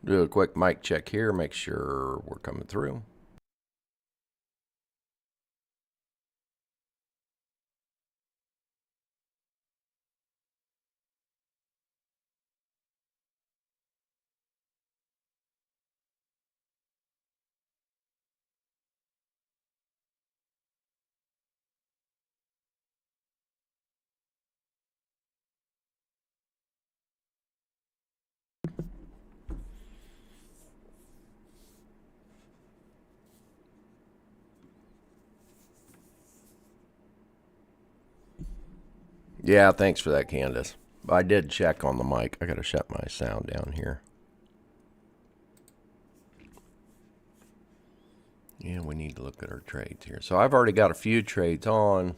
Do a quick mic check here, make sure we're coming through. Yeah, thanks for that, Candace. I did check on the mic. I got to shut my sound down here. Yeah, we need to look at our trades here. So I've already got a few trades on.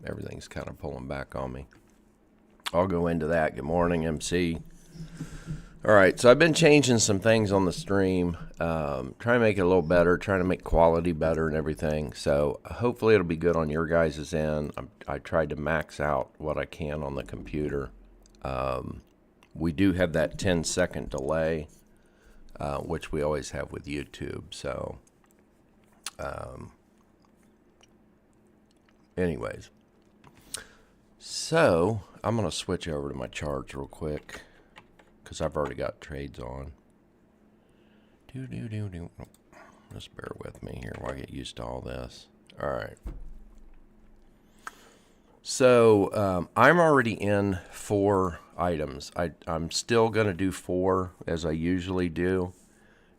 Everything's kind of pulling back on me. I'll go into that. Good morning, MC. All right, so I've been changing some things on the stream, trying to make it a little better, trying to make quality better and everything. So hopefully it'll be good on your guys' end. I tried to max out what I can on the computer. We do have that 10-second delay, which we always have with YouTube. So, anyways, so I'm going to switch over to my charts real quick, because I've already got trades on. Just bear with me here while I get used to all this. All right. So I'm already in 4 items. I'm still going to do 4 as I usually do,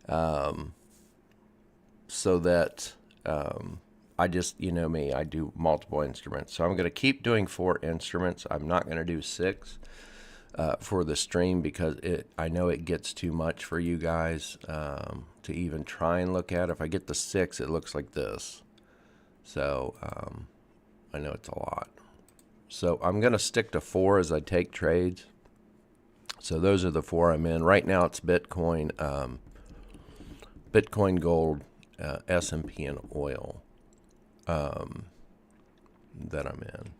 so that I just, you know me, I do multiple instruments. So I'm going to keep doing 4 instruments. I'm not going to do 6. For the stream, because I know it gets too much for you guys to even try and look at. If I get the 6, it looks like this. So I know it's a lot. So I'm going to stick to 4 as I take trades. So those are the 4 I'm in. Right now it's Bitcoin, Bitcoin, gold, S&P, and oil that I'm in.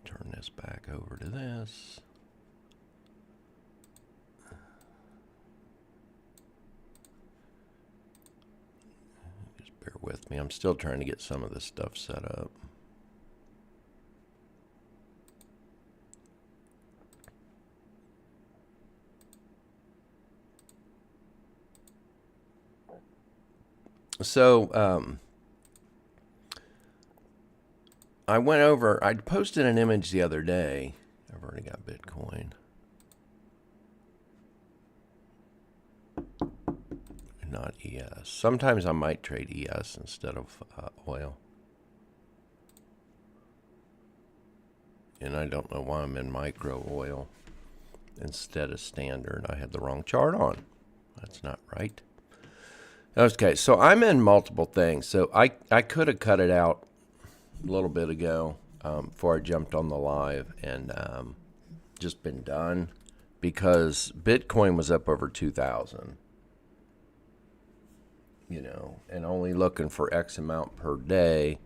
Turn this back over to this. Just bear with me. I'm still trying to get some of this stuff set up. So, I went over, I posted an image the other day. I've already got Bitcoin. Not ES. Sometimes I might trade ES instead of oil. And I don't know why I'm in micro oil instead of standard. I had the wrong chart on. That's not right. Okay, so I'm in multiple things. So I could have cut it out a little bit ago before I jumped on the live and just been done, because Bitcoin was up over 2,000, you know, and only looking for X amount per day.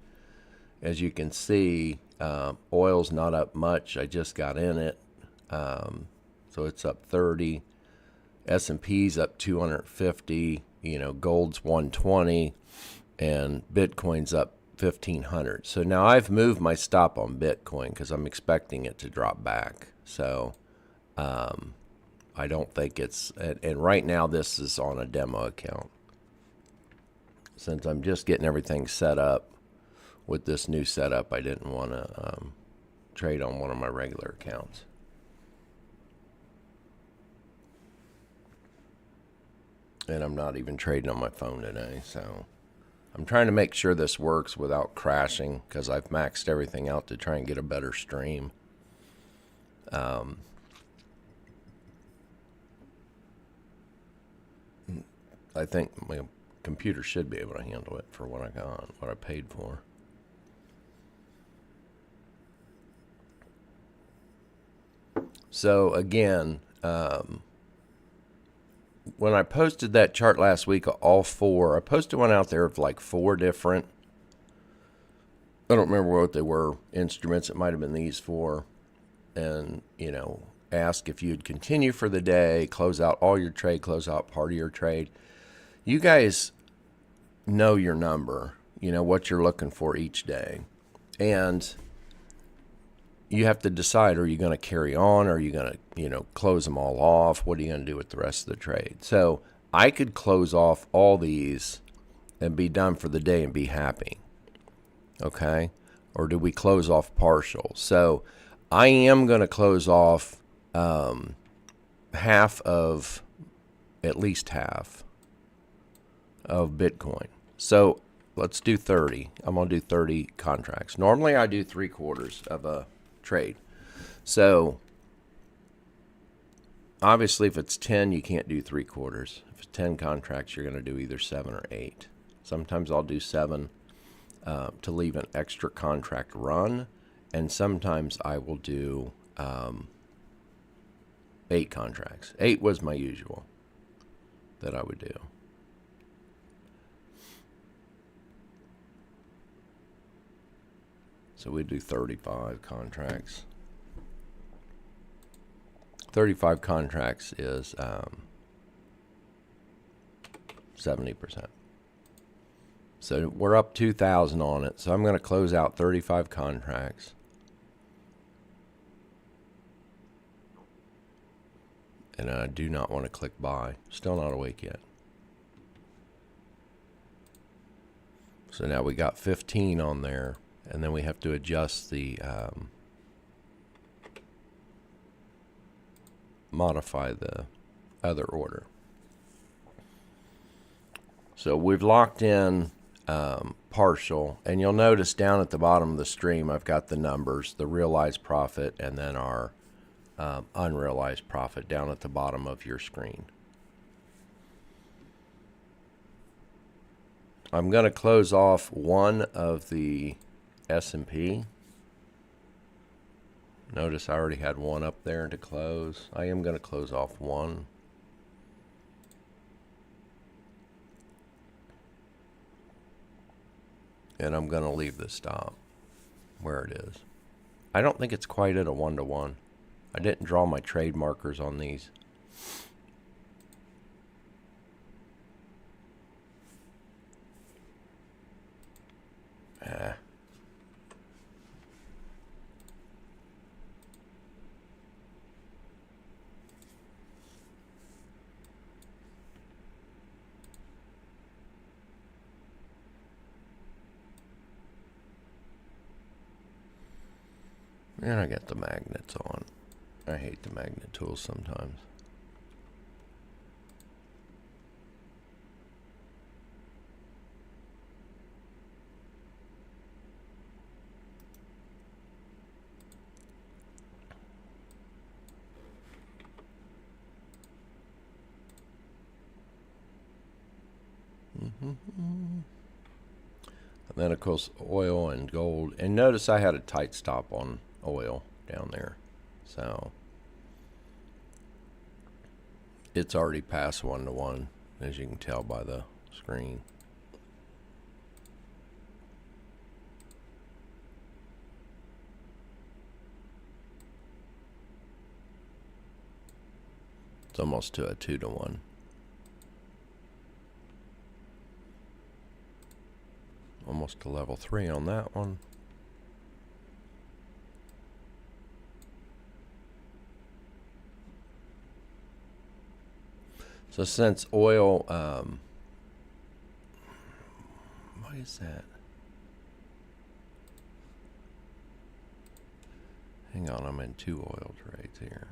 As you can see, oil's not up much. I just got in it, so it's up 30. S&P's up 250. You know, gold's 120, and Bitcoin's up 1,500. So now I've moved my stop on Bitcoin because I'm expecting it to drop back. So I don't think it's, and right now this is on a demo account. Since I'm just getting everything set up with this new setup, I didn't want to trade on one of my regular accounts. And I'm not even trading on my phone today, so I'm trying to make sure this works without crashing, because I've maxed everything out to try and get a better stream. I think my computer should be able to handle it for what I got, what I paid for. So again, when I posted that chart last week, all four, I posted one out there of like four different, I don't remember what they were, instruments. It might have been these four. And, you know, ask if you'd continue for the day, close out all your trade, close out part of your trade. You guys know your number, you know, what you're looking for each day. And you have to decide, are you going to carry on? Are you going to, you know, close them all off? What are you going to do with the rest of the trade? So I could close off all these and be done for the day and be happy. Okay? Or do we close off partial? So I am going to close off half of, at least half of Bitcoin. So let's do 30. I'm going to do 30 contracts. Normally I do 3/4 of a trade. So obviously if it's 10, you can't do 3/4. If it's 10 contracts, you're going to do either 7 or 8. Sometimes I'll do 7 to leave an extra contract run. And sometimes I will do 8 contracts. 8 was my usual that I would do. So we do 35 contracts. 35 contracts is 70%. So we're up 2,000 on it. So I'm going to close out 35 contracts. And I do not want to click buy. Still not awake yet. So now we got 15 on there. And then we have to adjust the, modify the other order. So we've locked in partial. And you'll notice down at the bottom of the stream, I've got the numbers, the realized profit, and then our unrealized profit down at the bottom of your screen. I'm going to close off one of the S&P. Notice I already had one up there to close. I am going to close off one. And I'm going to leave the stop where it is. I don't think it's quite at a 1-to-1. I didn't draw my trade markers on these. And I got the magnets on. I hate the magnet tools sometimes. And then of course oil and gold. And notice I had a tight stop on oil down there. So it's already past 1-to-1, as you can tell by the screen. It's almost to a 2-to-1. Almost to level 3 on that one. So since oil, what is that? Hang on, I'm in 2 oil trades here.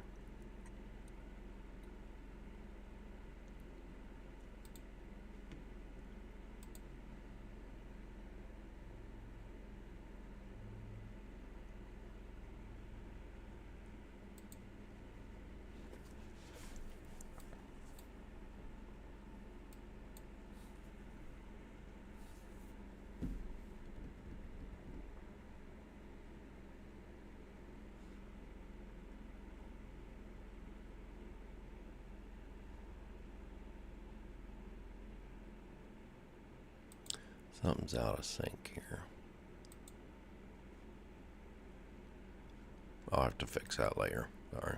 Something's out of sync here. I'll have to fix that later. Sorry.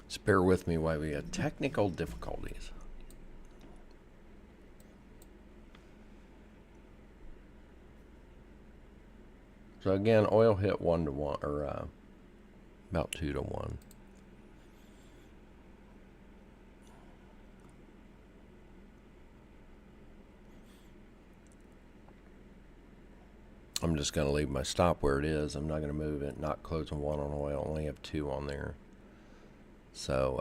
Just bear with me while we have technical difficulties. So again, oil hit 1 to 1, or about 2 to 1. I'm just going to leave my stop where it is. I'm not going to move it. Not closing 1 on oil. Only have 2 on there. So,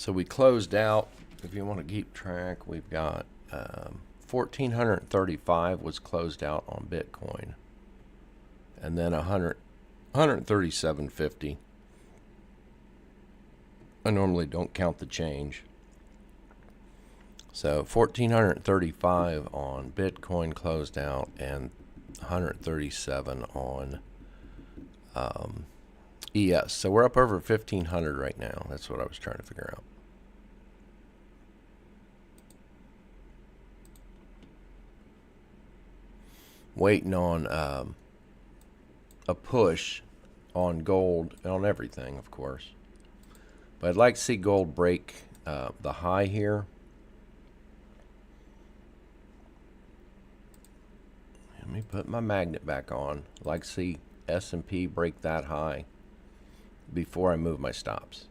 So we closed out. If you want to keep track, we've got 1,435 was closed out on Bitcoin, and then 137.50. I normally don't count the change. So 1,435 on Bitcoin closed out, and 137 on ES. So we're up over 1,500 right now. That's what I was trying to figure out. Waiting on a push on gold, on everything, of course. But I'd like to see gold break the high here. Let me put my magnet back on. I'd like to see S&P break that high before I move my stops.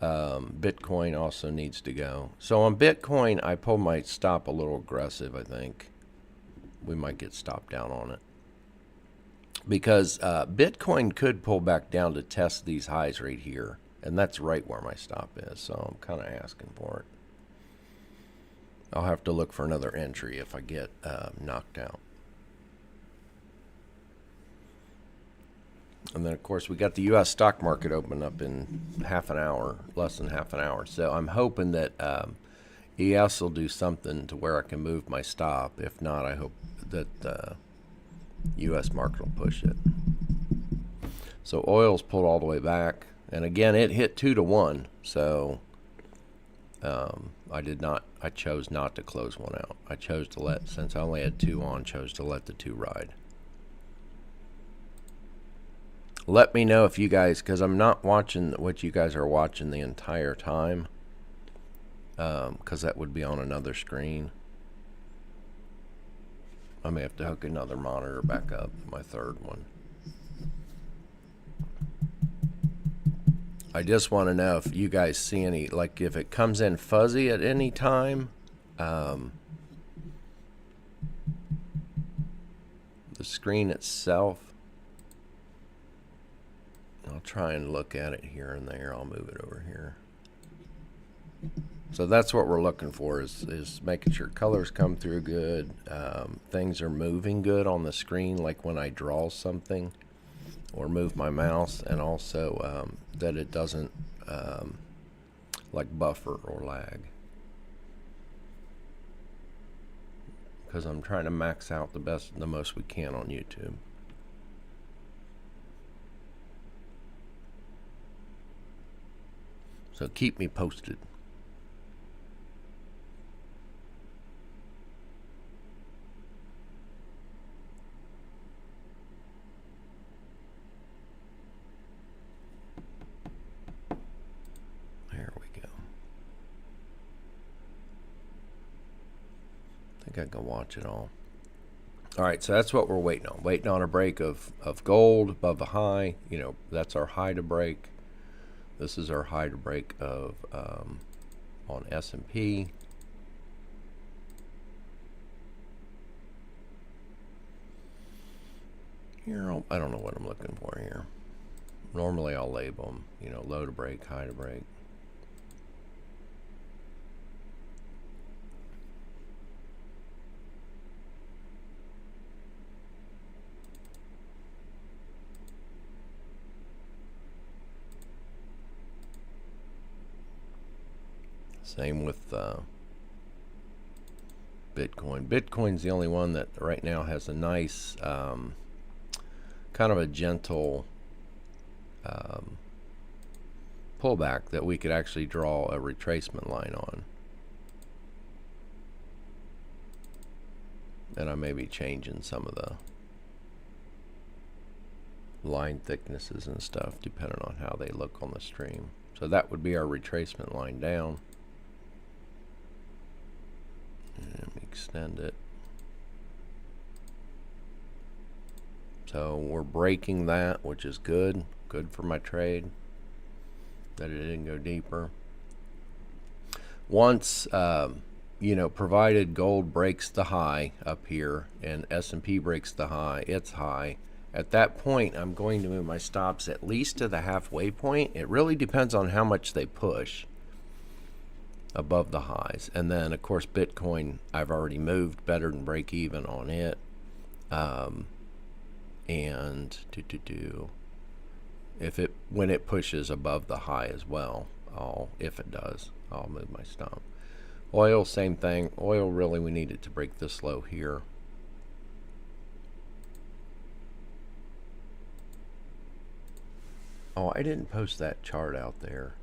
Bitcoin also needs to go. So on Bitcoin, I pulled my stop a little aggressive, I think. We might get stopped down on it. Because Bitcoin could pull back down to test these highs right here. And that's right where my stop is. So I'm kind of asking for it. I'll have to look for another entry if I get knocked out. And then, of course, we got the U.S. stock market open up in half an hour, less than half an hour. So I'm hoping that ES will do something to where I can move my stop. If not, I hope that U.S. market will push it. So oil's pulled all the way back. And again, it hit 2 to 1. So I chose not to close one out. I chose to let, since I only had 2 on, chose to let the 2 ride. Let me know if you guys, because I'm not watching what you guys are watching the entire time, because that would be on another screen. I may have to hook another monitor back up, my third one. I just want to know if you guys see any, like if it comes in fuzzy at any time, the screen itself. I'll try and look at it here and there. I'll move it over here. So that's what we're looking for, is making sure colors come through good. Things are moving good on the screen, like when I draw something or move my mouse, and also that it doesn't like buffer or lag. Because I'm trying to max out the most we can on YouTube. So keep me posted. There we go. I think I can watch it all. All right, so that's what we're waiting on. Waiting on a break of gold above the high. You know, that's our high to break. This is our high to break of on S&P. Here, I don't know what I'm looking for here. Normally I'll label them, you know, low to break, high to break. Same with Bitcoin. Bitcoin's the only one that right now has a nice kind of a gentle pullback that we could actually draw a retracement line on. And I may be changing some of the line thicknesses and stuff depending on how they look on the stream. So that would be our retracement line down. And let me extend it. So we're breaking that, which is good. Good for my trade that it didn't go deeper. Once, you know, provided gold breaks the high up here and S&P breaks the high, it's high. At that point, I'm going to move my stops at least to the halfway point. It really depends on how much they push above the highs. And then, of course, Bitcoin, I've already moved better than break even on it. And when it pushes above the high as well, if it does, I'll move my stop. Oil, same thing. Oil, really, we need it to break this low here. Oh, I didn't post that chart out there.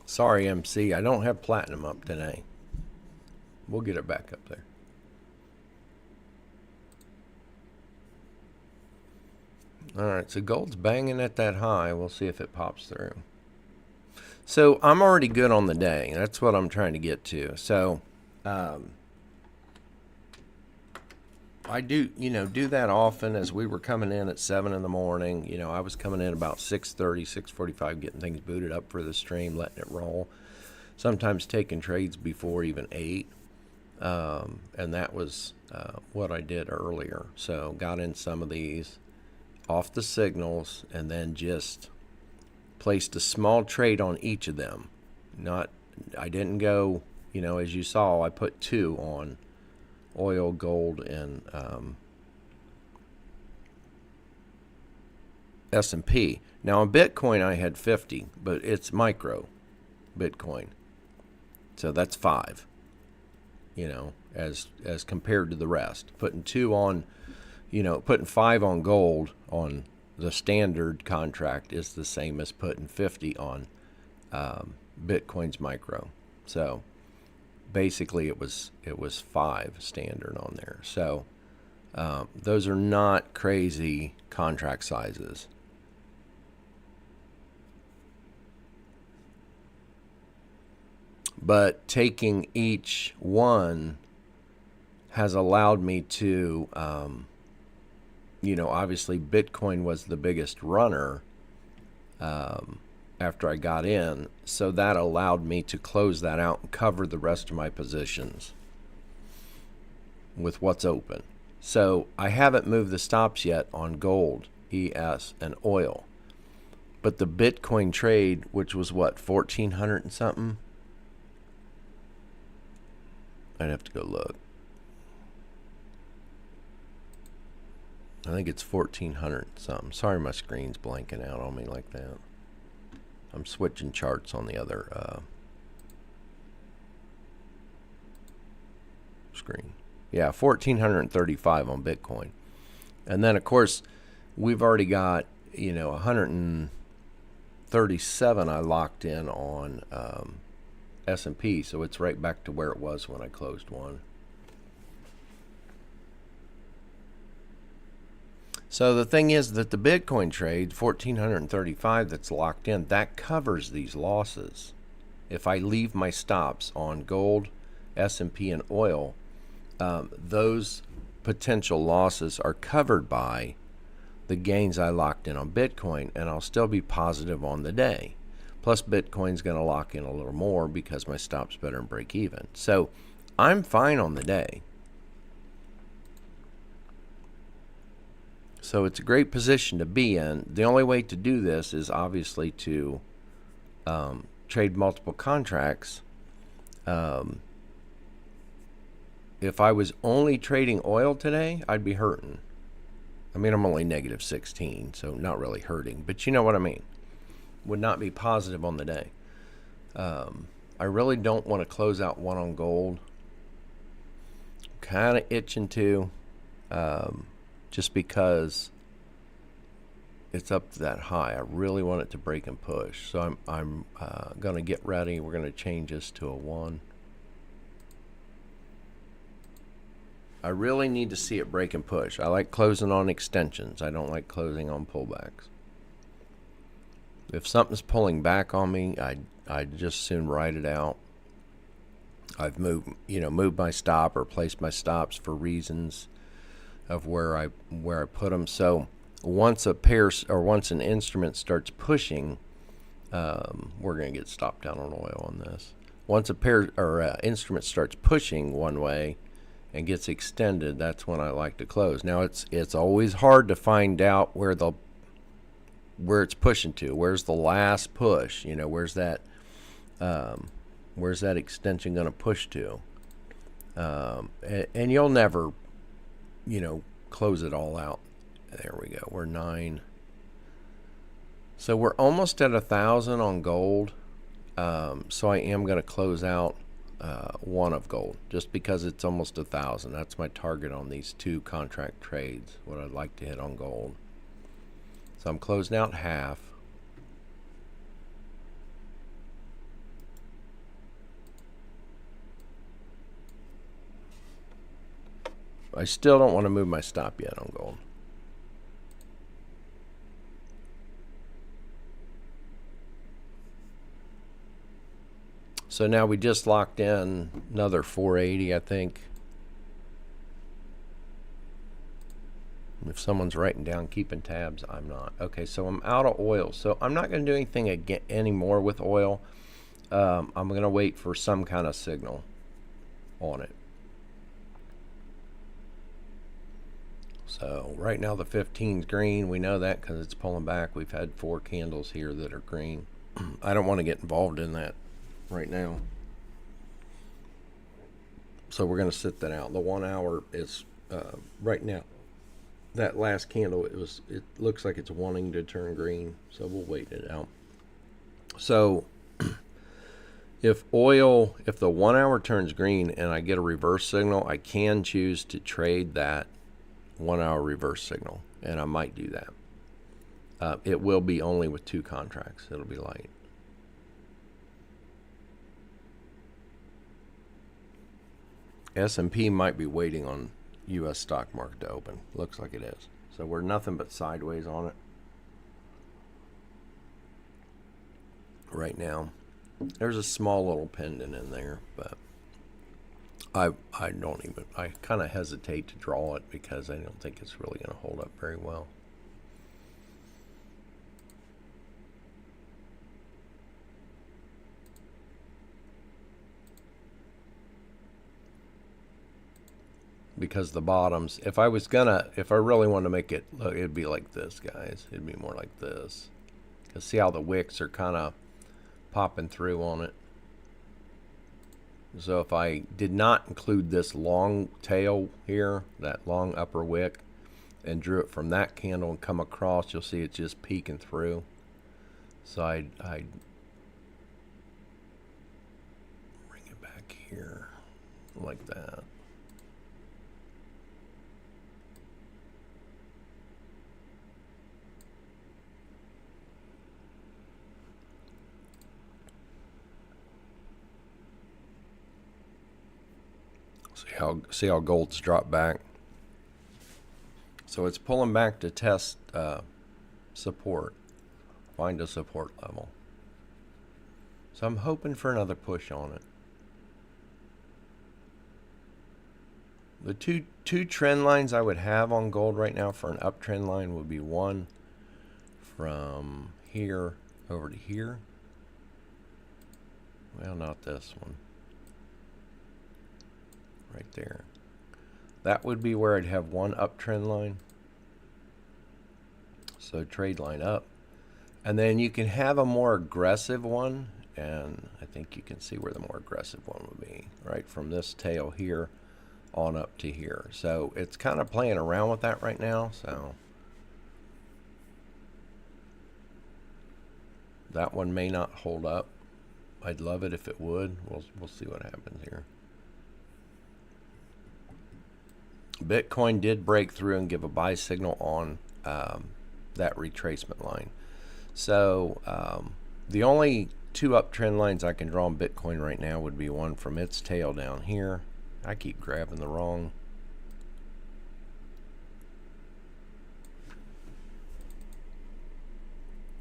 Sorry, MC, I don't have platinum up today. We'll get it back up there. Alright, so gold's banging at that high. We'll see if it pops through. So I'm already good on the day. That's what I'm trying to get to. So I do that often. As we were coming in at 7 in the morning, I was coming in about 6:30, 6:45, getting things booted up for the stream, letting it roll. Sometimes taking trades before even 8. And that was what I did earlier. So got in some of these off the signals and then just placed a small trade on each of them. I didn't go, as you saw, I put 2 on oil, gold, and S&P. Now on Bitcoin I had 50, but it's micro Bitcoin. So that's 5, as compared to the rest. Putting 2 on, putting 5 on gold on the standard contract is the same as putting 50 on Bitcoin's micro. So basically it was 5 standard on there. So those are not crazy contract sizes. But taking each one has allowed me to, obviously Bitcoin was the biggest runner. after I got in, so that allowed me to close that out and cover the rest of my positions with what's open. So I haven't moved the stops yet on gold, ES, and oil. But the Bitcoin trade, which was what, 1,400 and something? I'd have to go look. I think it's 1,400 and something. Sorry my screen's blanking out on me like that. I'm switching charts on the other screen. Yeah, 1,435 on Bitcoin. And then, of course, we've already got, 137 I locked in on S&P, so it's right back to where it was when I closed one. So the thing is that the Bitcoin trade, 1,435 that's locked in, that covers these losses. If I leave my stops on gold, S&P, and oil, those potential losses are covered by the gains I locked in on Bitcoin, and I'll still be positive on the day. Plus, Bitcoin's going to lock in a little more because my stop's better than break even. So I'm fine on the day. So it's a great position to be in. The only way to do this is obviously to trade multiple contracts. If I was only trading oil today, I'd be hurting. I mean, I'm only negative 16, so not really hurting, but you know what I mean. Would not be positive on the day. I really don't want to close out one on gold. Kind of itching to, just because it's up to that high. I really want it to break and push. So I'm going to get ready. We're going to change this to a 1. I really need to see it break and push. I like closing on extensions. I don't like closing on pullbacks. If something's pulling back on me, I'd just soon write it out. I've moved my stop or placed my stops for reasons of where I put them. So once a pair or once an instrument starts pushing, we're going to get stopped down on oil on this. Once a pair or instrument starts pushing one way and gets extended, that's when I like to close. Now it's always hard to find out where it's pushing to. Where's the last push? Where's that extension going to push to? And you'll never, close it all out. There we go. We're 9. So we're almost at 1,000 on gold. So I am going to close out 1 of gold just because it's almost 1,000. That's my target on these 2 contract trades, what I'd like to hit on gold. So I'm closing out half. I still don't want to move my stop yet on gold. So now we just locked in another 480, I think. If someone's writing down, keeping tabs, I'm not. Okay, so I'm out of oil. So I'm not going to do anything again anymore with oil. I'm going to wait for some kind of signal on it. So right now the 15's green. We know that because it's pulling back. We've had 4 candles here that are green. I don't want to get involved in that right now. So we're going to sit that out. The 1 hour is right now. That last candle, it looks like it's wanting to turn green, so we'll wait it out. So if the 1 hour turns green and I get a reverse signal, I can choose to trade that 1 hour reverse signal, and I might do that. It will be only with 2 contracts. It'll be light. S&P might be waiting on U.S. stock market to open. Looks like it is. So we're nothing but sideways on it right now. There's a small little pendant in there, but I kind of hesitate to draw it because I don't think it's really going to hold up very well. because the bottoms, if I really want to make it look, it'd be like this, guys. It'd be more like this. Because see how the wicks are kind of popping through on it. So if I did not include this long tail here, that long upper wick, and drew it from that candle and come across, you'll see it's just peeking through. So I'd bring it back here like that. See how gold's dropped back. So it's pulling back to test support, find a support level. So I'm hoping for another push on it. The two trend lines I would have on gold right now for an uptrend line would be one from here over to here. Well, not this one. Right there. That would be where I'd have one uptrend line. So trade line up. And then you can have a more aggressive one, and I think you can see where the more aggressive one would be, right from this tail here on up to here. So it's kind of playing around with that right now. So that one may not hold up. I'd love it if it would. We'll see what happens here. Bitcoin did break through and give a buy signal on that retracement line. So the only two uptrend lines I can draw on Bitcoin right now would be one from its tail down here. I keep grabbing the wrong.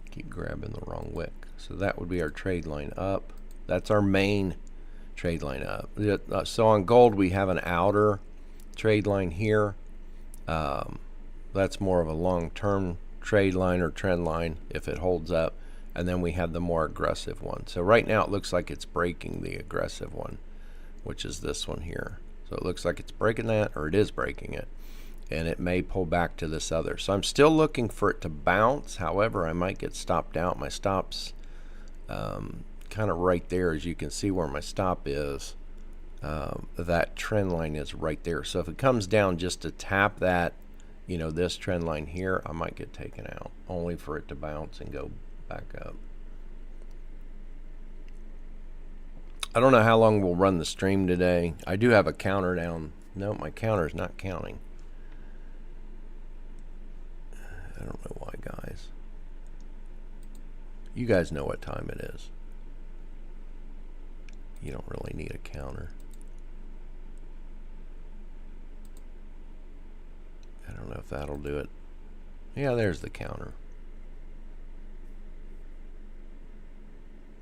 Keep grabbing the wrong wick. So that would be our trade line up. That's our main trade line up. So on gold we have an outer trade line here. That's more of a long-term trade line or trend line if it holds up, and then we have the more aggressive one. So right now it looks like it's breaking the aggressive one, which is this one here. So it looks like it's breaking that, or it is breaking it, and it may pull back to this other. So I'm still looking for it to bounce. However, I might get stopped out. My stop's kind of right there, as you can see where my stop is. That trend line is right there. So if it comes down just to tap that, you know, this trend line here, I might get taken out, only for it to bounce and go back up. I don't know how long we'll run the stream today. I do have a counter down. No, my counter is not counting. I don't know why, guys. You guys know what time it is. You don't really need a counter. I don't know if that'll do it. Yeah, there's the counter.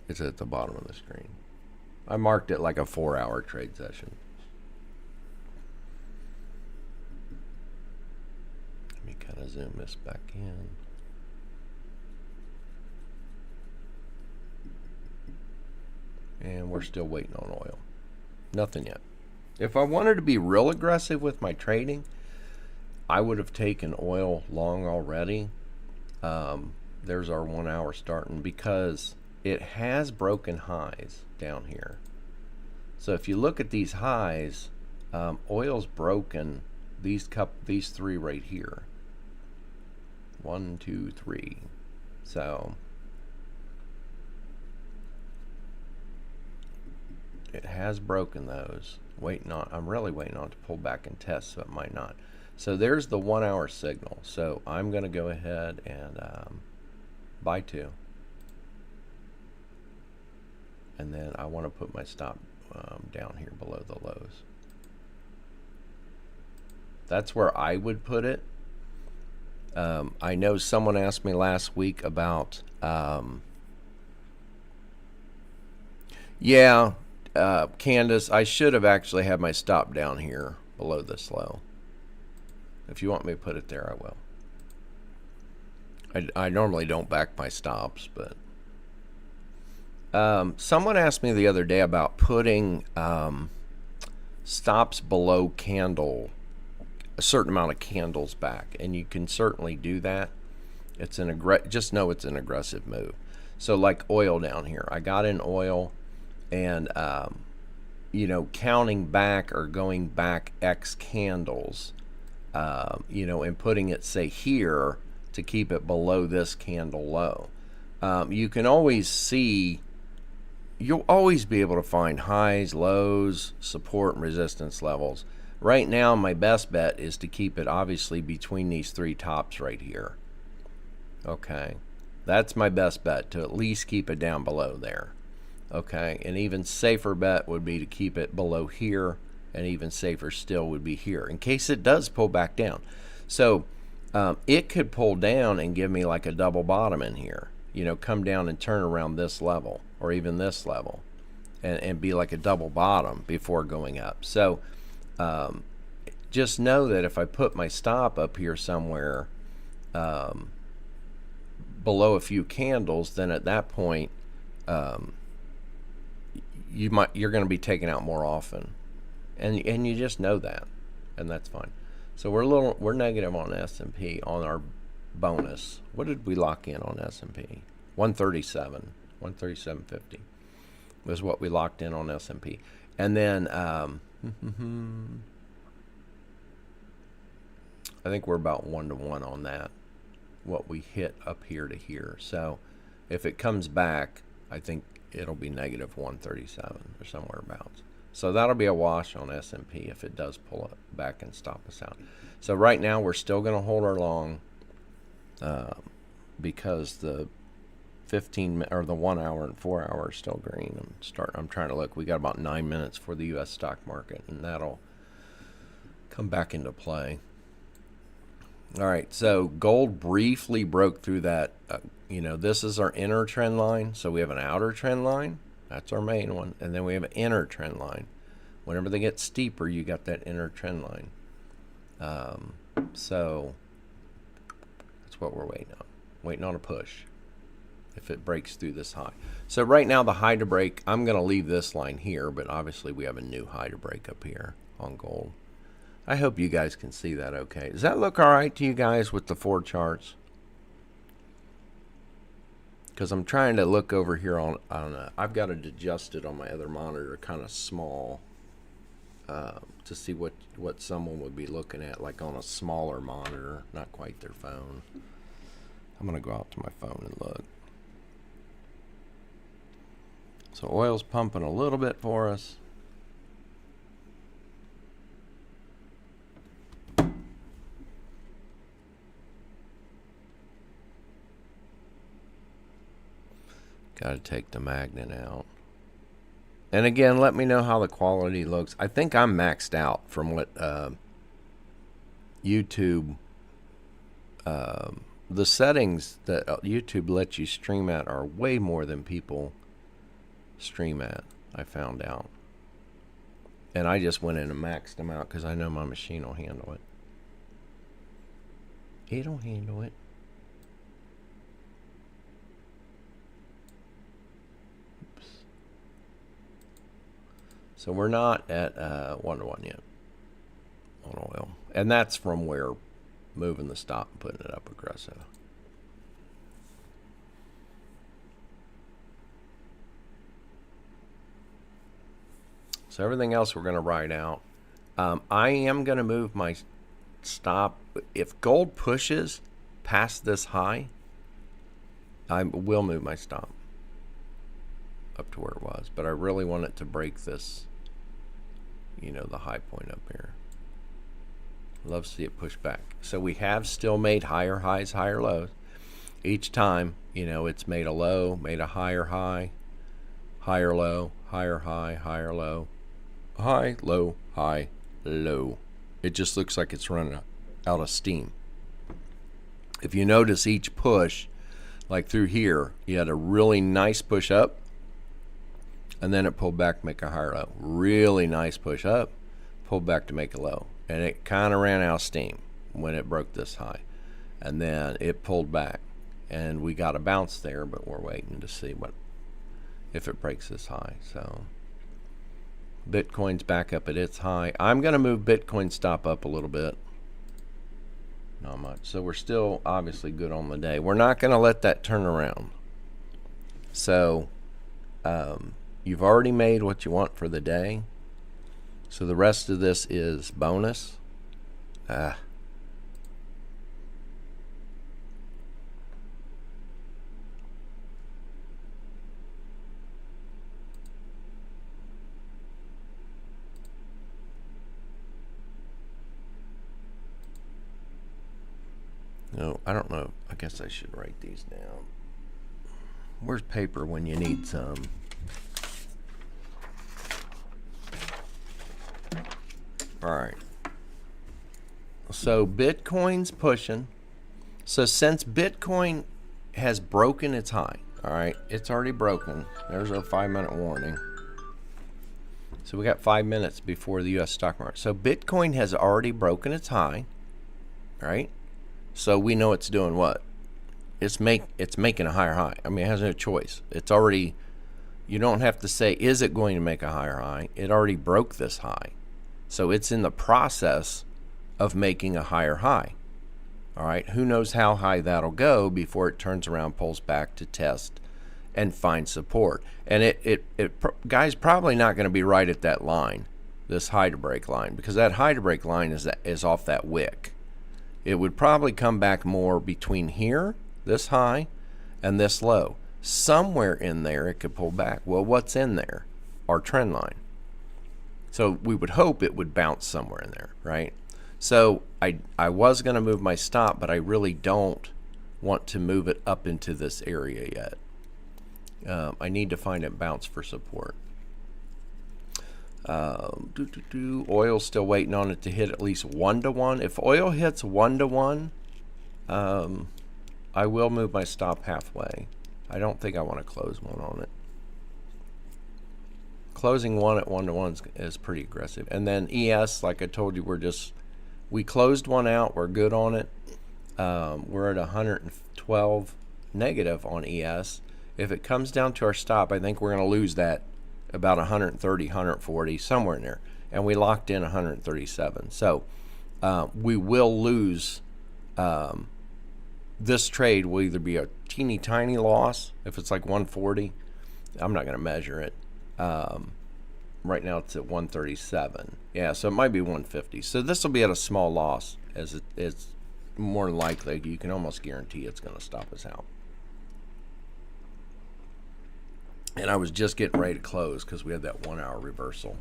It's at the bottom of the screen. I marked it like a 4-hour trade session. Let me kind of zoom this back in. And we're still waiting on oil. Nothing yet. If I wanted to be real aggressive with my trading, I would have taken oil long already. There's our 1 hour starting, because it has broken highs down here. So if you look at these highs, oil's broken these three right here. 1, 2, 3. So it has broken those. I'm really waiting on it to pull back and test, so it might not. So there's the 1 hour signal. So I'm going to go ahead and buy 2. And then I want to put my stop down here below the lows. That's where I would put it. I know someone asked me last week about Candace, I should have actually had my stop down here below this low. If you want me to put it there, I will. I normally don't back my stops, but someone asked me the other day about putting stops below candle a certain amount of candles back, and you can certainly do that. It's just know it's an aggressive move. So like oil down here, I got in oil, and you know, counting back or going back X candles, you know, and putting it, say, here to keep it below this candle low. You can always see, you'll always be able to find highs, lows, support, and resistance levels. Right now, my best bet is to keep it obviously between these three tops right here. Okay, that's my best bet, to at least keep it down below there. Okay, an even safer bet would be to keep it below here, and even safer still would be here in case it does pull back down. So it could pull down and give me like a double bottom in here, you know, come down and turn around this level or even this level, and be like a double bottom before going up. So just know that if I put my stop up here somewhere below a few candles, then at that point you're going to be taken out more often, and you just know that, and that's fine. So we're negative on S&P on our bonus. What did we lock in on S&P? 137.50 was what we locked in on S&P, and then I think we're about 1-to-1 on that, what we hit up here to here. So if it comes back, I think it'll be negative 137 or somewhere abouts. So that'll be a wash on S&P if it does pull it back and stop us out. So right now we're still going to hold our long because the 15 or the 1 hour and 4 hour are still green. I'm trying to look. We got about 9 minutes for the U.S. stock market, and that'll come back into play. All right, so gold briefly broke through that. You know, this is our inner trend line. So we have an outer trend line. That's our main one. And then we have an inner trend line. Whenever they get steeper, you got that inner trend line. So that's what we're waiting on. Waiting on a push if it breaks through this high. So right now the high to break, I'm going to leave this line here, but obviously we have a new high to break up here on gold. I hope you guys can see that okay. Does that look all right to you guys with the 4 charts? Because I'm trying to look over here on, I don't know, I've got it adjusted on my other monitor kind of small to see what someone would be looking at, like on a smaller monitor, not quite their phone. I'm going to go out to my phone and look. So oil's pumping a little bit for us. Got to take the magnet out. And again, let me know how the quality looks. I think I'm maxed out from what YouTube, the settings that YouTube lets you stream at are way more than people stream at, I found out. And I just went in and maxed them out because I know my machine will handle it. It'll handle it. So we're not at 1-to-1 yet on oil. And that's from where moving the stop and putting it up aggressive. So everything else we're going to ride out. I am going to move my stop. If gold pushes past this high, I will move my stop up to where it was. But I really want it to break this, you know, the high point up here. Love to see it push back. So we have still made higher highs, higher lows. Each time, you know, it's made a low, made a higher high, higher low, higher high, higher low, high, low, high, low. It just looks like it's running out of steam. If you notice each push, like through here, you had a really nice push up, and then it pulled back to make a higher low. Really nice push up, pulled back to make a low. And it kind of ran out of steam when it broke this high. And then it pulled back. And we got a bounce there, but we're waiting to see if it breaks this high. So Bitcoin's back up at its high. I'm going to move Bitcoin stop up a little bit. Not much. So we're still obviously good on the day. We're not going to let that turn around. So you've already made what you want for the day. So the rest of this is bonus. No, I don't know. I guess I should write these down. Where's paper when you need some? All right. So Bitcoin's pushing. So since Bitcoin has broken its high, all right, it's already broken. There's our 5-minute warning. So we got 5 minutes before the U.S. stock market. So Bitcoin has already broken its high, right? So we know it's doing what? It's making a higher high. I mean, it has no choice. It's already, you don't have to say, is it going to make a higher high? It already broke this high. So it's in the process of making a higher high. All right, who knows how high that'll go before it turns around, pulls back to test and find support. And guys, probably not going to be right at that line, this high to break line, because that high to break line is off that wick. It would probably come back more between here, this high, and this low. Somewhere in there it could pull back. Well, what's in there? Our trend line. So we would hope it would bounce somewhere in there, right? So I was going to move my stop, but I really don't want to move it up into this area yet. I need to find it bounce for support. Oil's still waiting on it to hit at least 1-to-1. If oil hits 1-to-1, I will move my stop halfway. I don't think I want to close one on it. Closing one at 1-to-1 is pretty aggressive. And then ES, like I told you, we closed one out. We're good on it. We're at 112 negative on ES. If it comes down to our stop, I think we're going to lose that about 130, 140, somewhere in there. And we locked in 137. So we will lose. This trade will either be a teeny tiny loss if it's like 140. I'm not going to measure it. Right now it's at 137. Yeah, so it might be 150. So this will be at a small loss, as it's more likely. You can almost guarantee it's going to stop us out. And I was just getting ready to close because we had that 1 hour reversal.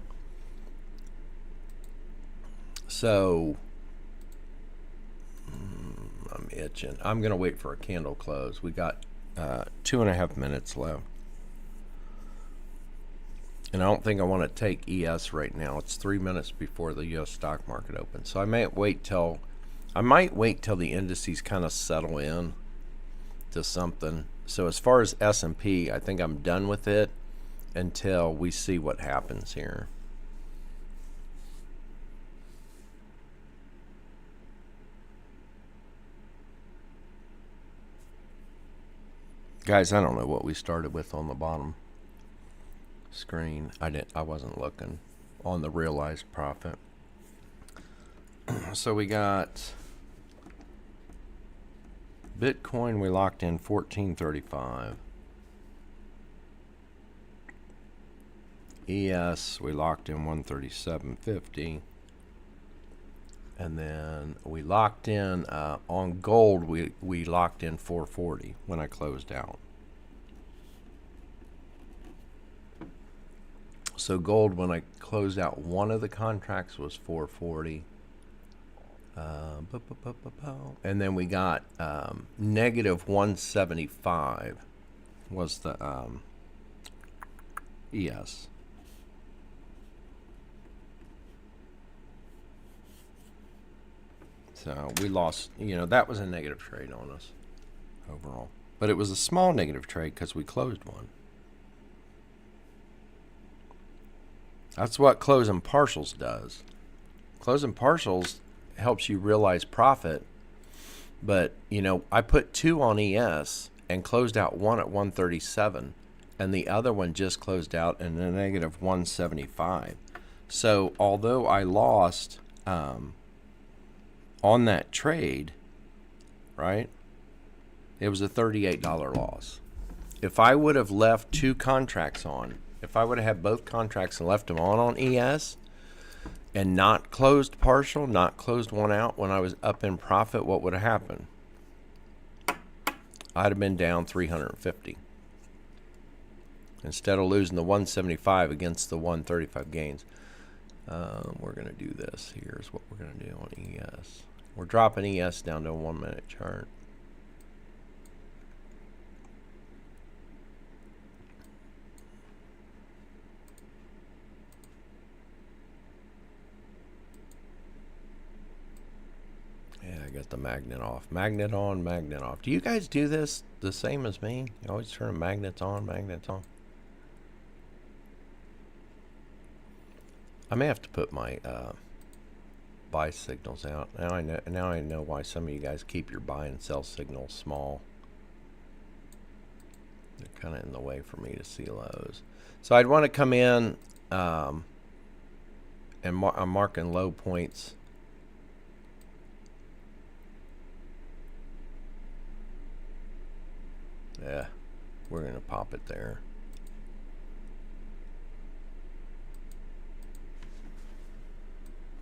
So I'm itching. I'm going to wait for a candle close. We got 2.5 minutes left. And I don't think I want to take ES right now. It's 3 minutes before the U.S. stock market opens. So I might wait till the indices kind of settle in to something. So as far as S&P, I think I'm done with it until we see what happens here. Guys, I don't know what we started with on the bottom screen. I wasn't looking on the realized profit. So we got Bitcoin, we locked in 1435. ES, we locked in 137.50. And then we locked in on gold, we locked in 440 when I closed out. So gold, when I closed out, one of the contracts was 440. And then we got negative 175 was the ES. So we lost, that was a negative trade on us overall. But it was a small negative trade because we closed one. That's what closing partials does. Closing partials helps you realize profit. But, I put 2 on ES and closed out one at 137. And the other one just closed out in a negative 175. So although I lost on that trade, right? It was a $38 loss. If I would have left two contracts on, if I would have had both contracts and left them on ES and not closed partial, not closed one out when I was up in profit, what would have happened? I'd have been down 350. Instead of losing the 175 against the 135 gains. We're going to do this. Here's what we're going to do on ES. We're dropping ES down to a 1 minute chart. Yeah, I got the magnet off. Magnet on, magnet off. Do you guys do this the same as me? You always turn magnets on, magnets on. I may have to put my buy signals out. Now I know why some of you guys keep your buy and sell signals small. They're kind of in the way for me to see lows. So I'd want to come in and I'm marking low points. Yeah, we're going to pop it there.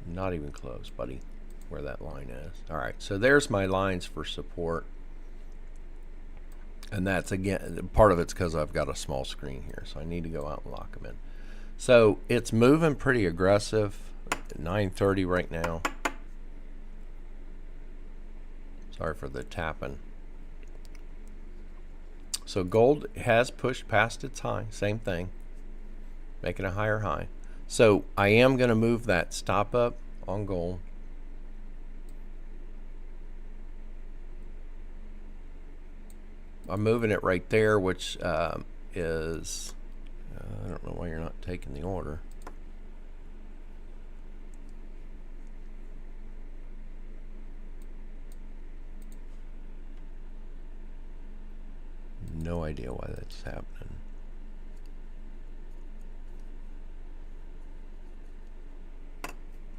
Not even close, buddy, where that line is. All right, so there's my lines for support. And that's, again, part of it's because I've got a small screen here, so I need to go out and lock them in. So it's moving pretty aggressive. 9:30 right now. Sorry for the tapping. So gold has pushed past its high. Same thing. Making a higher high. So I am going to move that stop up on gold. I'm moving it right there, which is, I don't know why you're not taking the order. No idea why that's happening.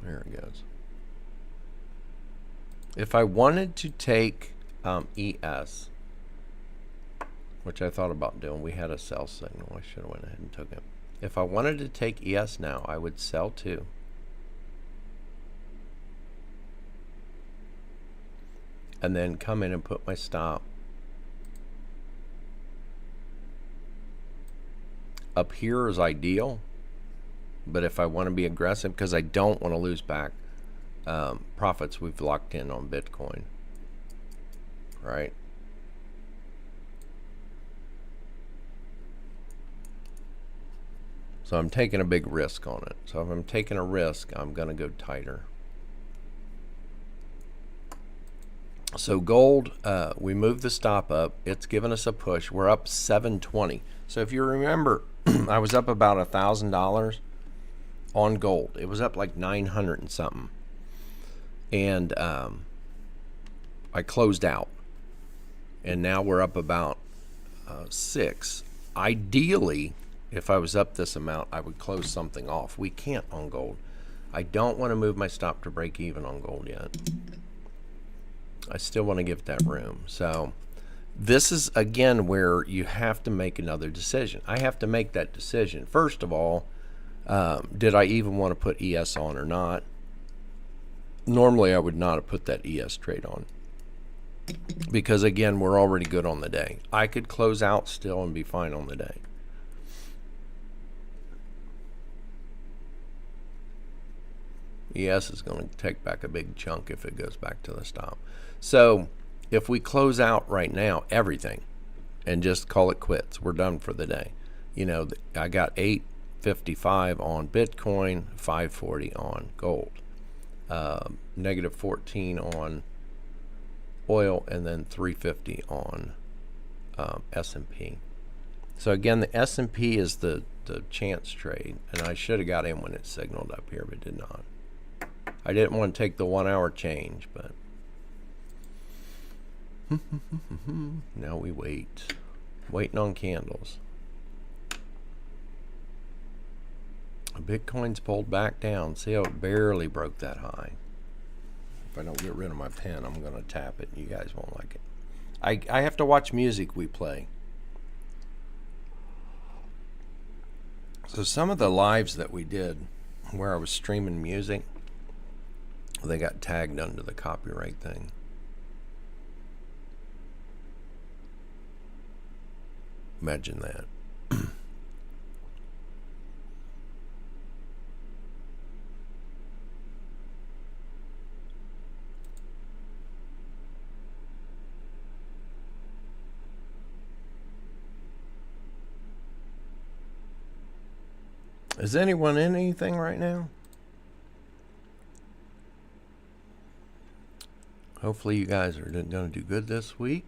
There it goes. If I wanted to take ES, which I thought about doing, we had a sell signal. I should have went ahead and took it. If I wanted to take ES now, I would sell 2. And then come in and put my stop up here is ideal. But if I want to be aggressive, because I don't want to lose back profits we've locked in on Bitcoin, right? So I'm taking a big risk on it. So if I'm taking a risk, I'm going to go tighter. So gold, we moved the stop up. It's given us a push. We're up 720. So if you remember, I was up about $1,000 on gold. It was up like 900 and something. And I closed out. And now we're up about 6. Ideally, if I was up this amount, I would close something off. We can't on gold. I don't want to move my stop to break even on gold yet. I still want to give that room. So this is, again, where you have to make another decision. I have to make that decision. First of all, did I even want to put ES on or not? Normally, I would not have put that ES trade on. Because, again, we're already good on the day. I could close out still and be fine on the day. ES is going to take back a big chunk if it goes back to the stop. So if we close out right now, everything, and just call it quits, we're done for the day. You know, I got 855 on Bitcoin, 540 on gold, negative 14 on oil, and then 350 on S&P. So again, the S&P is the chance trade, and I should have got in when it signaled up here, but did not. I didn't want to take the 1 hour change, but now we wait. Waiting on candles. Bitcoin's pulled back down. See how it barely broke that high. If I don't get rid of my pen, I'm going to tap it. You guys won't like it. I have to watch music we play. So some of the lives that we did where I was streaming music, they got tagged under the copyright thing. Imagine that. Is anyone in anything right now? Hopefully you guys are going to do good this week.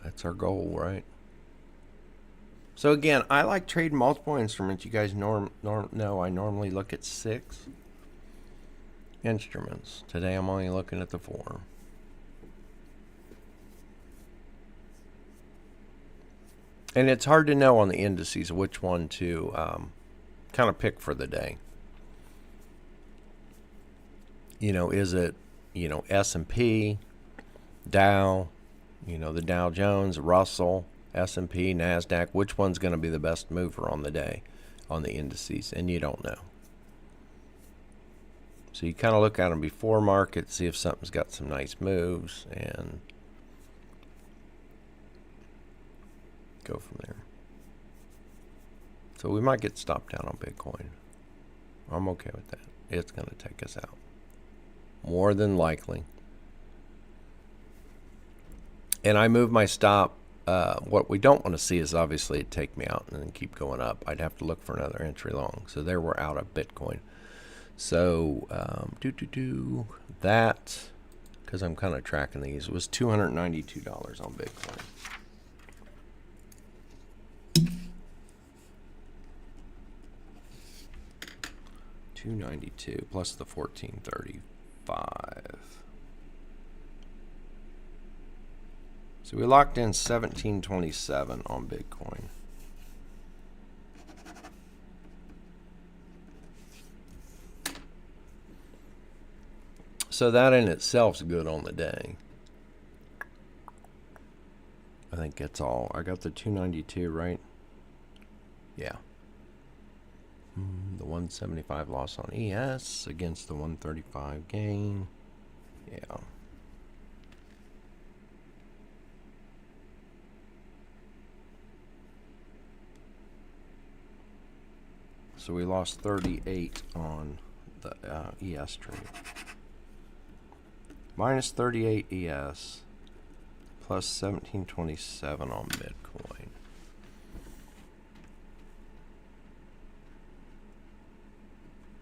That's our goal, right? So again, I like trading multiple instruments. You guys know I normally look at 6 instruments. Today I'm only looking at the 4. And it's hard to know on the indices which one to kind of pick for the day. You know, is it, S&P, Dow, the Dow Jones, Russell, S&P, NASDAQ, which one's going to be the best mover on the day on the indices? And you don't know. So you kind of look at them before market, see if something's got some nice moves, and go from there. So we might get stopped down on Bitcoin. I'm okay with that. It's going to take us out. More than likely. And I move my stop. What we don't want to see is obviously it take me out and then keep going up. I'd have to look for another entry long. So there we're out of Bitcoin. So that, because I'm kind of tracking these, was $292 on Bitcoin. $292 plus the $14.35. So we locked in $17.27 on Bitcoin. So that in itself is good on the day. I think that's all. I got the 292 right. Yeah. The 175 loss on ES against the 135 gain. Yeah. So we lost 38 on the ES trade. Minus 38 ES plus 1727 on Bitcoin.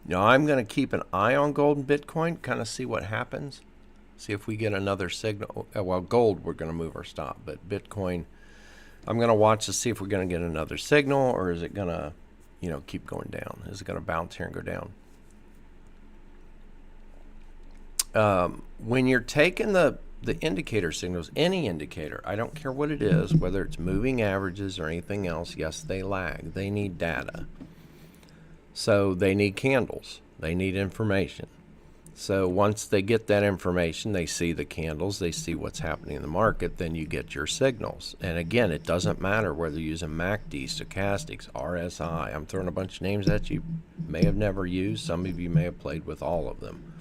Now I'm going to keep an eye on gold and Bitcoin, kind of see what happens. See if we get another signal. Well, gold, we're going to move our stop, but Bitcoin, I'm going to watch to see if we're going to get another signal, or is it going to, keep going down? Is it going to bounce here and go down? When you're taking the indicator signals, any indicator, I don't care what it is, whether it's moving averages or anything else, yes, they lag. They need data. So they need candles. They need information. So once they get that information, they see the candles, they see what's happening in the market, then you get your signals. And again, it doesn't matter whether you're using MACD, stochastics, RSI. I'm throwing a bunch of names that you may have never used. Some of you may have played with all of them.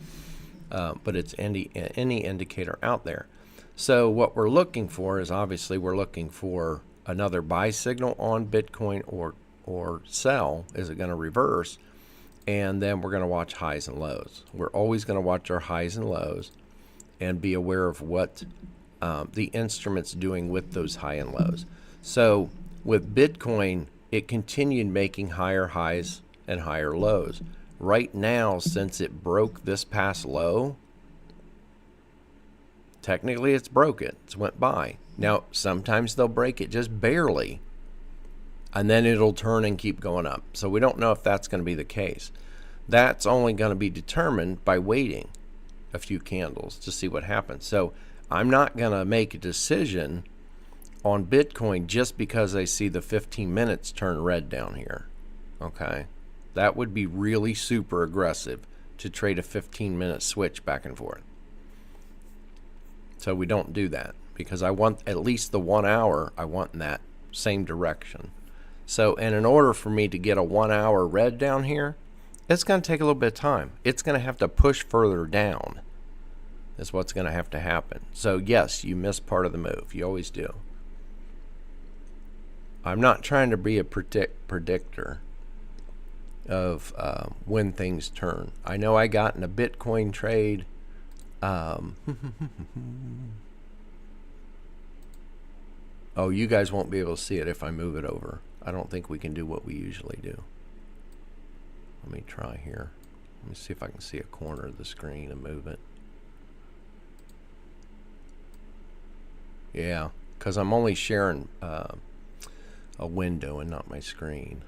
But it's any indicator out there. So what we're looking for is, obviously we're looking for another buy signal on Bitcoin or sell. Is it going to reverse? And then we're going to watch highs and lows. We're always going to watch our highs and lows and be aware of what the instrument's doing with those high and lows. So with Bitcoin, it continued making higher highs and higher lows. Right now, since it broke this past low, technically it's broke it. It's went by. Now, sometimes they'll break it just barely, and then it'll turn and keep going up. So we don't know if that's going to be the case. That's only going to be determined by waiting a few candles to see what happens. So I'm not going to make a decision on Bitcoin just because I see the 15 minutes turn red down here. Okay? That would be really super aggressive to trade a 15-minute switch back and forth. So we don't do that because I want at least the 1 hour, I want in that same direction. So, and in order for me to get a 1 hour red down here, it's going to take a little bit of time. It's going to have to push further down is what's going to have to happen. So yes, you miss part of the move. You always do. I'm not trying to be a predictor of when things turn. I know I got in a Bitcoin trade. Oh, you guys won't be able to see it if I move it over. I don't think we can do what we usually do. Let me try here. Let me see if I can see a corner of the screen and move it. Yeah, because I'm only sharing a window and not my screen.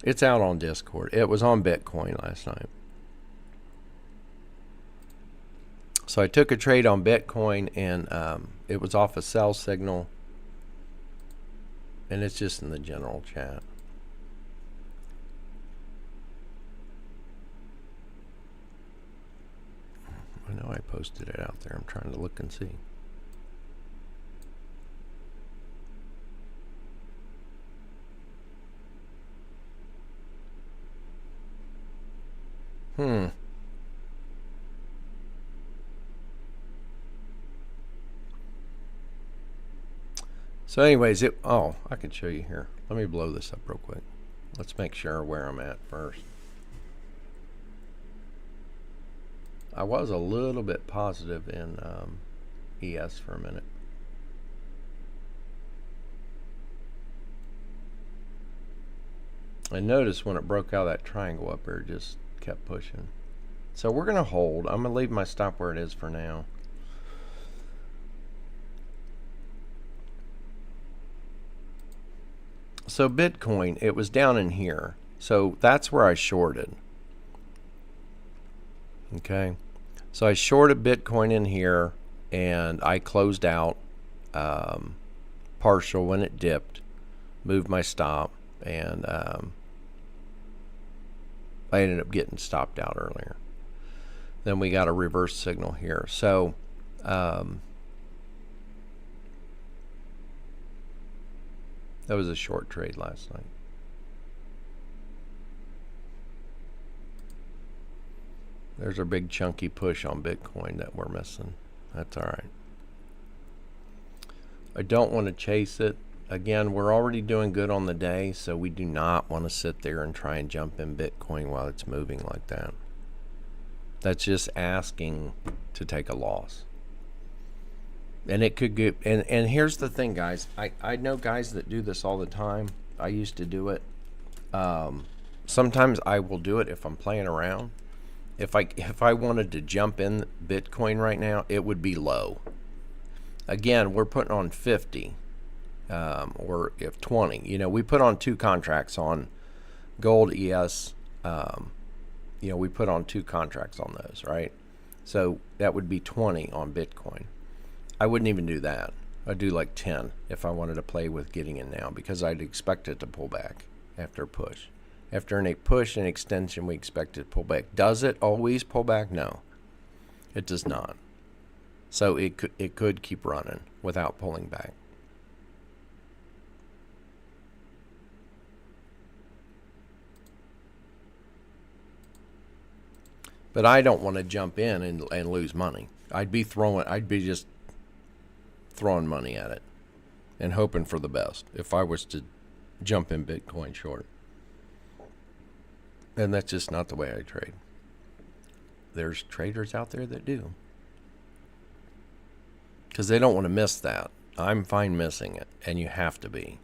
It's out on Discord. It was on Bitcoin last night. So I took a trade on Bitcoin, and it was off a sell signal. And it's just in the general chat. I know I posted it out there. I'm trying to look and see. So anyways, I can show you here. Let me blow this up real quick. Let's make sure where I'm at first. I was a little bit positive in ES for a minute. And notice when it broke out of that triangle up there, it just kept pushing. So we're going to hold. I'm going to leave my stop where it is for now. So Bitcoin, it was down in here. So that's where I shorted. Okay. So I shorted Bitcoin in here, and I closed out partial when it dipped, moved my stop, and I ended up getting stopped out earlier. Then we got a reverse signal here. So that was a short trade last night. There's our big chunky push on Bitcoin that we're missing. That's all right. I don't want to chase it. Again, we're already doing good on the day, so we do not want to sit there and try and jump in Bitcoin while it's moving like that. That's just asking to take a loss. And it could get, and here's the thing, guys. I know guys that do this all the time. I used to do it. Sometimes I will do it if I'm playing around. If I wanted to jump in Bitcoin right now, it would be low. Again, we're putting on 50, or if 20. You know, we put on 2 contracts on gold ES. You know, we put on 2 contracts on those, right? So that would be 20 on Bitcoin. I wouldn't even do that. I'd do like 10 if I wanted to play with getting in now, because I'd expect it to pull back after a push. After a push and extension, we expect it to pull back. Does it always pull back? No, it does not. So it could keep running without pulling back. But I don't want to jump in and lose money. I'd be just throwing money at it and hoping for the best if I was to jump in Bitcoin short. And that's just not the way I trade. There's traders out there that do, because they don't want to miss that. I'm fine missing it, and you have to be.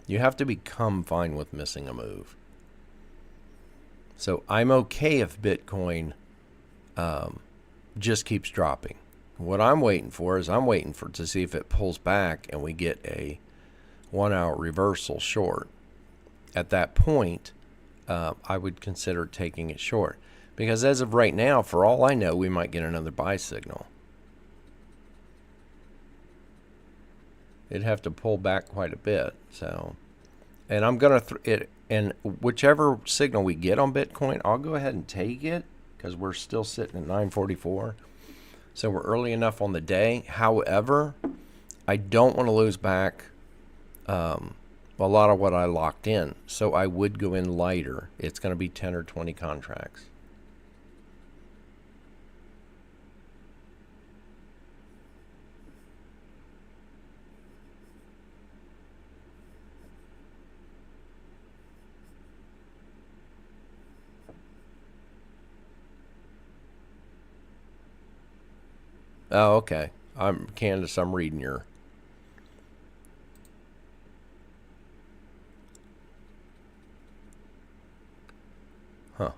You have to become fine with missing a move. So I'm okay if Bitcoin just keeps dropping. What I'm waiting for is to see if it pulls back and we get a 1 hour reversal short. At that point, I would consider taking it short, because as of right now, for all I know, we might get another buy signal. It'd have to pull back quite a bit. So, and and whichever signal we get on Bitcoin, I'll go ahead and take it because we're still sitting at 944. So we're early enough on the day. However, I don't want to lose back a lot of what I locked in. So I would go in lighter. It's going to be 10 or 20 contracts. Oh, okay. Candace, I'm reading your... Huh.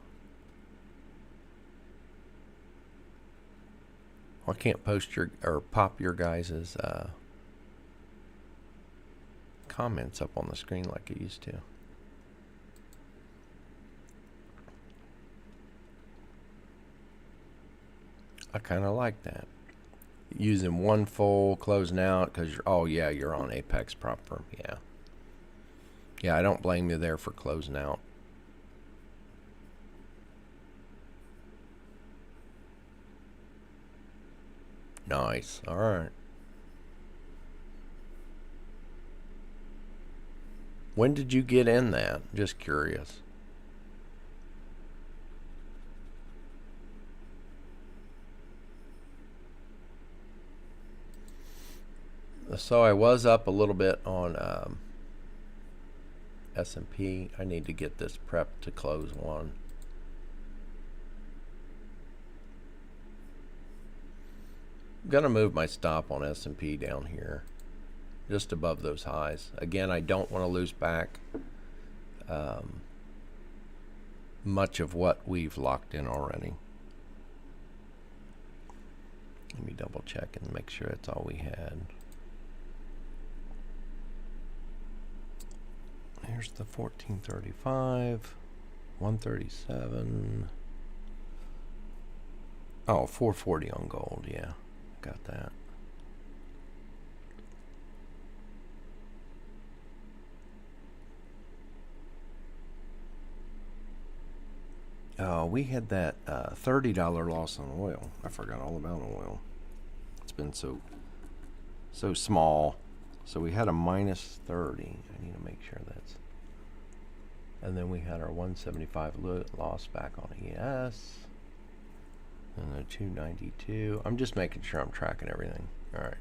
I can't post your... or pop your guys' comments up on the screen like I used to. I kind of like that. Using one full, closing out, because you're... oh, yeah, you're on Apex proper. Yeah. Yeah, I don't blame you there for closing out. Nice. All right. When did you get in that? Just curious. So I was up a little bit on S&P. I need to get this prepped to close one. I'm going to move my stop on S&P down here, just above those highs. Again, I don't want to lose back much of what we've locked in already. Let me double check and make sure that's all we had. Here's the 1435, 137. Oh, 440 on gold. Yeah, got that. Oh, we had that $30 loss on oil. I forgot all about oil. It's been so small. So we had a minus 30. I need to make sure that's... and then we had our 175 loss back on ES. And the 292. I'm just making sure I'm tracking everything. All right.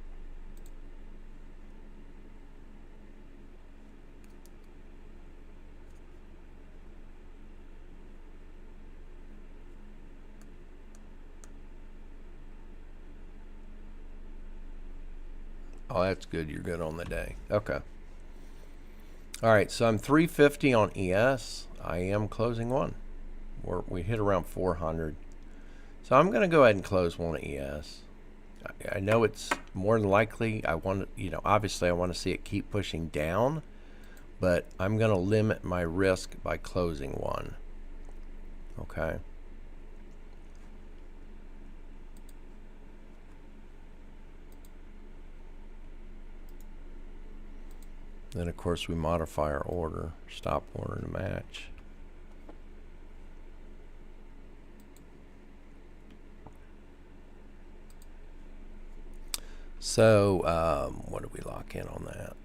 Oh, that's good. You're good on the day. Okay. All right. So I'm 350 on ES. I am closing one. We hit around 400. So I'm going to go ahead and close one at ES. I know it's more than likely. I want to, obviously I want to see it keep pushing down, but I'm going to limit my risk by closing one. Okay. Then, of course, we modify our order, stop order to match. So, what do we lock in on that?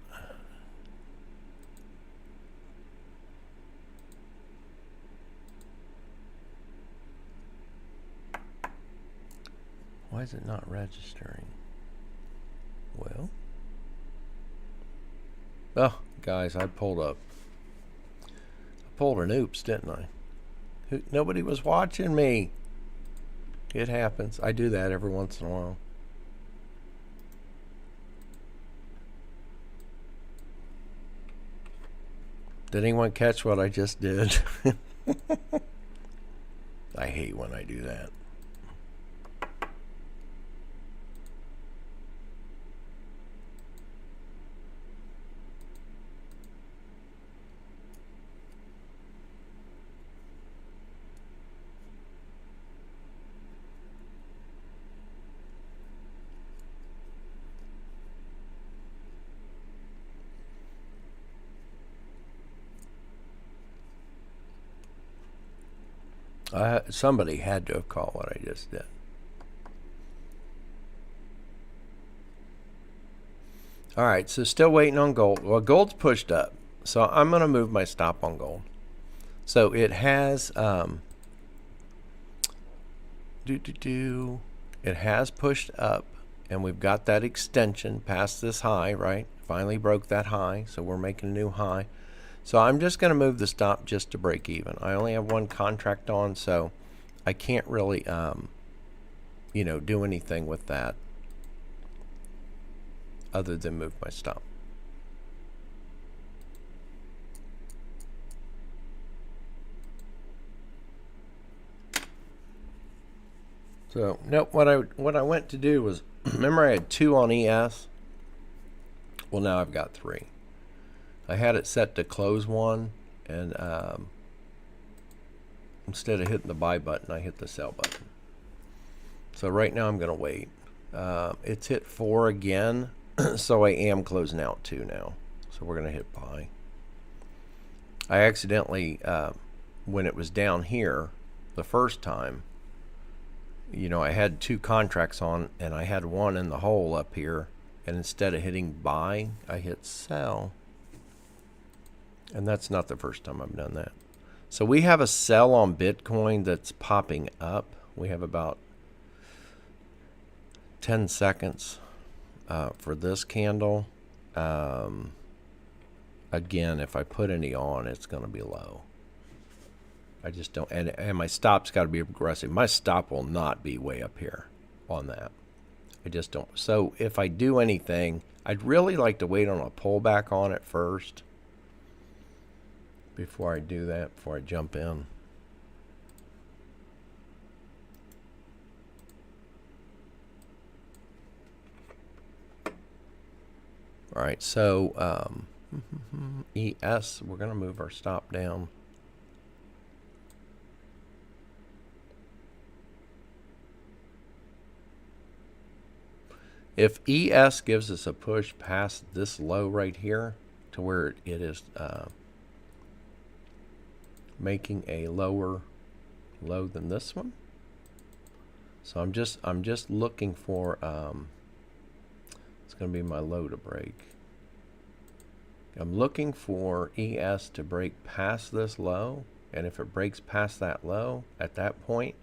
Why is it not registering? Well... oh, guys, I pulled an oops, didn't I? Nobody was watching me. It happens. I do that every once in a while. Did anyone catch what I just did? I hate when I do that. Somebody had to have caught what I just did. All right, so still waiting on gold. Well, gold's pushed up, so I'm going to move my stop on gold. So it has it has pushed up, and we've got that extension past this high, right? Finally broke that high, so we're making a new high. So I'm just going to move the stop just to break even. I only have one contract on, so I can't really do anything with that other than move my stop. So nope, what I went to do was, remember I had 2 on ES? Well, now I've got 3. I had it set to close 1, and instead of hitting the buy button, I hit the sell button. So right now I'm going to wait. It's hit 4 again, so I am closing out 2 now. So we're going to hit buy. I accidentally, when it was down here the first time, I had 2 contracts on, and I had one in the hole up here, and instead of hitting buy, I hit sell. And that's not the first time I've done that. So we have a sell on Bitcoin that's popping up. We have about 10 seconds for this candle. Again, if I put any on, it's going to be low. I just don't, and my stop's got to be aggressive. My stop will not be way up here on that. I just don't. So if I do anything, I'd really like to wait on a pullback on it first before I do that, before I jump in. All right, so ES, we're going to move our stop down. If ES gives us a push past this low right here to where it is making a lower low than this one, so I'm just looking for it's going to be my low to break. I'm looking for ES to break past this low, and if it breaks past that low, at that point,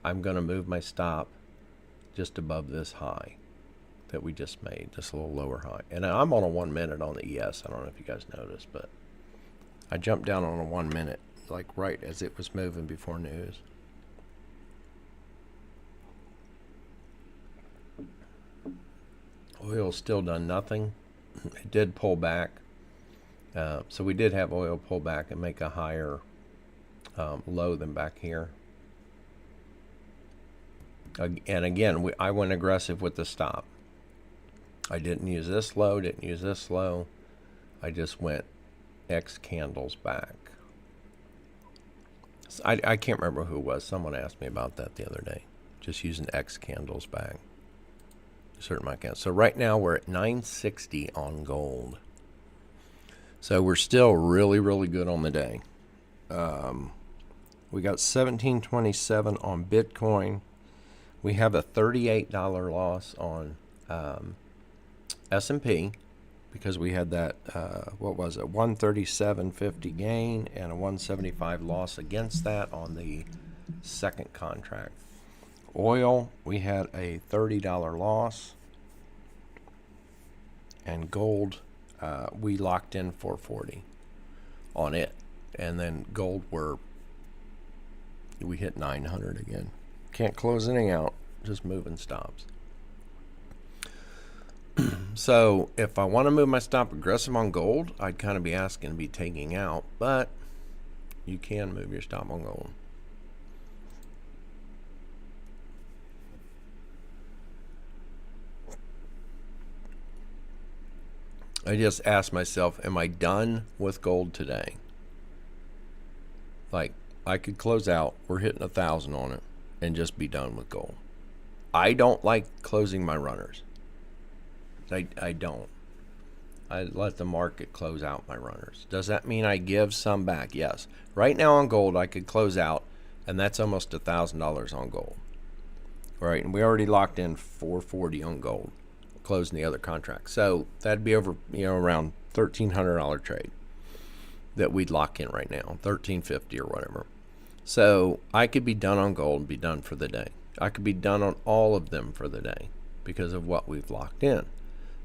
I'm going to move my stop just above this high that we just made, this little lower high. And I'm on a 1 minute on the ES. I don't know if you guys noticed, but I jumped down on a 1 minute, like right as it was moving before news. Oil still done nothing. It did pull back. So we did have oil pull back and make a higher low than back here. And again, I went aggressive with the stop. I didn't use this low, didn't use this low. I just went X candles back. I can't remember who it was. Someone asked me about that the other day. Just using X candles back. Certain amount of candles. So right now we're at 960 on gold. So we're still really, really good on the day. We got 1727 on Bitcoin. We have a $38 loss on S&P because we had that, what was it, 137.50 gain and a 175 loss against that on the second contract. Oil, we had a $30 loss. And gold, we locked in 440 on it. And then gold, we hit 900 again. Can't close anything out, just moving stops. So if I want to move my stop aggressive on gold, I'd kind of be asking to be taking out, but you can move your stop on gold. I just asked myself, am I done with gold today? Like, I could close out, we're hitting 1,000 on it, and just be done with gold. I don't like closing my runners. I don't. I let the market close out my runners. Does that mean I give some back? Yes. Right now on gold, I could close out and that's almost $1,000 on gold, right? And we already locked in 440 on gold, closing the other contract. So that'd be over, around $1,300 trade that we'd lock in right now, $1,350 or whatever. So I could be done on gold and be done for the day. I could be done on all of them for the day because of what we've locked in.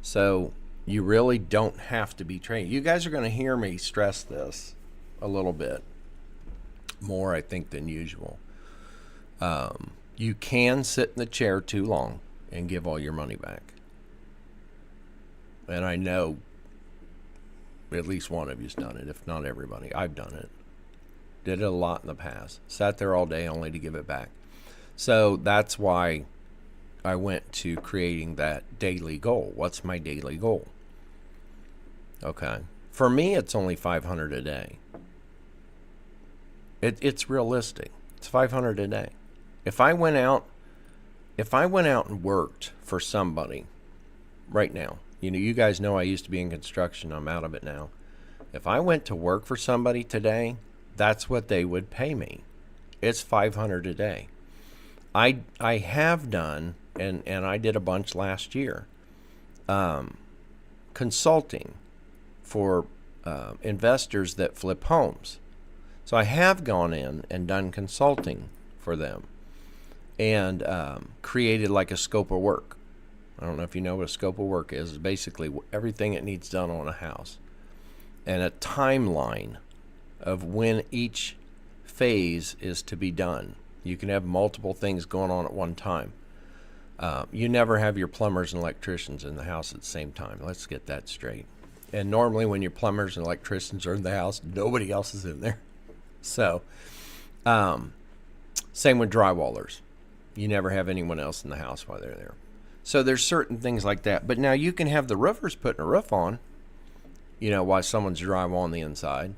So you really don't have to be trading. You guys are going to hear me stress this a little bit more, I think, than usual. You can sit in the chair too long and give all your money back. And I know at least one of you's done it, if not everybody. I've done it. Did it a lot in the past. Sat there all day only to give it back. So that's why I went to creating that daily goal. What's my daily goal? Okay. For me, it's only 500 a day. It's realistic. It's 500 a day. If I went out and worked for somebody right now, you guys know I used to be in construction. I'm out of it now. If I went to work for somebody today, that's what they would pay me. It's 500 a day. I have done, and I did a bunch last year, consulting for investors that flip homes. So I have gone in and done consulting for them and created like a scope of work. I don't know if you know what a scope of work is. It's basically everything that needs done on a house and a timeline of when each phase is to be done. You can have multiple things going on at one time. You never have your plumbers and electricians in the house at the same time. Let's get that straight. And normally when your plumbers and electricians are in the house, nobody else is in there. So, same with drywallers. You never have anyone else in the house while they're there. So there's certain things like that. But now you can have the roofers putting a roof on, while someone's drywall on the inside,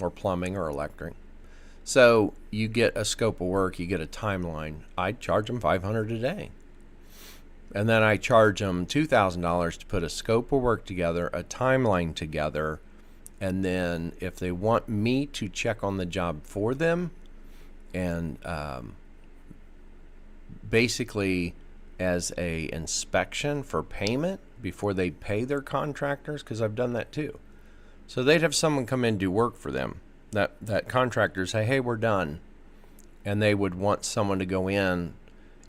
or plumbing or electric. So you get a scope of work, you get a timeline. I charge them $500 a day. And then I charge them $2,000 to put a scope of work together, a timeline together, and then if they want me to check on the job for them and basically as a inspection for payment before they pay their contractors, because I've done that too. So they'd have someone come in and do work for them. That contractor say, hey, we're done. And they would want someone to go in,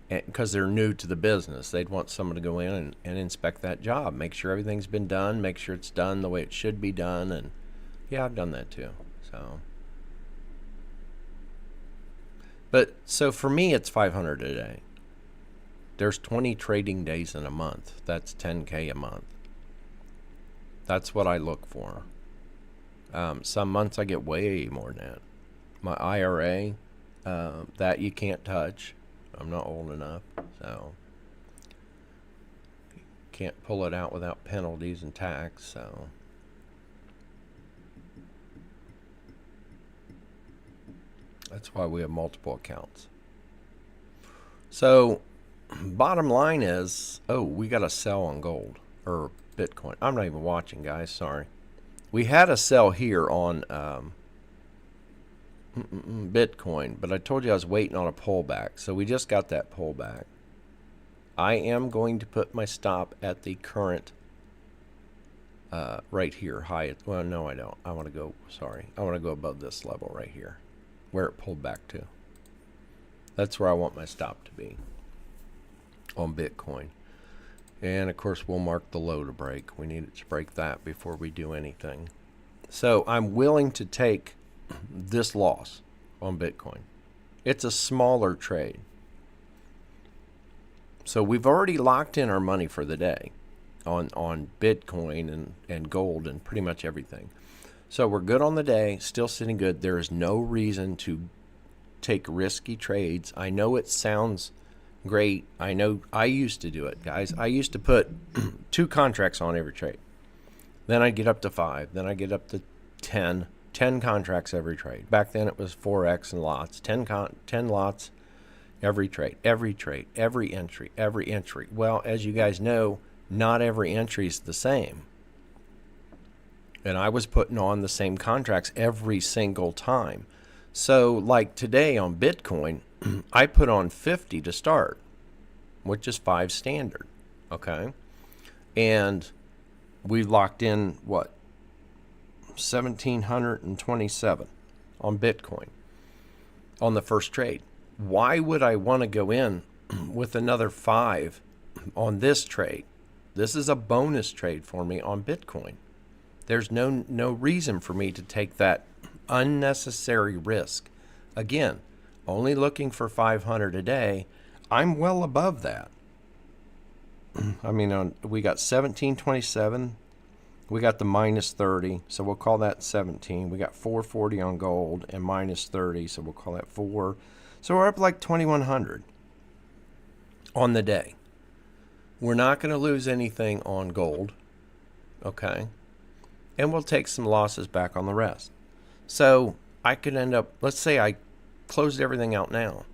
because they're new to the business, they'd want someone to go in and inspect that job, make sure everything's been done, make sure it's done the way it should be done. And yeah, I've done that too. So for me, it's 500 a day. There's 20 trading days in a month. That's 10K a month. That's what I look for. Some months I get way more than that. My IRA, that you can't touch. I'm not old enough, so can't pull it out without penalties and tax. So that's why we have multiple accounts. So bottom line is, we got a sell on gold or Bitcoin. I'm not even watching, guys. Sorry. We had a sell here on Bitcoin, but I told you I was waiting on a pullback. So we just got that pullback. I am going to put my stop at the current right here, high. Well, no, I don't. I want to go above this level right here where it pulled back to. That's where I want my stop to be on Bitcoin. And of course we'll mark the low to break. We need it to break that before we do anything. So I'm willing to take this loss on Bitcoin. It's a smaller trade. So we've already locked in our money for the day on Bitcoin and gold and pretty much everything. So we're good on the day, still sitting good. There is no reason to take risky trades. I know it sounds great. I know I used to do it, guys. I used to put 2 contracts on every trade. Then I'd get up to 5. Then I'd get up to 10 contracts every trade. Back then it was 4X and lots. 10 lots every trade, every entry. Well, as you guys know, not every entry is the same. And I was putting on the same contracts every single time. So like today on Bitcoin, I put on 50 to start, which is 5 standard. Okay. And we locked in what? 1727 on Bitcoin on the first trade. Why would I want to go in with another 5 on this trade? This is a bonus trade for me on Bitcoin. There's no reason for me to take that unnecessary risk. Again, only looking for 500 a day. I'm well above that. I mean, we got 1727. We got the minus 30, so we'll call that 17. We got 440 on gold and minus 30, so we'll call that 4. So we're up like 2100 on the day. We're not going to lose anything on gold, okay? And we'll take some losses back on the rest. So I could end up, let's say I closed everything out now.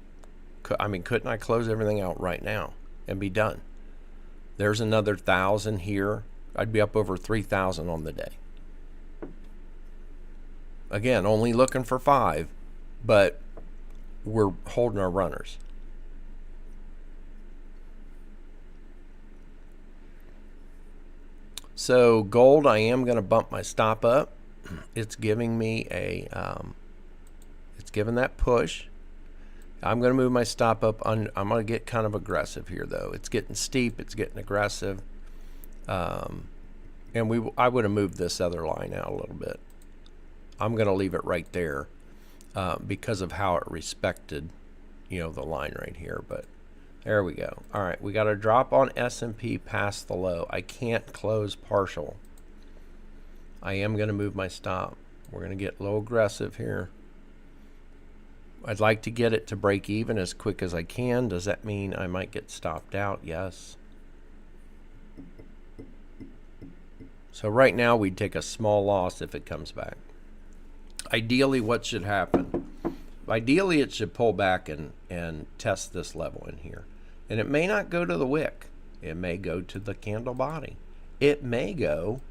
Couldn't I close everything out right now and be done? There's another 1,000 here. I'd be up over 3,000 on the day. Again, only looking for 5, but we're holding our runners. So gold, I am going to bump my stop up. It's giving me it's giving that push. I'm going to move my stop up. I'm going to get kind of aggressive here, though. It's getting steep. It's getting aggressive. And I would have moved this other line out a little bit. I'm going to leave it right there because of how it respected, the line right here. But there we go. All right, we got a drop on S&P past the low. I can't close partial. I am going to move my stop. We're going to get a little aggressive here. I'd like to get it to break even as quick as I can. Does that mean I might get stopped out? Yes. So right now we'd take a small loss if it comes back. Ideally, what should happen? Ideally, it should pull back and test this level in here. And it may not go to the wick. It may go to the candle body. It may go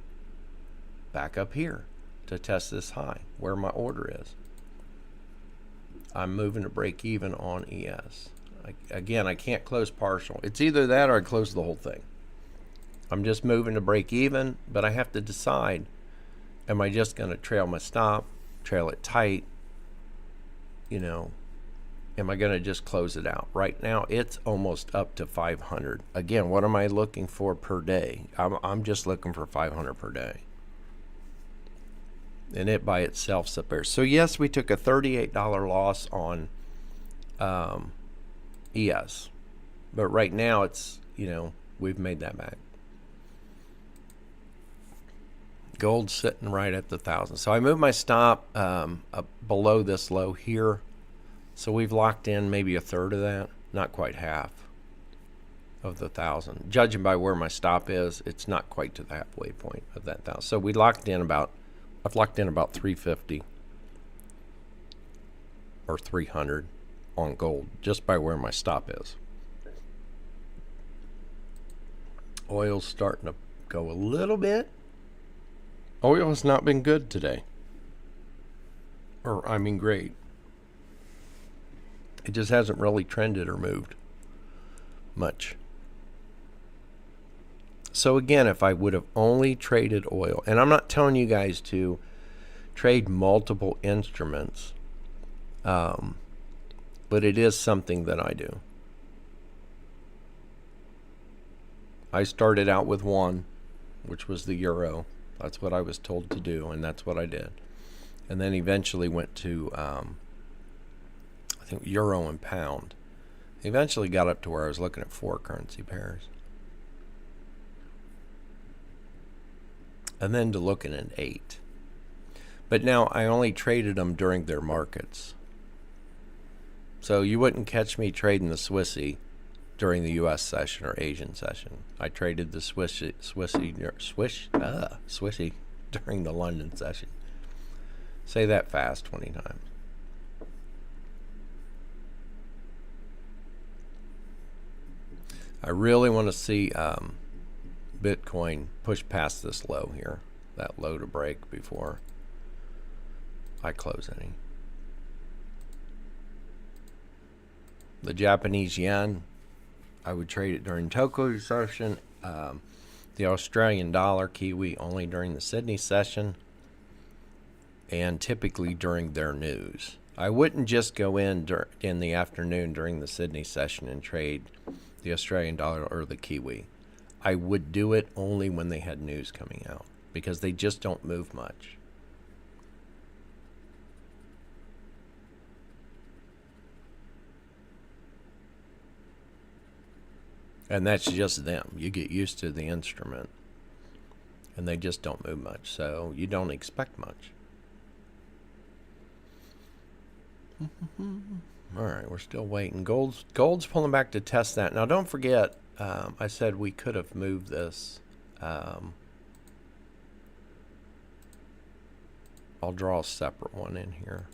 back up here to test this high where my order is. I'm moving to break even on ES. Again, I can't close partial. It's either that or I close the whole thing. I'm just moving to break even, but I have to decide, am I just going to trail my stop, trail it tight, am I going to just close it out? Right now, it's almost up to 500. Again, what am I looking for per day? I'm just looking for 500 per day. And it by itself's up there. So yes, we took a $38 loss on ES. But right now, it's, we've made that back. Gold sitting right at the 1,000. So I moved my stop up below this low here. So we've locked in maybe a third of that, not quite half of the 1,000. Judging by where my stop is, it's not quite to the halfway point of that 1,000. So we locked in I've locked in about 350 or 300 on gold just by where my stop is. Oil's starting to go a little bit. Oil has not been good today. Great. It just hasn't really trended or moved much. So again, if I would have only traded oil, and I'm not telling you guys to trade multiple instruments, but it is something that I do. I started out with one, which was the euro. That's what I was told to do, and that's what I did. And then eventually went to, I think, euro and pound. Eventually got up to where I was looking at 4 currency pairs. And then to looking at 8. But now I only traded them during their markets. So you wouldn't catch me trading the Swissy during the U.S. session or Asian session. I traded the Swissy during the London session. Say that fast 20 times. I really want to see Bitcoin push past this low here, that low to break before I close any. The Japanese yen, I would trade it during Tokyo session. The Australian dollar, Kiwi, only during the Sydney session, and typically during their news. I wouldn't just go in the afternoon during the Sydney session and trade the Australian dollar or the Kiwi. I would do it only when they had news coming out, because they just don't move much. And that's just them. You get used to the instrument, and they just don't move much, so you don't expect much. All right, we're still waiting. Gold's pulling back to test that. Now, don't forget, I said we could have moved this. I'll draw a separate one in here.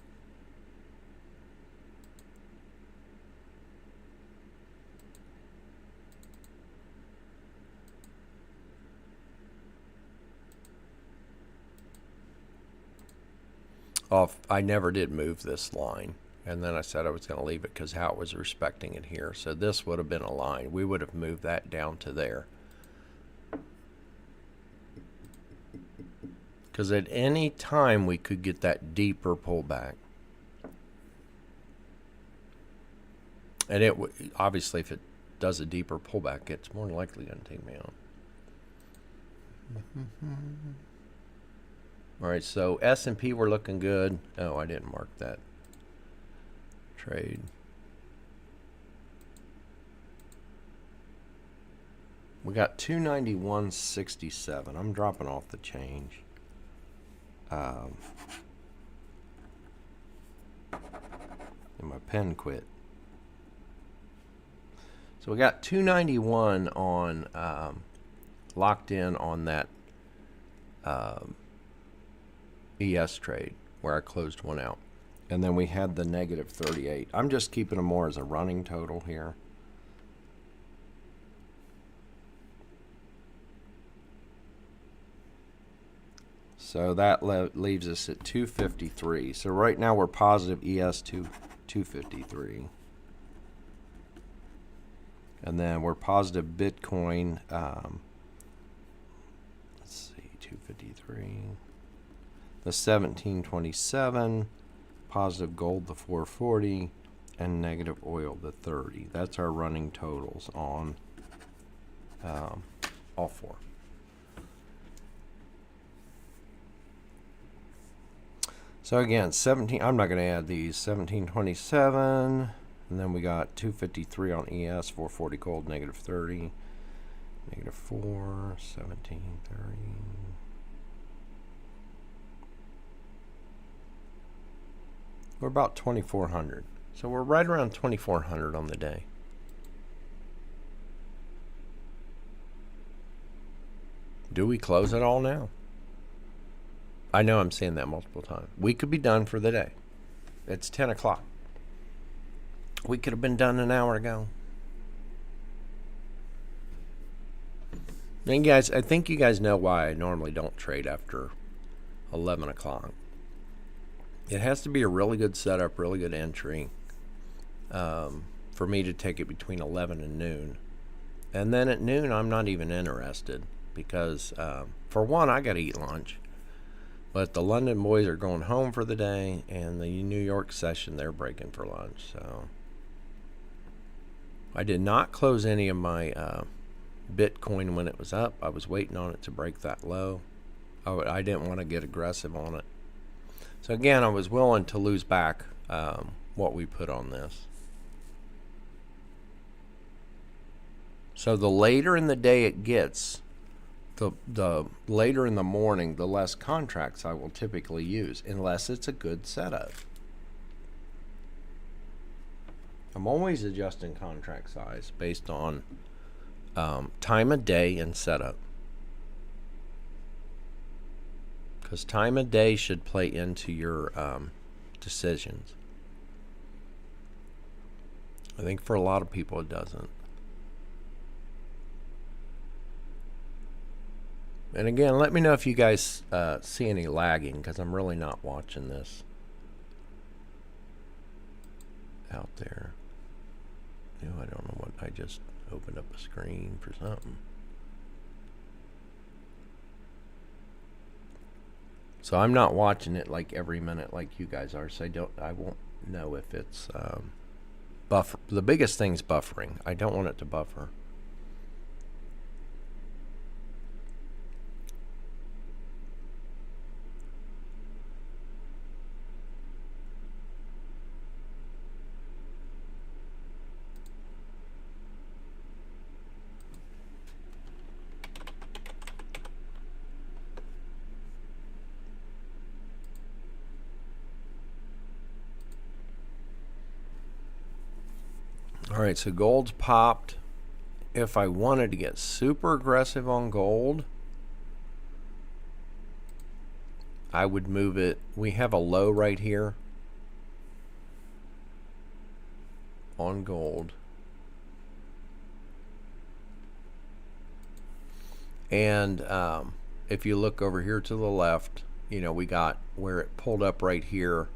I never did move this line, and then I said I was going to leave it because how it was respecting it here. So this would have been a line. We would have moved that down to there. Because at any time we could get that deeper pullback. And it obviously, if it does a deeper pullback, it's more likely going to take me out. All right, so S&P, we're looking good. Oh, I didn't mark that trade. We got 291.67. I'm dropping off the change. And my pen quit. So we got 291 on locked in on that ES trade where I closed one out, and then we had the negative 38. I'm just keeping them more as a running total here. So that leaves us at 253. So right now we're positive ES to 253. And then we're positive Bitcoin. Let's see, 253. The 1727, positive gold the 440, and negative oil the 30. That's our running totals on all four. So again, 17. I'm not going to add these. 1727, and then we got 253 on ES, 440 gold, negative 30, negative 4, 1730. We're about 2,400. So we're right around 2,400 on the day. Do we close it all now? I know I'm saying that multiple times. We could be done for the day. It's 10 o'clock. We could have been done an hour ago. And guys, I think you guys know why I normally don't trade after 11 o'clock. It has to be a really good setup, really good entry for me to take it between 11 and noon. And then at noon, I'm not even interested because, for one, I got to eat lunch. But the London boys are going home for the day, and the New York session, they're breaking for lunch. So I did not close any of my Bitcoin when it was up. I was waiting on it to break that low. I didn't want to get aggressive on it. So again, I was willing to lose back what we put on this. So the later in the day it gets, the later in the morning, the less contracts I will typically use, unless it's a good setup. I'm always adjusting contract size based on time of day and setup. Because time of day should play into your decisions. I think for a lot of people it doesn't. And again, let me know if you guys see any lagging, because I'm really not watching this out there. I don't know what, I just opened up a screen for something. So I'm not watching it like every minute like you guys are, so I won't know if it's buffer. The biggest thing's buffering. I don't want it to buffer. All right, so gold's popped. If I wanted to get super aggressive on gold, I would move it. We have a low right here on gold. And if you look over here to the left, you know, we got where it pulled up right here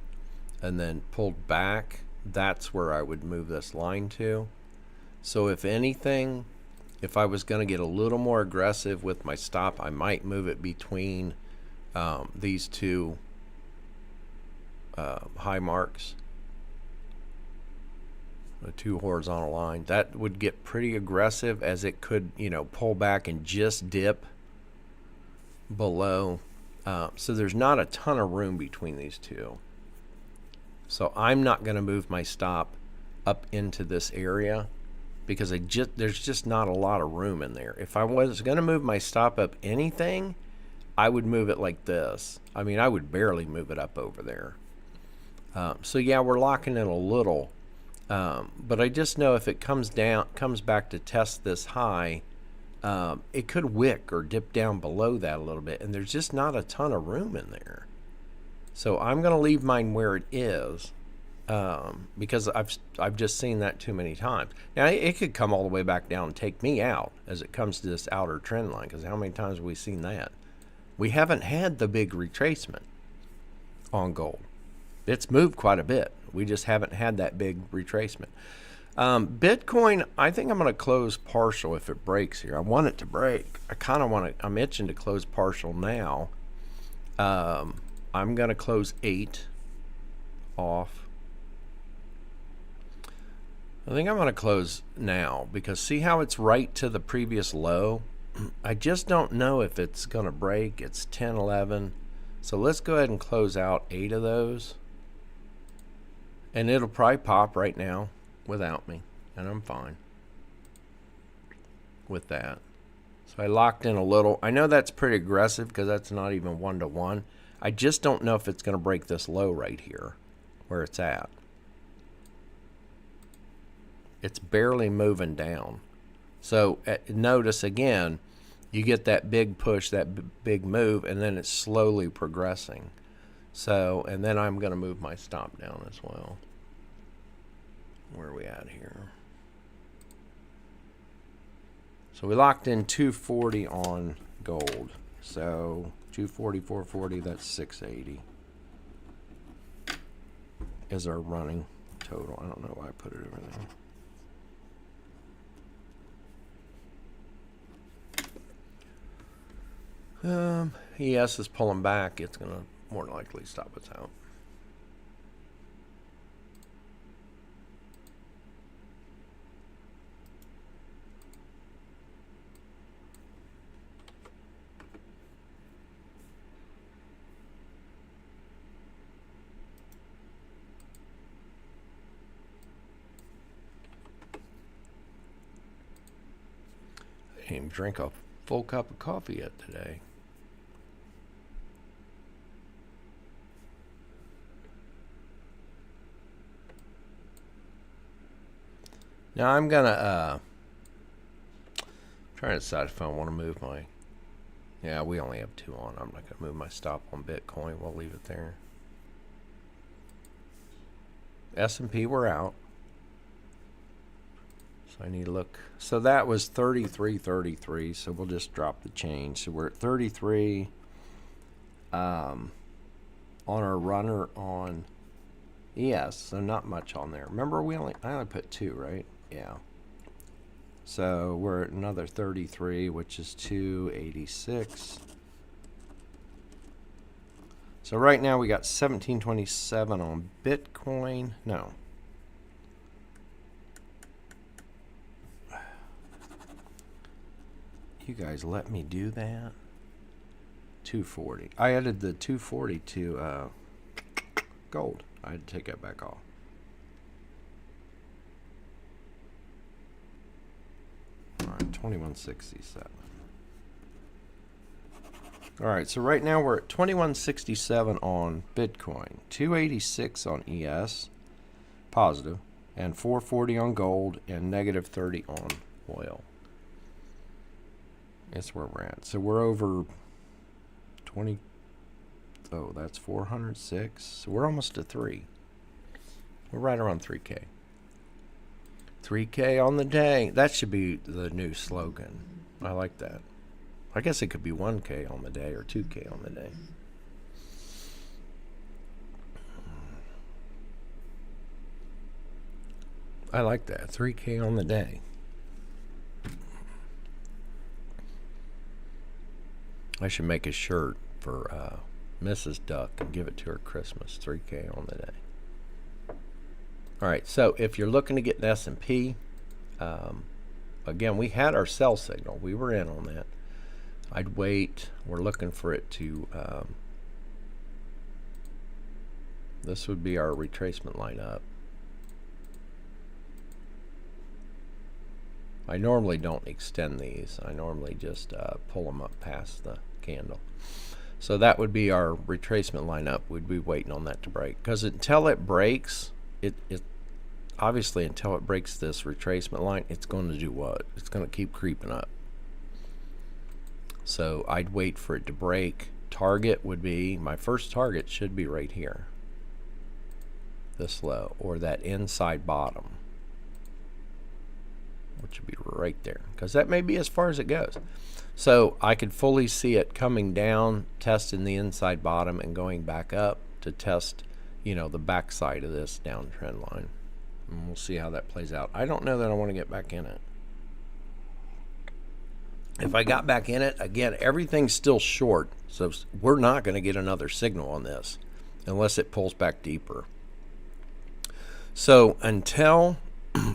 and then pulled back. That's where I would move this line to. So if anything, if I was going to get a little more aggressive with my stop, I might move it between these two high marks, the two horizontal lines. That would get pretty aggressive, as it could, you know, pull back and just dip below. So there's not a ton of room between these two. So I'm not going to move my stop up into this area because there's just not a lot of room in there. If I was going to move my stop up anything, I would move it like this. I mean, I would barely move it up over there. So yeah, we're locking in a little, but I just know if it comes back to test this high, it could wick or dip down below that a little bit, and there's just not a ton of room in there. So I'm going to leave mine where it is, because I've just seen that too many times. Now, it could come all the way back down and take me out as it comes to this outer trend line, because how many times have we seen that? We haven't had the big retracement on gold. It's moved quite a bit. We just haven't had that big retracement. Bitcoin, I think I'm going to close partial if it breaks here. I want it to break. I'm itching to close partial now. I'm going to close 8 off. I think I'm going to close now because see how it's right to the previous low? I just don't know if it's going to break. It's 10, 11. So let's go ahead and close out 8 of those. And it'll probably pop right now without me. And I'm fine with that. So I locked in a little. I know that's pretty aggressive because that's not even 1-to-1. I just don't know if it's going to break this low right here where it's at. It's barely moving down. So notice again, you get that big push, that big move, and then it's slowly progressing. So, and then I'm going to move my stop down as well. Where are we at here? So we locked in 240 on gold. So 240, 440, that's 680 is our running total. I don't know why I put it over there. ES is pulling back. It's going to more likely stop us out. I didn't even drink a full cup of coffee yet today. Now I'm gonna try to decide if I want to move my. Yeah, we only have 2 on. I'm not gonna move my stop on Bitcoin. We'll leave it there. S&P, we're out. So I need to look. So that was 33.33. So we'll just drop the change. So we're at 33. On our runner on ES. So not much on there. Remember, I only put 2, right? Yeah. So we're at another 33, which is 286. So right now we got 1727 on Bitcoin. No. You guys let me do that. 240. I added the 240 to gold. I had to take that back off. All right, 2167. All right, so right now we're at 2167 on Bitcoin, 286 on ES, positive, and 440 on gold, and negative 30 on oil. That's where we're at. So we're over 20. Oh, that's 406. So we're almost to 3. We're right around 3K. 3K on the day. That should be the new slogan. I like that. I guess it could be 1K on the day or 2K on the day. I like that. 3K on the day. I should make a shirt for Mrs. Duck and give it to her Christmas. 3K on the day. All right, so if you're looking to get an S&P, again, we had our sell signal. We were in on that. I'd wait. We're looking for it to, this would be our retracement line up. I normally don't extend these. I normally just pull them up past the candle. So that would be our retracement line up. We'd be waiting on that to break. Because until it breaks, it obviously until it breaks this retracement line, it's going to do what? It's going to keep creeping up. So I'd wait for it to break. Target would be, my first target should be right here. This low, or that inside bottom, which would be right there, because that may be as far as it goes. So I could fully see it coming down, testing the inside bottom, and going back up to test, you know, the backside of this downtrend line. And we'll see how that plays out. I don't know that I want to get back in it. If I got back in it, again, everything's still short, so we're not going to get another signal on this unless it pulls back deeper. So until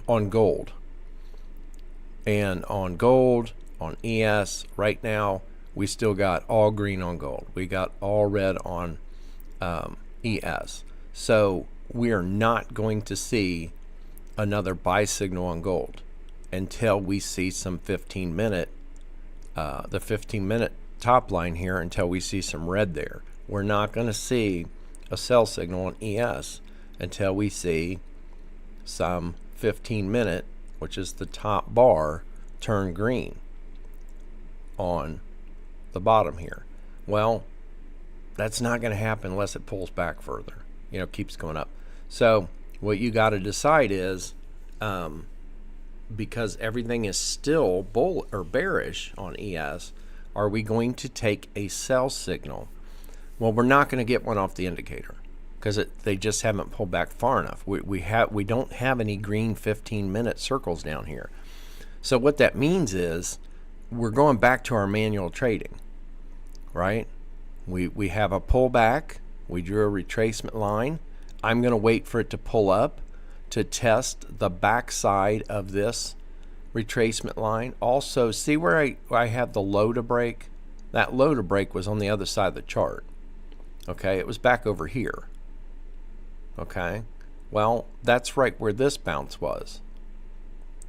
on gold, and on gold, on ES, right now, we still got all green on gold. We got all red on ES. So we are not going to see another buy signal on gold until we see some 15-minute, the 15-minute top line here, until we see some red there. We're not going to see a sell signal on ES until we see some 15-minute, which is the top bar, turn green on the bottom here. Well, that's not going to happen unless it pulls back further, you know, keeps going up. So what you got to decide is, because everything is still bull or bearish on ES, are we going to take a sell signal? Well, we're not going to get one off the indicator because they just haven't pulled back far enough. We don't have any green 15-minute circles down here. So what that means is we're going back to our manual trading, right? We have a pullback. We drew a retracement line. I'm going to wait for it to pull up to test the backside of this retracement line. Also, see where I have the low to break? That low to break was on the other side of the chart. Okay, it was back over here. Okay, well, that's right where this bounce was.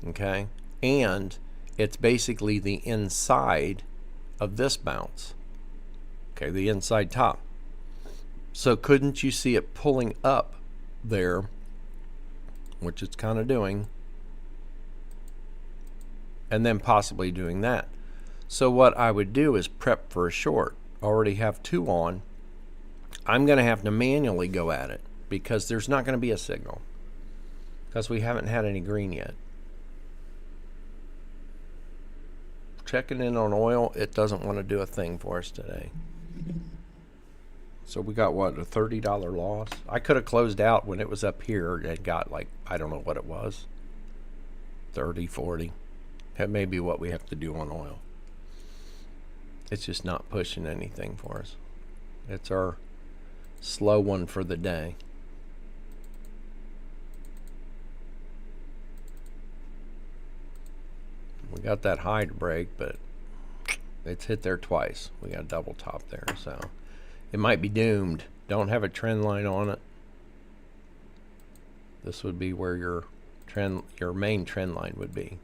Okay, and it's basically the inside of this bounce. Okay, the inside top. So couldn't you see it pulling up there, which it's kind of doing, and then possibly doing that? So what I would do is prep for a short. Already have 2 on. I'm going to have to manually go at it because there's not going to be a signal because we haven't had any green yet. Checking in on oil, it doesn't want to do a thing for us today. So we got what, a $30 loss? I could have closed out when it was up here and got like, I don't know what it was. 30, 40. That may be what we have to do on oil. It's just not pushing anything for us. It's our slow one for the day. We got that high to break, but it's hit there twice. We got a double top there, so it might be doomed. Don't have a trend line on it. This would be where your main trend line would be,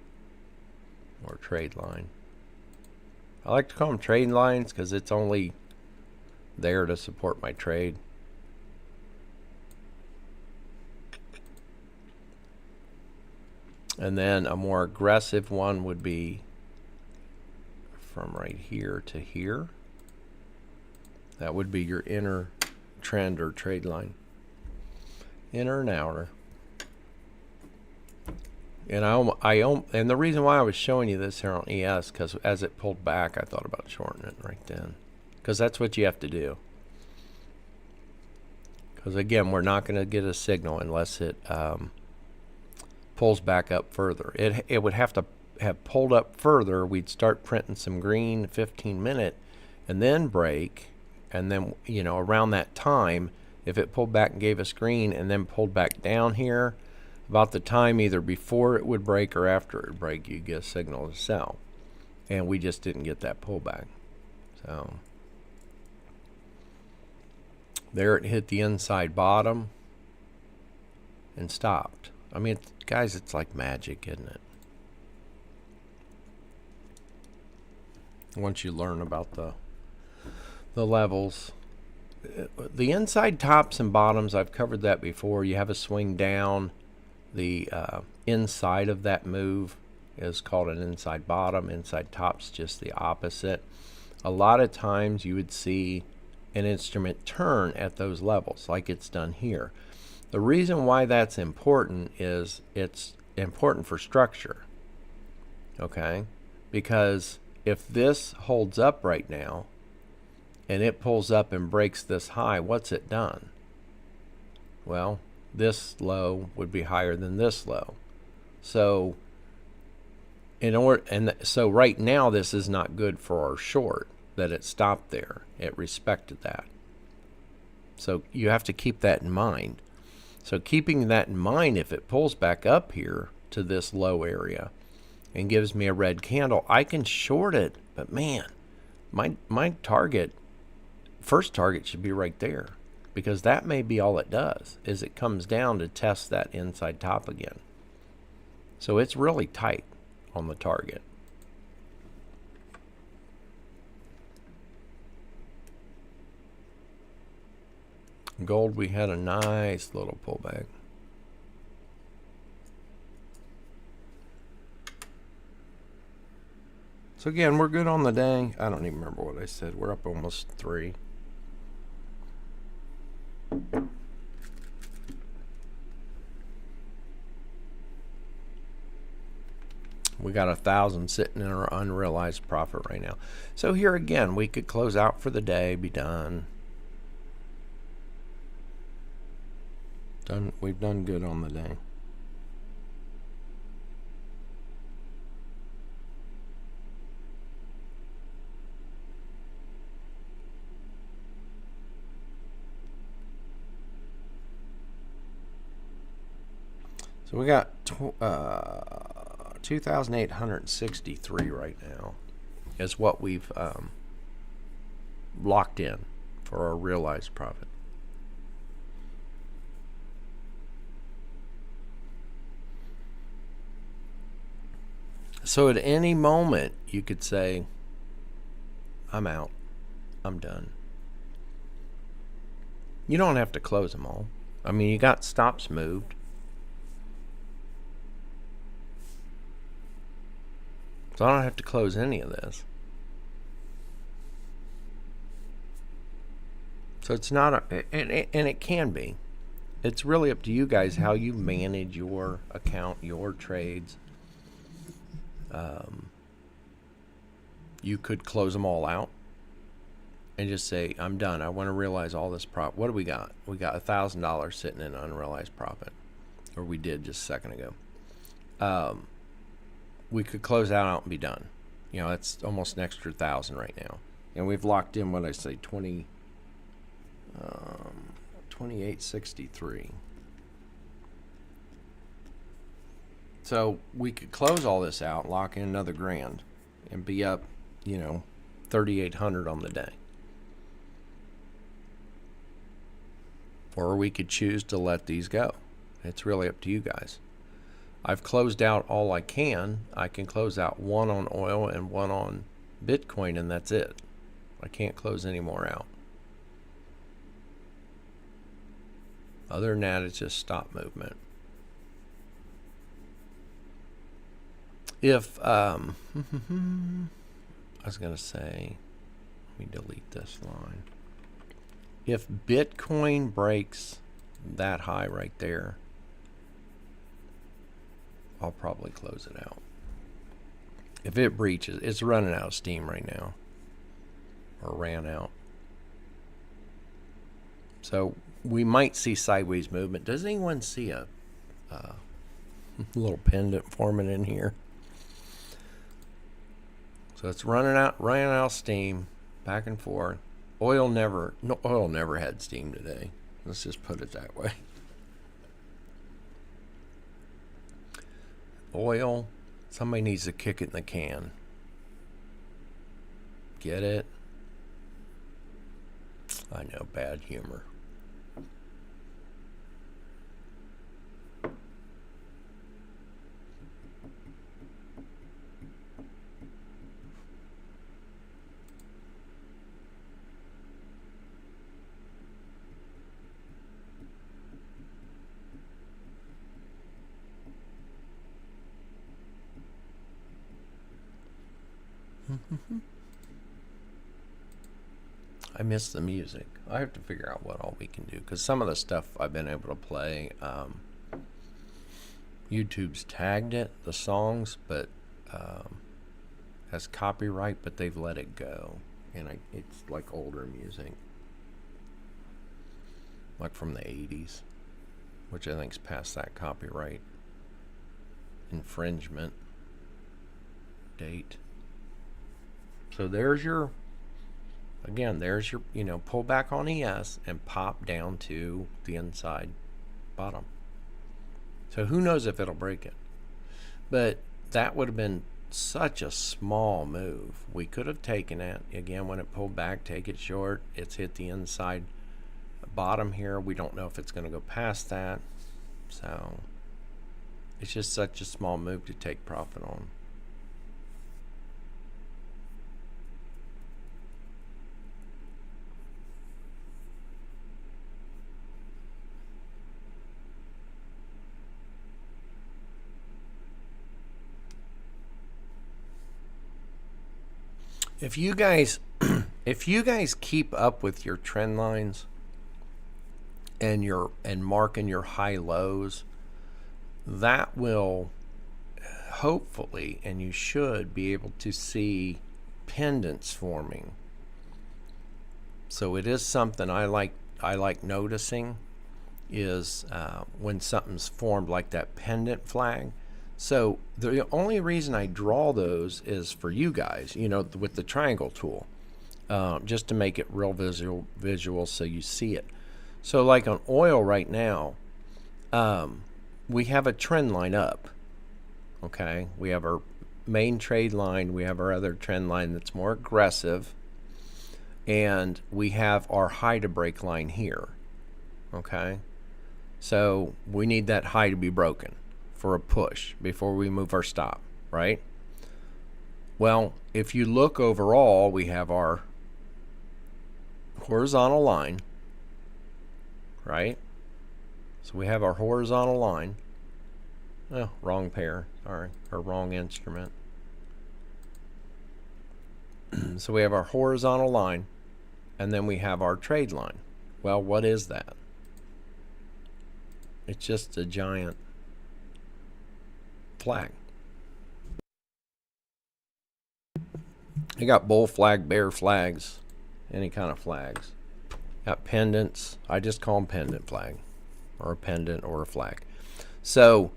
or trade line. I like to call them trade lines because it's only there to support my trade. And then a more aggressive one would be from right here to here. That would be your inner trend or trade line. Inner and outer. And and the reason why I was showing you this here on ES, because as it pulled back, I thought about shorting it right then, because that's what you have to do. Because again, we're not going to get a signal unless it pulls back up further. It would have to have pulled up further. We'd start printing some green 15-minute, and then break, and then around that time, if it pulled back and gave us green, and then pulled back down here. About the time either before it would break or after it would break, you get a signal to sell. And we just didn't get that pullback. So there it hit the inside bottom and stopped. I mean, guys, it's like magic, isn't it? Once you learn about the levels. The inside tops and bottoms, I've covered that before. You have a swing down. The inside of that move is called an inside bottom. Inside top's just the opposite. A lot of times you would see an instrument turn at those levels like it's done here. The reason why that's important is it's important for structure. Okay? Because if this holds up right now and it pulls up and breaks this high, what's it done? Well, this low would be higher than this low. So so right now this is not good for our short, that it stopped there. It respected that. So you have to keep that in mind. So keeping that in mind, if it pulls back up here to this low area and gives me a red candle, I can short it. But man, my target, first target should be right there. Because that may be all it does, is it comes down to test that inside top again. So it's really tight on the target. Gold, we had a nice little pullback. So again, we're good on the day. I don't even remember what I said. We're up almost 3. We got 1,000 sitting in our unrealized profit right now. So here again, we could close out for the day, be done. We've done good on the day. So we got 2,863 right now is what we've locked in for our realized profit. So at any moment you could say, I'm out, I'm done. You don't have to close them all. I mean, you got stops moved. So I don't have to close any of this. So it's not, and it can be. It's really up to you guys how you manage your account, your trades. You could close them all out and just say, I'm done. I want to realize all this profit. What do we got? We got $1,000 sitting in unrealized profit, or we did just a second ago. we could close out and be done. You know, that's almost an extra 1,000 right now. And we've locked in, what did I say, 2863. So we could close all this out, lock in another grand, and be up, you know, 3,800 on the day. Or we could choose to let these go. It's really up to you guys. I've closed out all I can. I can close out one on oil and one on Bitcoin, and that's it. I can't close any more out. Other than that, it's just stop movement. If, I was going to say, let me delete this line. If Bitcoin breaks that high right there, I'll probably close it out. If it breaches, it's running out of steam right now, or ran out. So we might see sideways movement. Does anyone see a little pendant forming in here? So it's running out of steam, back and forth. Oil never had steam today. Let's just put it that way. Oil, somebody needs to kick it in the can. Get it? I know, bad humor. I miss the music. I have to figure out what all we can do, because some of the stuff I've been able to play, YouTube's tagged it, the songs, but has copyright, but they've let it go, and it's like older music, like from the 80s, which I think's past that copyright infringement date. So there's your, again, there's your, you know, pull back on ES and pop down to the inside bottom. So who knows if it'll break it. But that would have been such a small move. We could have taken it. Again, when it pulled back, take it short. It's hit the inside bottom here. We don't know if it's going to go past that. So it's just such a small move to take profit on. If you guys keep up with your trend lines and marking your high lows, that will hopefully, and you should be able to see pendants forming. So it is something I like noticing is when something's formed like that pendant flag. So the only reason I draw those is for you guys, you know, with the triangle tool, just to make it real visual so you see it. So like on oil right now, we have a trend line up, okay? We have our main trade line, we have our other trend line that's more aggressive, and we have our high to break line here, okay? So we need that high to be broken for a push before we move our stop, right? Well, if you look overall, we have our horizontal line, right? So we have our horizontal line. Oh, wrong pair, sorry, or wrong instrument. So we have our horizontal line, and then we have our trade line. Well, what is that? It's just a giant flag. You got bull flag, bear flags, any kind of flags. Got pendants. I just call them pendant flag, or a pendant or a flag. So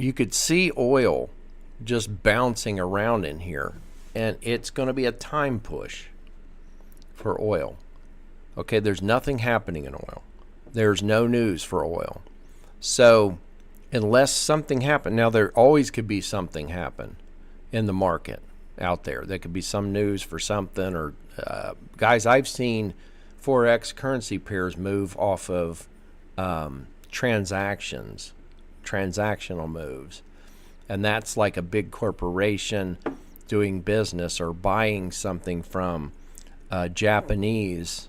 you could see oil just bouncing around in here, and it's going to be a time push for oil. Okay, there's nothing happening in oil. There's no news for oil. So unless something happened, now there always could be something happen in the market out there. There could be some news for something, or guys, I've seen Forex currency pairs move off of transactional moves. And that's like a big corporation doing business or buying something from a Japanese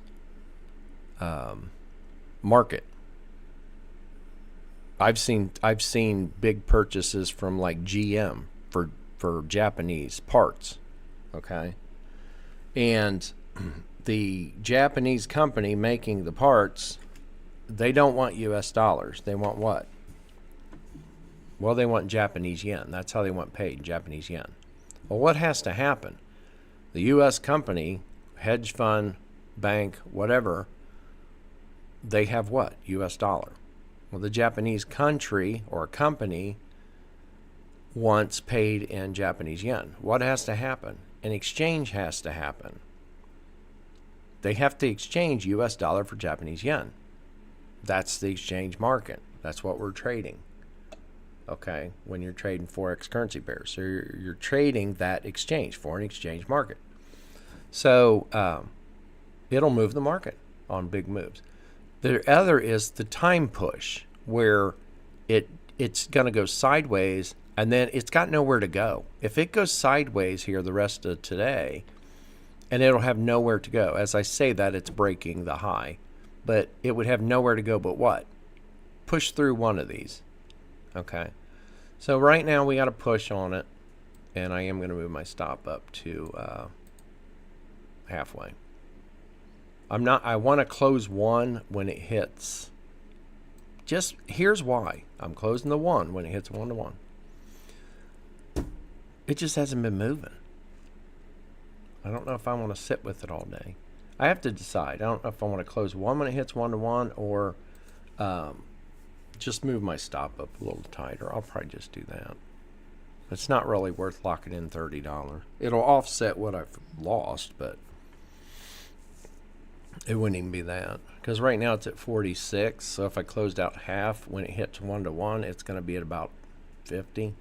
market. I've seen big purchases from like GM for Japanese parts, okay? And the Japanese company making the parts, they don't want US dollars. They want what? Well, they want Japanese yen. That's how they want paid, Japanese yen. Well, what has to happen? The US company, hedge fund, bank, whatever, they have what? US dollar. Well, the Japanese country or company wants paid in Japanese yen. What has to happen? An exchange has to happen. They have to exchange US dollar for Japanese yen. That's the exchange market. That's what we're trading. Okay, when you're trading Forex currency pairs. So you're trading that exchange, foreign exchange market. So it'll move the market on big moves. The other is the time push, where it's going to go sideways, and then it's got nowhere to go. If it goes sideways here the rest of today, and it'll have nowhere to go. As I say that, it's breaking the high, but it would have nowhere to go but what? Push through one of these. Okay. So right now we got to push on it, and I am going to move my stop up to halfway. I want to close one when it hits. Just here's why. I'm closing the one when it hits 1 to 1. It just hasn't been moving. I don't know if I want to sit with it all day. I have to decide. I don't know if I want to close one when it hits 1 to 1, or just move my stop up a little tighter. I'll probably just do that. It's not really worth locking in $30. It'll offset what I've lost, but it wouldn't even be that, because right now it's at 46. So if I closed out half when it hits 1 to 1, it's going to be at about 50.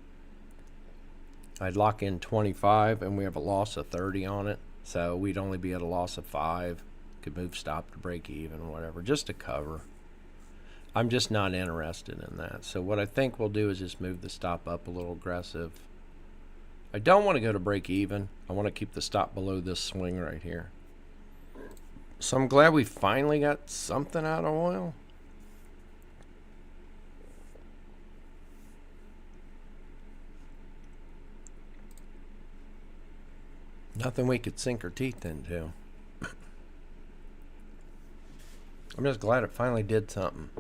I'd lock in 25, and we have a loss of 30 on it, so we'd only be at a loss of 5. Could move stop to break even or whatever, just to cover. I'm just not interested in that. So what I think we'll do is just move the stop up a little aggressive. I don't want to go to break even. I want to keep the stop below this swing right here. So I'm glad we finally got something out of oil. Nothing we could sink our teeth into. I'm just glad it finally did something.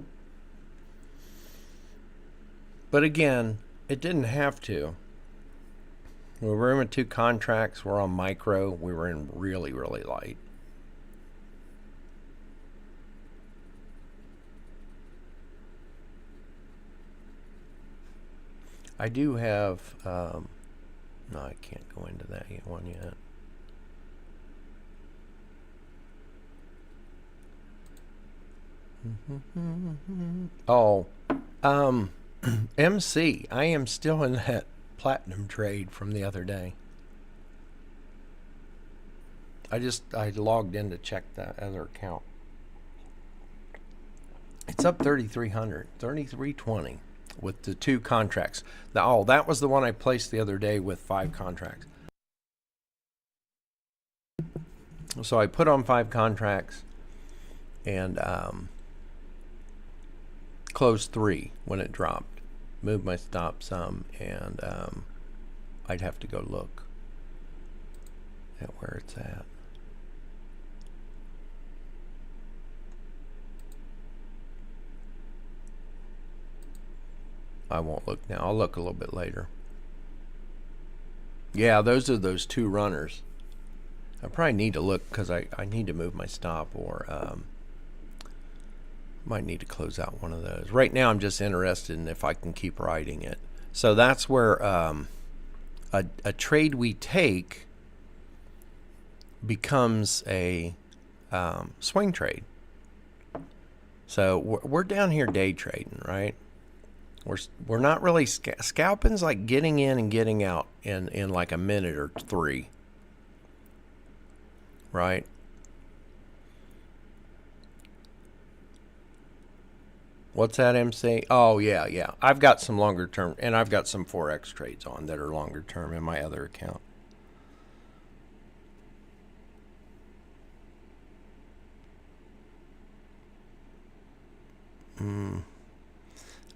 But again, it didn't have to. We were in 2 contracts. We're on micro. We were in really, really light. I do have, no, I can't go into that one yet. Oh, MC, I am still in that platinum trade from the other day. I logged in to check that other account. It's up 3,300, 3,320 with the 2 contracts. That was the one I placed the other day with 5 contracts. So I put on 5 contracts and closed 3 when it dropped. Moved my stop some, and I'd have to go look at where it's at. I won't look now. I'll look a little bit later. Yeah, those are those 2 runners. I probably need to look, because I need to move my stop, or might need to close out one of those. Right now I'm just interested in if I can keep riding it. So that's where a trade we take becomes a swing trade. So we're down here day trading, right? We're not really scalping's like getting in and getting out in like a minute or three, right? What's that, MC? Oh, yeah. I've got some longer term, and I've got some Forex trades on that are longer term in my other account.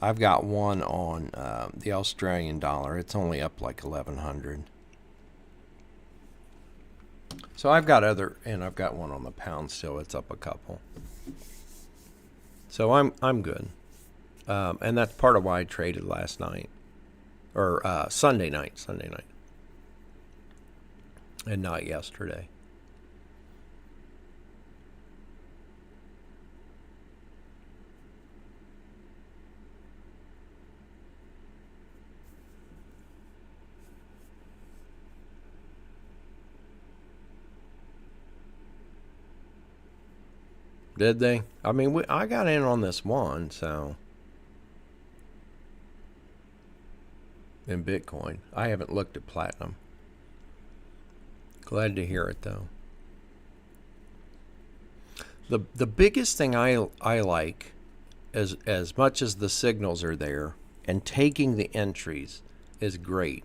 I've got one on the Australian dollar. It's only up like 1,100. So I've got and I've got one on the pound still. It's up a couple. So I'm good, and that's part of why I traded last night, or Sunday night, and not yesterday. Did they? I mean, I got in on this one, so. In Bitcoin. I haven't looked at platinum. Glad to hear it, though. The biggest thing I like, as much as the signals are there, and taking the entries is great.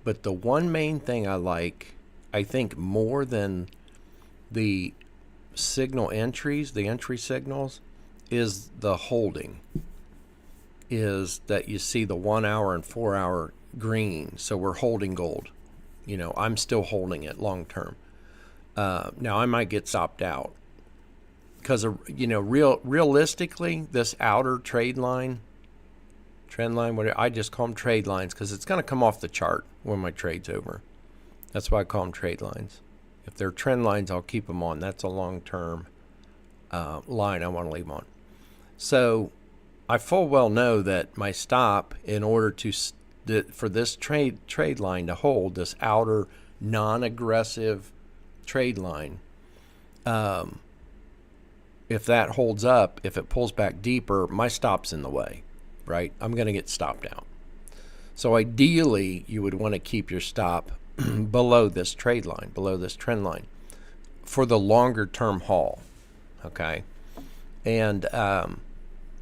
But the one main thing I like, I think more than the signal entries, the entry signals, is the holding. Is that you see the 1 hour and 4 hour green, so we're holding gold. I'm still holding it long term. Now I might get stopped out because realistically, this outer trend line, whatever, I just call them trade lines because it's going to come off the chart when my trade's over. That's why I call them trade lines. If they're trend lines, I'll keep them on. That's a long-term line I want to leave on. So I full well know that my stop, in order for this trade line to hold, this outer non-aggressive trade line, if that holds up, if it pulls back deeper, my stop's in the way, right? I'm going to get stopped out. So ideally, you would want to keep your stop below this trade line, below this trend line for the longer term haul, okay? And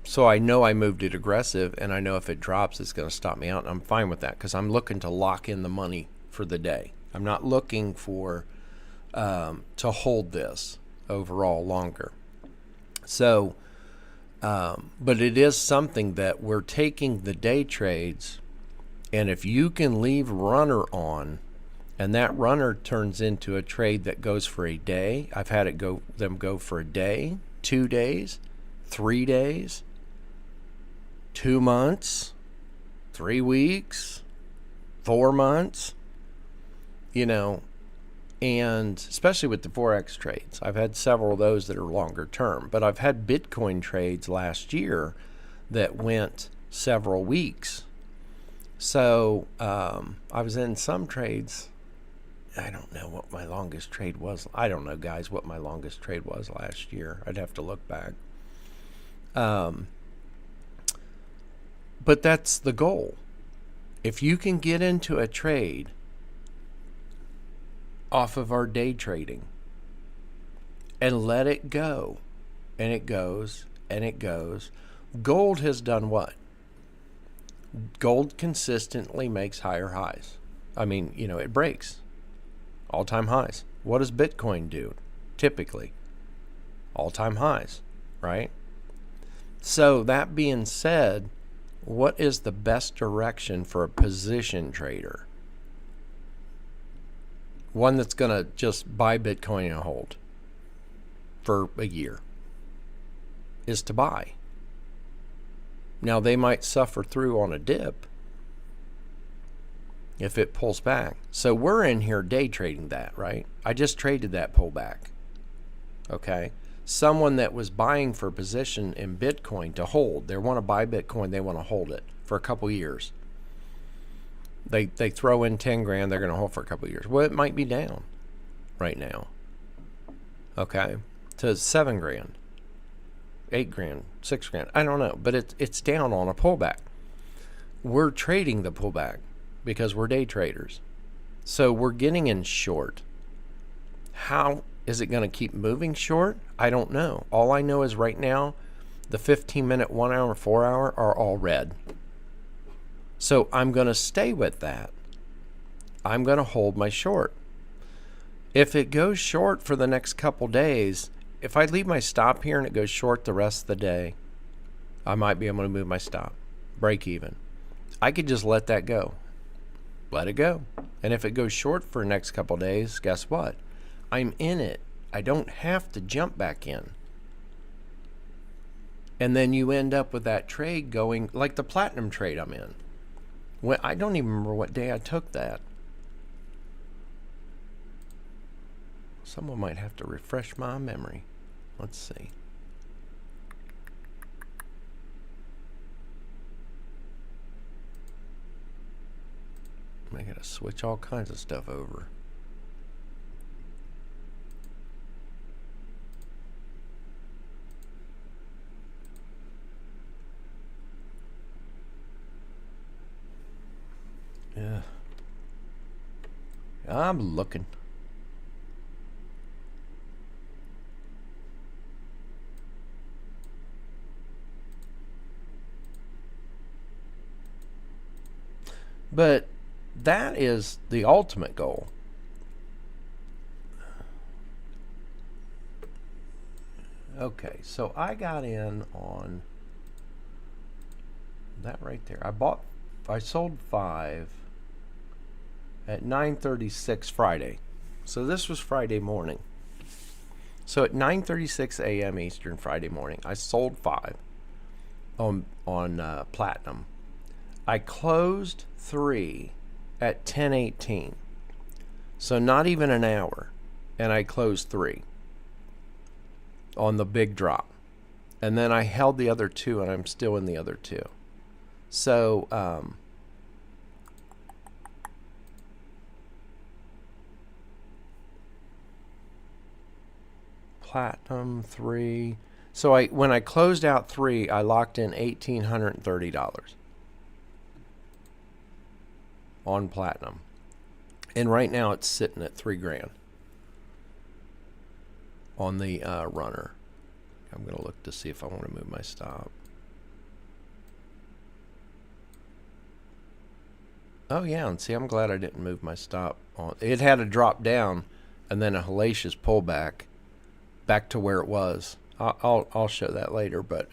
so I know I moved it aggressive, and I know if it drops, it's going to stop me out, and I'm fine with that because I'm looking to lock in the money for the day. I'm not looking for to hold this overall longer. So, but it is something that we're taking the day trades, and if you can leave runner on, and that runner turns into a trade that goes for a day. I've had it go for a day, 2 days, 3 days, 2 months, 3 weeks, 4 months, and especially with the Forex trades. I've had several of those that are longer term, but I've had Bitcoin trades last year that went several weeks. So I was in some trades. I don't know what my longest trade was. I don't know, guys, what my longest trade was last year. I'd have to look back. But that's the goal. If you can get into a trade off of our day trading and let it go, and it goes, and it goes, gold has done what? Gold consistently makes higher highs. I mean, it breaks all-time highs. What does Bitcoin do? Typically, all-time highs, right? So that being said, what is the best direction for a position trader? One that's going to just buy Bitcoin and hold for a year is to buy. Now, they might suffer through on a dip if it pulls back. So we're in here day trading that, right? I just traded that pullback. Okay? Someone that was buying for position in Bitcoin to hold. They want to buy Bitcoin. They want to hold it for a couple years. They throw in 10 grand, they're going to hold for a couple of years. Well, it might be down right now. Okay, to 7 grand, 8 grand, 6 grand. I don't know, but it's down on a pullback. We're trading the pullback because we're day traders. So we're getting in short. How is it going to keep moving short? I don't know. All I know is right now, the 15-minute, 1 hour, 4 hour are all red. So I'm going to stay with that. I'm going to hold my short. If it goes short for the next couple days, if I leave my stop here and it goes short the rest of the day, I might be able to move my stop, break even. I could just let that go. Let it go. And if it goes short for the next couple days, guess what? I'm in it. I don't have to jump back in. And then you end up with that trade going like the platinum trade I'm in. When, I don't even remember what day I took that. Someone might have to refresh my memory. Let's see. I gotta switch all kinds of stuff over. Yeah. I'm looking. But that is the ultimate goal. Okay, so I got in on that right there. I sold 5 at 9:36 Friday. So this was Friday morning. So at 9:36 a.m. Eastern Friday morning, I sold 5 on platinum. I closed 3 at 10:18. So not even an hour, and I closed 3 on the big drop. And then I held the other 2, and I'm still in the other 2. So platinum 3. So when I closed out 3, I locked in $1,830 on platinum, and right now it's sitting at 3 grand on the runner. I'm going to look to see if I want to move my stop. Oh yeah, and see, I'm glad I didn't move my stop on. It had a drop down and then a hellacious pullback back to where it was. I'll show that later, but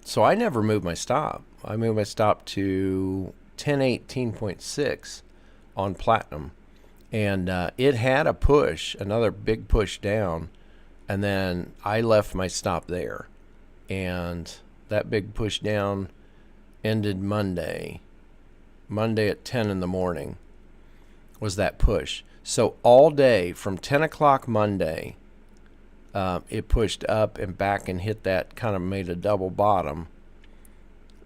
so I never moved my stop. I moved my stop to 1018.6 on platinum, and it had a push, another big push down, and then I left my stop there, and that big push down ended Monday at 10 in the morning was that push. So all day from 10 o'clock Monday, it pushed up and back and hit that, kind of made a double bottom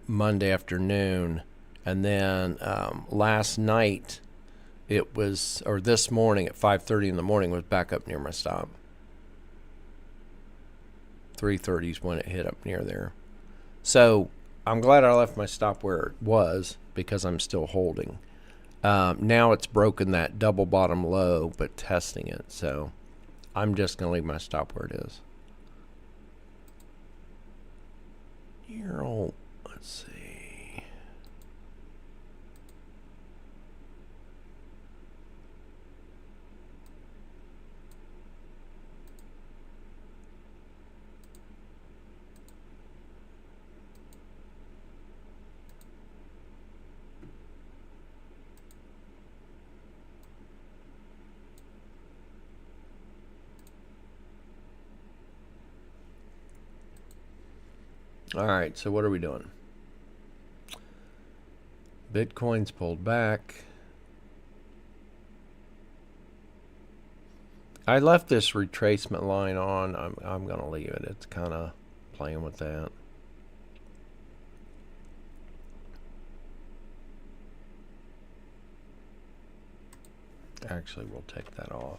Monday afternoon. And then last night it was, or this morning at 5:30 in the morning, was back up near my stop. 3:30 is when it hit up near there. So I'm glad I left my stop where it was because I'm still holding. Now it's broken that double bottom low, but testing it. So I'm just going to leave my stop where it is. Euro, let's see. All right, so what are we doing? Bitcoin's pulled back. I left this retracement line on. I'm going to leave it. It's kind of playing with that. Actually, we'll take that off.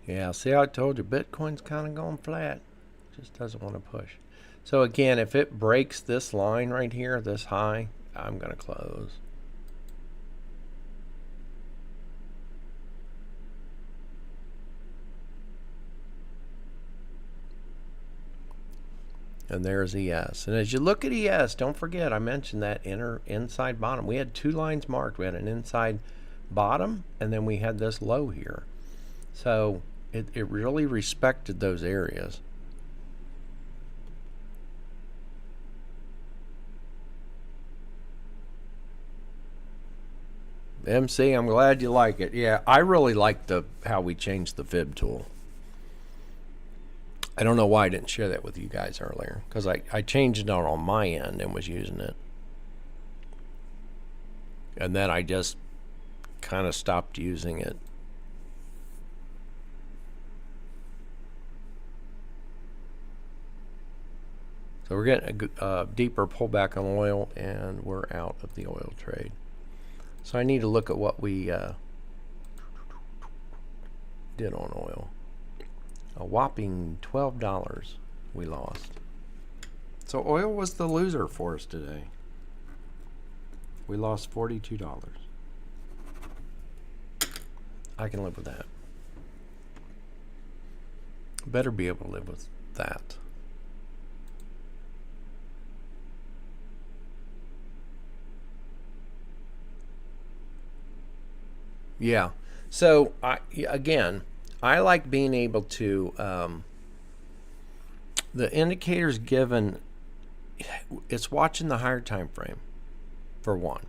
Yeah, see how I told you Bitcoin's kind of going flat. Just doesn't want to push. So again, if it breaks this line right here, this high, I'm going to close. And there's ES. And as you look at ES, don't forget I mentioned that inside bottom. We had two lines marked. We had an inside bottom, and then we had this low here. So it really respected those areas. MC, I'm glad you like it. Yeah, I really like how we changed the fib tool. I don't know why I didn't share that with you guys earlier, because I changed it on my end and was using it. And then I just kind of stopped using it. So we're getting a deeper pullback on oil, and we're out of the oil trade. So I need to look at what we did on oil. A whopping $12 we lost. So oil was the loser for us today. We lost $42. I can live with that. Better be able to live with that. Yeah. So I like being able to, the indicators given, it's watching the higher time frame, for one.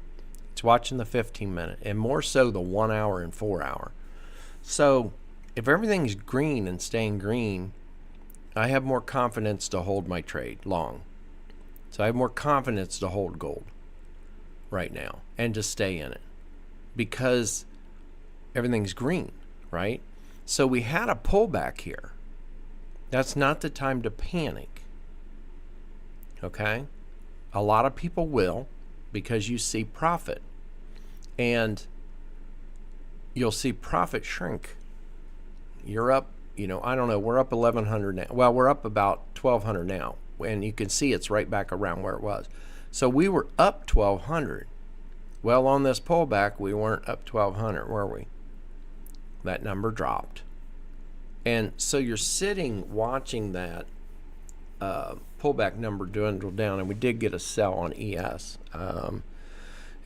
It's watching the 15-minute, and more so the 1 hour and 4 hour. So if everything's green and staying green, I have more confidence to hold my trade long. So I have more confidence to hold gold right now and to stay in it, because everything's green, right? So we had a pullback here. That's not the time to panic. Okay? A lot of people will, because you see profit. And you'll see profit shrink. You're up, I don't know, we're up 1,100 now. Well, we're up about 1,200 now. And you can see it's right back around where it was. So we were up 1,200. Well, on this pullback, we weren't up 1,200, were we? That number dropped. And so you're sitting watching that pullback number dwindle down, and we did get a sell on ES.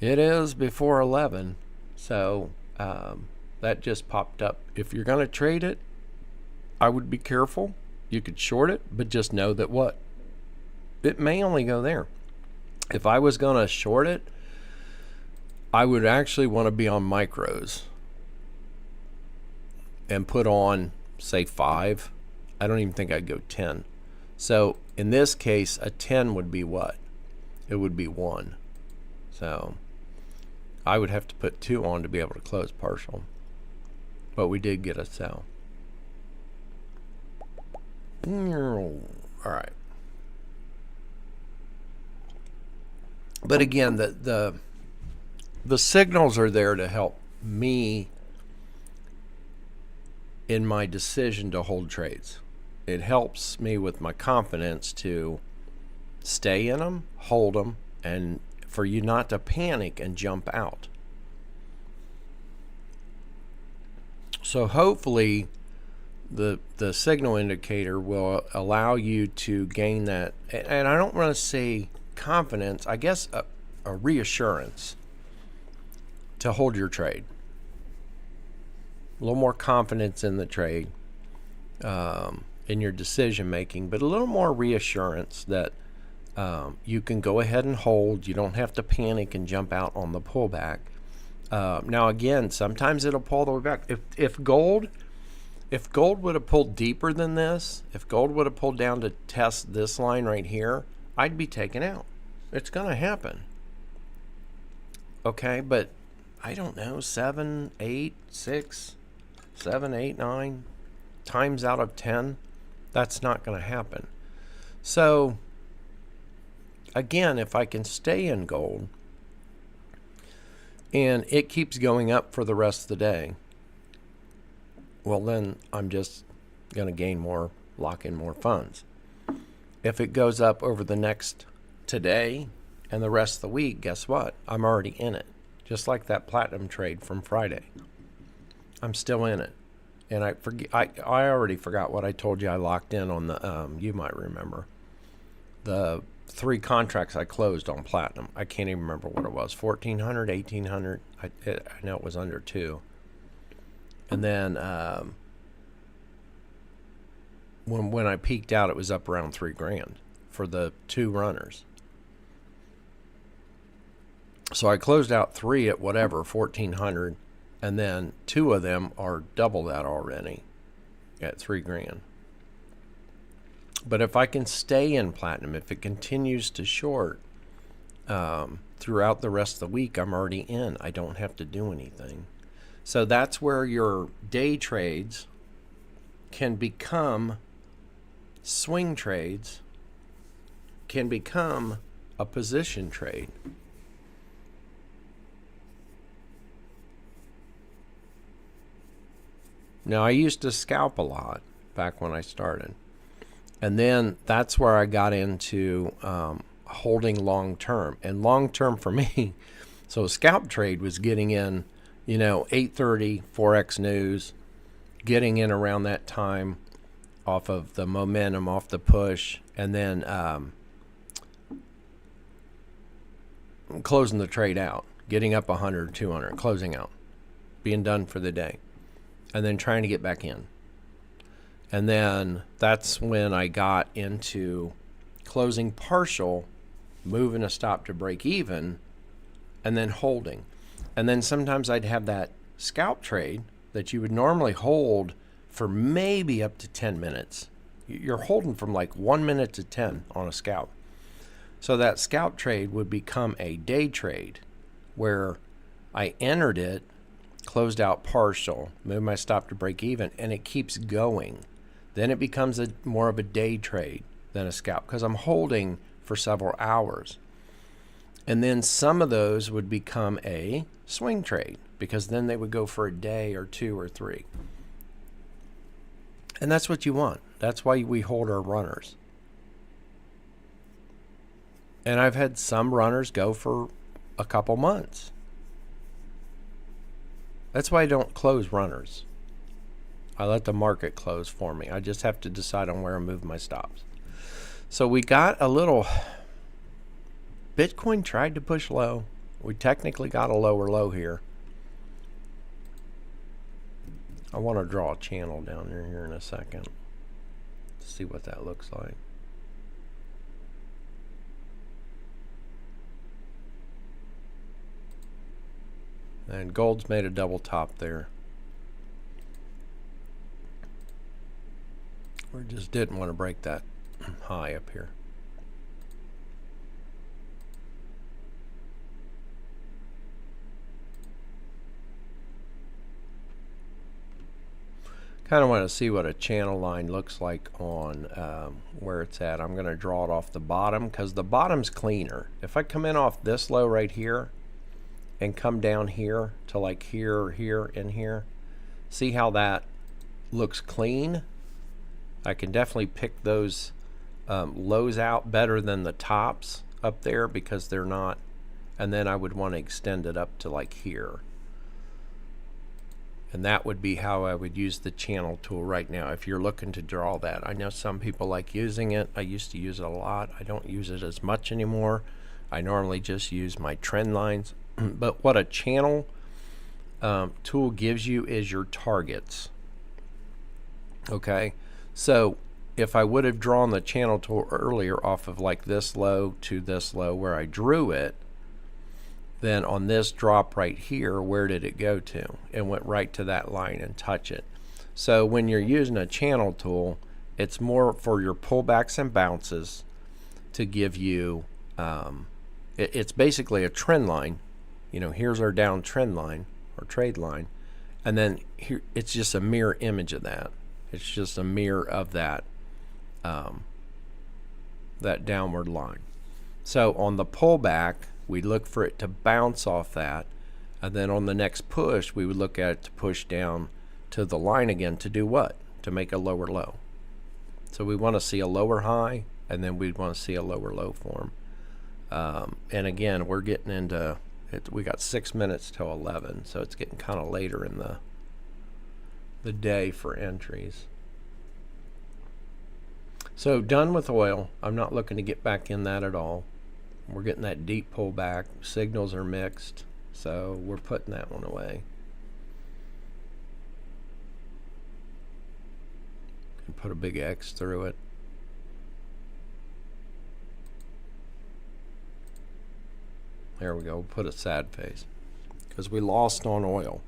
It is before 11, so that just popped up. If you're going to trade it, I would be careful. You could short it, but just know that it may only go there. If I was going to short it, I would actually want to be on micros and put on, say, 5. I don't even think I'd go 10. So in this case, a 10 would be what? It would be 1. So I would have to put 2 on to be able to close partial. But we did get a sell. All right. But again, the signals are there to help me in my decision to hold trades. It helps me with my confidence to stay in them, hold them, and for you not to panic and jump out. So hopefully the signal indicator will allow you to gain that, and I don't want to say confidence, I guess a reassurance to hold your trade. A little more confidence in the trade, in your decision making, but a little more reassurance that you can go ahead and hold. You don't have to panic and jump out on the pullback. Now again, sometimes it'll pull the way back. If gold would have pulled deeper than this, if gold would have pulled down to test this line right here, I'd be taken out. It's going to happen. Okay, but I don't know, 7, 8, 6, 7, 8, 9 times out of 10, that's not going to happen. So again, if I can stay in gold and it keeps going up for the rest of the day, well, then I'm just going to gain more, lock in more funds. If it goes up over the next today and the rest of the week, guess what? I'm already in it. Just like that platinum trade from Friday. I'm still in it. And I already forgot what I told you I locked in on the, you might remember. The 3 contracts I closed on platinum. I can't even remember what it was. 1,400, 1,800. I know it was under 2. And then when I peaked out, it was up around $3,000 for the 2 runners. So I closed out 3 at whatever, 1,400, and then 2 of them are double that already at $3,000. But if I can stay in platinum, if it continues to short throughout the rest of the week, I'm already in. I don't have to do anything. So that's where your day trades can become swing trades, can become a position trade. Now, I used to scalp a lot back when I started. And then that's where I got into holding long term. And long term for me, so a scalp trade was getting in, 8:30 Forex News, getting in around that time off of the momentum, off the push, and then closing the trade out, getting up 100, 200, closing out, being done for the day, and then trying to get back in. And then that's when I got into closing partial, moving a stop to break even, and then holding. And then sometimes I'd have that scalp trade that you would normally hold for maybe up to 10 minutes. You're holding from like 1 minute to 10 on a scalp. So that scalp trade would become a day trade where I entered it, closed out partial, moved my stop to break even, and it keeps going. Then it becomes more of a day trade than a scalp because I'm holding for several hours. And then some of those would become a swing trade because then they would go for a day or 2 or 3. And that's what you want. That's why we hold our runners. And I've had some runners go for a couple months. That's why I don't close runners. I let the market close for me. I just have to decide on where I move my stops. So we got a little... Bitcoin tried to push low. We technically got a lower low here. I want to draw a channel down there here in a second. See what that looks like. And gold's made a double top there. We just didn't want to break that high up here. Kind of want to see what a channel line looks like on where it's at. I'm going to draw it off the bottom because the bottom's cleaner. If I come in off this low right here and come down here to like here, here, and here, see how that looks clean? I can definitely pick those lows out better than the tops up there because they're not. And then I would want to extend it up to like here. And that would be how I would use the channel tool right now if you're looking to draw that. I know some people like using it. I used to use it a lot. I don't use it as much anymore. I normally just use my trend lines. But what a channel tool gives you is your targets. Okay, so if I would have drawn the channel tool earlier off of like this low to this low where I drew it, then on this drop right here, where did it go to? It went right to that line and touch it. So when you're using a channel tool, it's more for your pullbacks and bounces to give you, it's basically a trend line. You know, here's our down trend line or trade line. And then here, it's just a mirror image of that. It's just a mirror of that, that downward line. So on the pullback, we look for it to bounce off that. And then on the next push, we would look at it to push down to the line again to do what? To make a lower low. So we want to see a lower high, and then we'd want to see a lower low form. And again, we're getting into it. We got 6 minutes till 11, so it's getting kind of later in the day for entries. So done with oil. I'm not looking to get back in that at all. We're getting that deep pullback. Signals are mixed, so we're putting that one away. Can put a big X through it. There we go. We'll put a sad face because we lost on oil.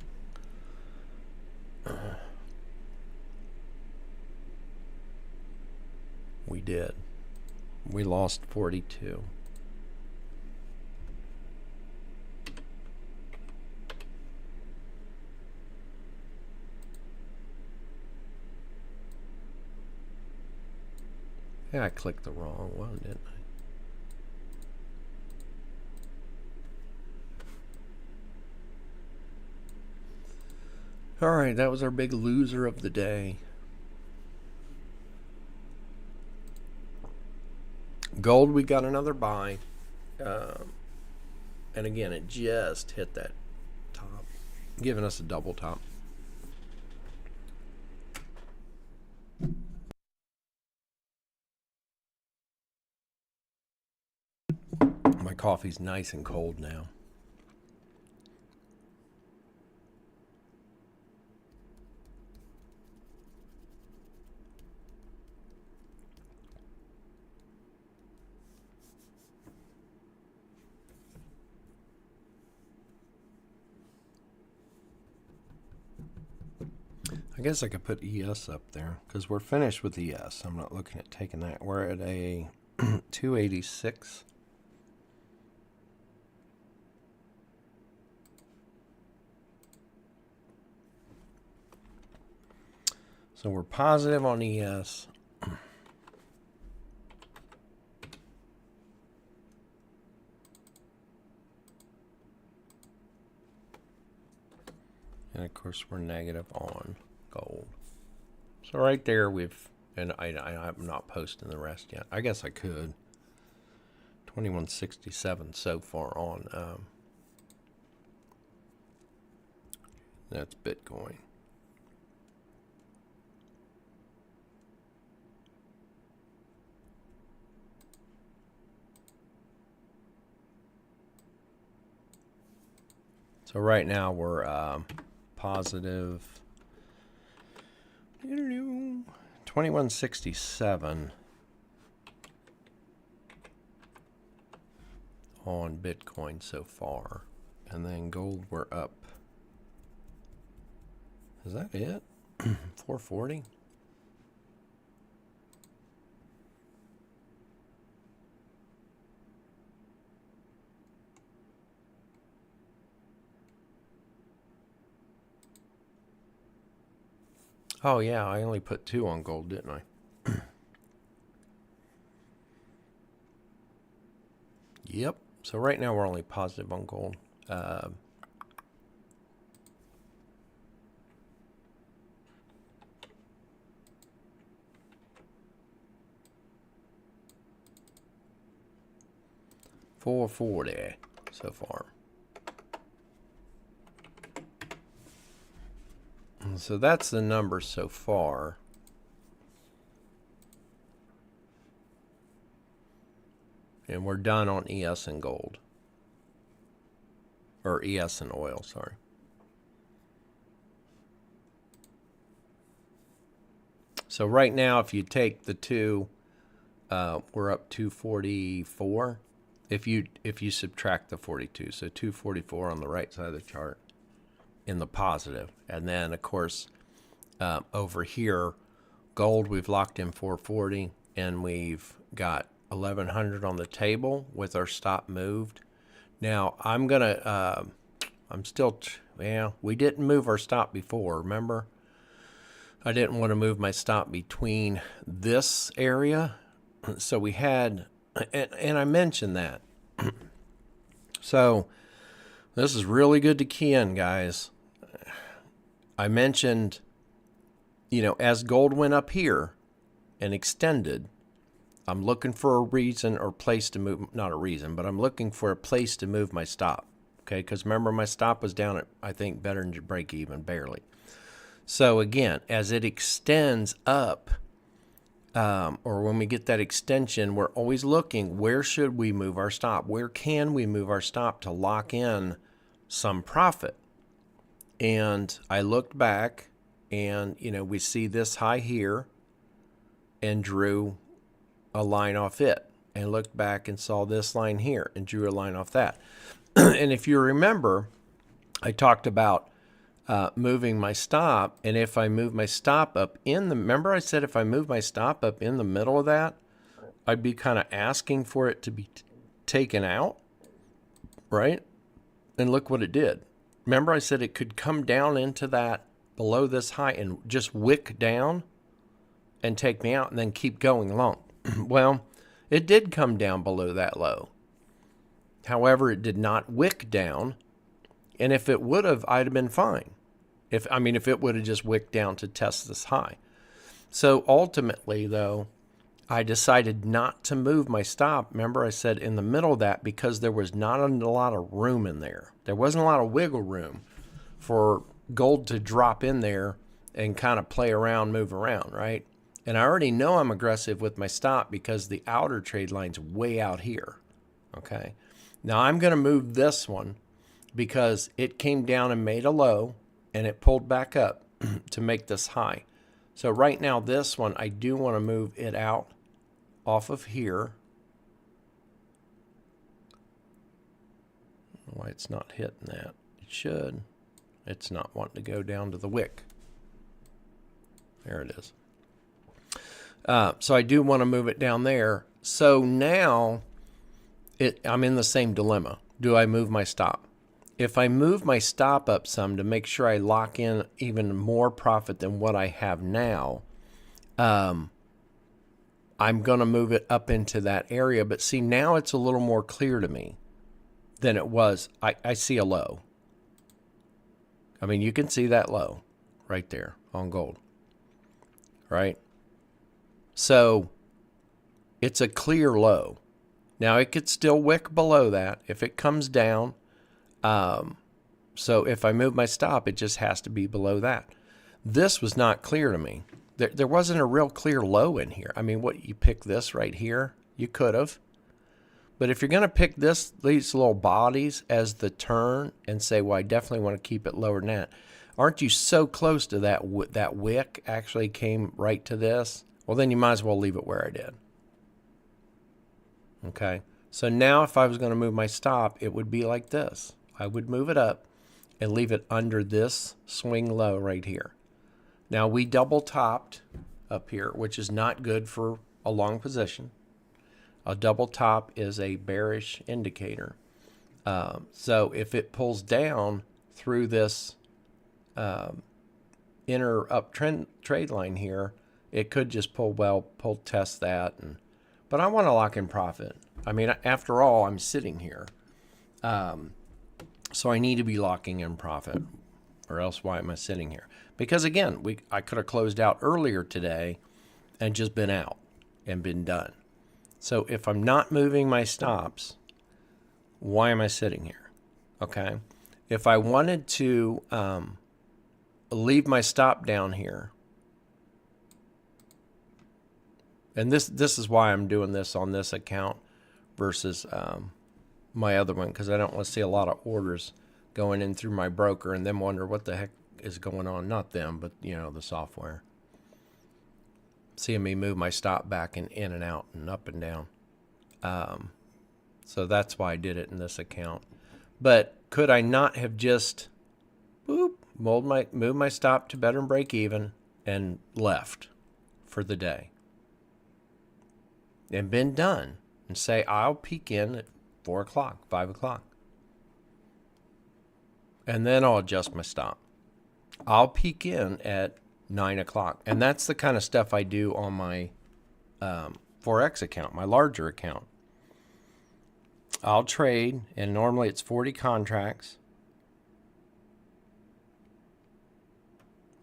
We did. We lost 42. Yeah, I clicked the wrong one, didn't I? All right, that was our big loser of the day. Gold, we got another buy. And again, it just hit that top, giving us a double top. My coffee's nice and cold now. I guess I could put ES up there because we're finished with ES. I'm not looking at taking that. We're at a 286. So we're positive on ES. And of course we're negative on gold. So right there and I'm not posting the rest yet. I guess I could. 2167 so far on. That's Bitcoin. So right now we're positive 2167 on Bitcoin so far. And then gold we're up. Is that it? 440? Oh yeah, I only put 2 on gold, didn't I? Yep. So right now we're only positive on gold. $440 so far. So that's the number so far. And we're done on ES and gold. Or ES and oil, sorry. So right now, if you take the 2, we're up 244. If you subtract the 42, so 244 on the right side of the chart in the positive. And then, of course, over here, gold, we've locked in 440, and we've got 1100 on the table with our stop moved. Now, I'm still, we didn't move our stop before, remember? I didn't want to move my stop between this area. So we had And I mentioned that. So this is really good to key in, guys. I mentioned, as gold went up here and extended, I'm looking for a reason or place to move, not a reason, but I'm looking for a place to move my stop. Okay, because remember my stop was down at, I think, better than break even, barely. So again, as it extends up, or when we get that extension, we're always looking, where should we move our stop? Where can we move our stop to lock in some profit? And I looked back and, we see this high here and drew a line off it, and looked back and saw this line here and drew a line off that. And if you remember, I talked about moving my stop, and if I move my stop up remember I said if I move my stop up in the middle of that, I'd be kind of asking for it to be taken out, right? And look what it did. Remember I said it could come down into that below this high and just wick down and take me out and then keep going long. Well, it did come down below that low. However, it did not wick down. And if it would have, I'd have been fine. If it would have just wicked down to test this high. So ultimately, though, I decided not to move my stop. Remember I said in the middle of that, because there was not a lot of room in there. There wasn't a lot of wiggle room for gold to drop in there and kind of play around, move around, right? And I already know I'm aggressive with my stop because the outer trade line's way out here, okay? Now I'm going to move this one because it came down and made a low and it pulled back up to make this high. So right now this one, I do want to move it out off of here. Why it's not hitting that? It should. It's not wanting to go down to the wick. There it is. So I do want to move it down there. So now I'm in the same dilemma. Do I move my stop? If I move my stop up some to make sure I lock in even more profit than what I have now, I'm going to move it up into that area. But see, now it's a little more clear to me than it was. I see a low. I mean, you can see that low right there on gold, right? So it's a clear low. Now it could still wick below that if it comes down. So if I move my stop, it just has to be below that. This was not clear to me. There wasn't a real clear low in here. I mean, what, you pick this right here? You could have. But if you're going to pick these little bodies as the turn and say, well, I definitely want to keep it lower than that, aren't you so close to that wick actually came right to this? Well, then you might as well leave it where I did. Okay. So now if I was going to move my stop, it would be like this. I would move it up and leave it under this swing low right here. Now we double topped up here, which is not good for a long position. A double top is a bearish indicator. So if it pulls down through this inner uptrend trade line here, it could just pull test that. But I want to lock in profit. I mean, after all, I'm sitting here. So I need to be locking in profit, or else why am I sitting here? Because again, I could have closed out earlier today and just been out and been done. So if I'm not moving my stops, why am I sitting here? Okay. If I wanted to leave my stop down here, and this is why I'm doing this on this account versus my other one, because I don't want to see a lot of orders going in through my broker and then wonder what the heck is going on. Not them, but the software. Seeing me move my stop back and in and out and up and down. So that's why I did it in this account. But could I not have just moved my stop to better than break even and left for the day and been done and say I'll peek in at 4 o'clock, 5 o'clock, and then I'll adjust my stop. I'll peek in at 9 o'clock, and that's the kind of stuff I do on my Forex account, my larger account. I'll trade, and normally it's 40 contracts.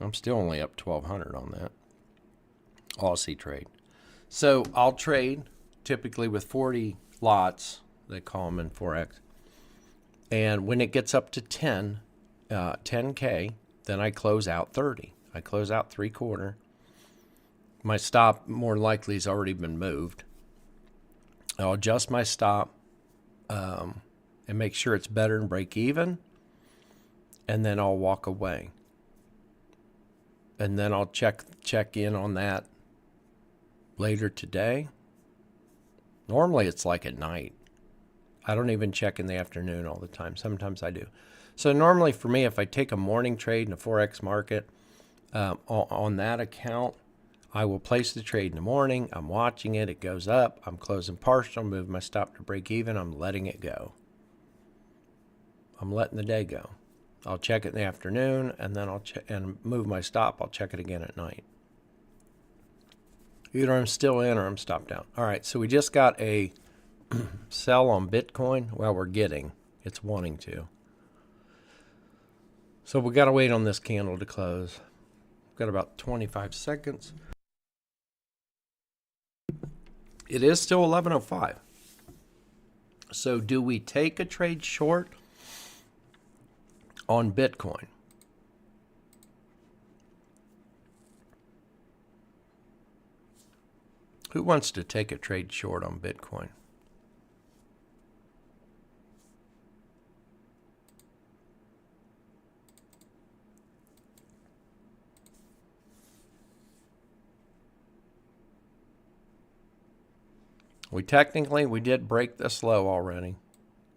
I'm still only up 1,200 on that. Aussie trade. So I'll trade typically with 40 lots. They call them in Forex. And when it gets up to 10K, then I close out 30. I close out 3/4. My stop more likely has already been moved. I'll adjust my stop and make sure it's better than break even. And then I'll walk away. And then I'll check in on that later today. Normally it's like at night. I don't even check in the afternoon all the time. Sometimes I do. So normally for me, if I take a morning trade in a Forex market on that account, I will place the trade in the morning. I'm watching it. It goes up. I'm closing partial, move my stop to break even. I'm letting it go. I'm letting the day go. I'll check it in the afternoon, and then I'll move my stop. I'll check it again at night. Either I'm still in or I'm stopped out. All right, so we just got a sell on Bitcoin. Well, we're getting. It's wanting to. So we got to wait on this candle to close. We've got about 25 seconds. It is still 11:05. So do we take a trade short on Bitcoin? Who wants to take a trade short on Bitcoin? We did break this low already.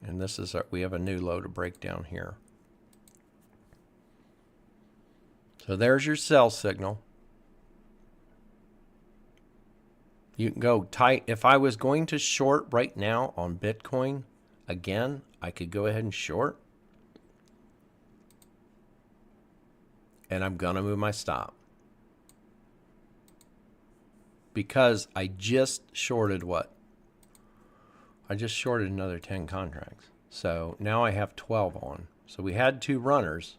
And this is we have a new low to break down here. So there's your sell signal. You can go tight. If I was going to short right now on Bitcoin, again, I could go ahead and short. And I'm going to move my stop. Because I just shorted what? I just shorted another 10 contracts. So now I have 12 on. So we had 2 runners.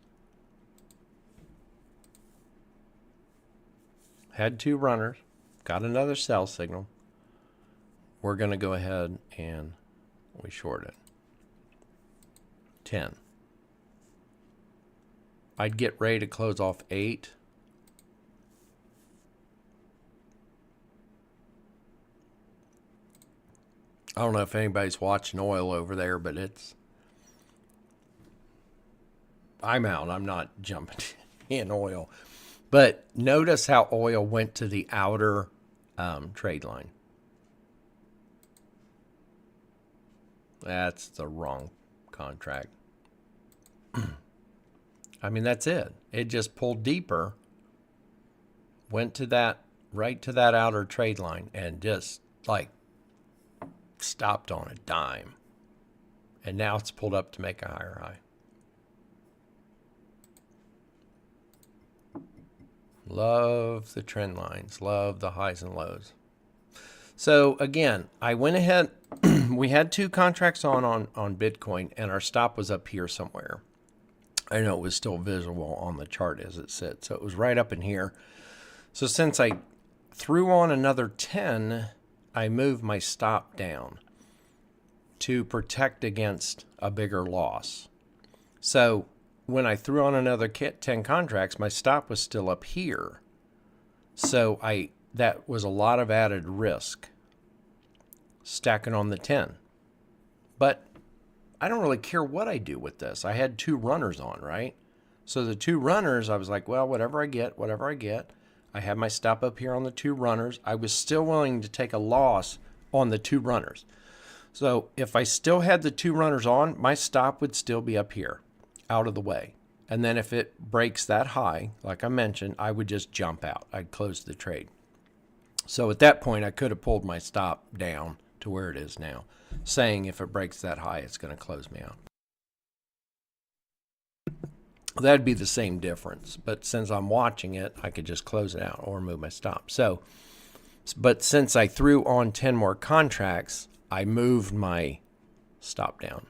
Had 2 runners. Got another sell signal. We're going to go ahead and we short it. 10. I'd get ready to close off 8. I don't know if anybody's watching oil over there, but I'm out. I'm not jumping in oil. But notice how oil went to the outer trade line. That's the wrong contract. I mean, that's it. It just pulled deeper, went to that, right to that outer trade line, and just like stopped on a dime. And now it's pulled up to make a higher high. Love the trend lines. Love the highs and lows. So again, I went ahead. We had 2 contracts on Bitcoin, and our stop was up here somewhere. I know it was still visible on the chart as it sits. So it was right up in here. So since I threw on another 10, I moved my stop down to protect against a bigger loss. So when I threw on another 10 contracts, my stop was still up here. So that was a lot of added risk stacking on the 10. But I don't really care what I do with this. I had 2 runners on, right? So the 2 runners, I was like, well, whatever I get. I had my stop up here on the 2 runners. I was still willing to take a loss on the 2 runners. So if I still had the 2 runners on, my stop would still be up here, out of the way. And then if it breaks that high, like I mentioned, I would just jump out. I'd close the trade. So at that point, I could have pulled my stop down to where it is now, saying if it breaks that high, it's going to close me out. That'd be the same difference. But since I'm watching it, I could just close it out or move my stop. So, but since I threw on 10 more contracts, I moved my stop down.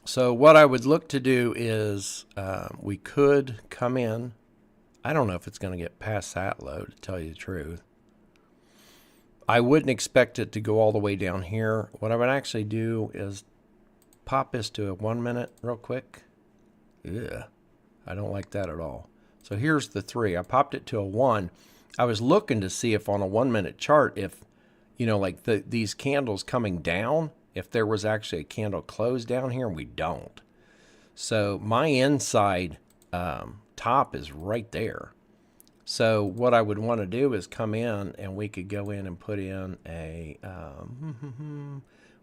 So what I would look to do is we could come in. I don't know if it's going to get past that low, to tell you the truth. I wouldn't expect it to go all the way down here. What I would actually do is pop this to a 1 minute real quick. Yeah, I don't like that at all. So here's the 3. I popped it to a 1. I was looking to see if on a 1 minute chart, if, you know, like these candles coming down, if there was actually a candle close down here, and we don't. So my inside top is right there. So what I would want to do is come in, and we could go in and put in a,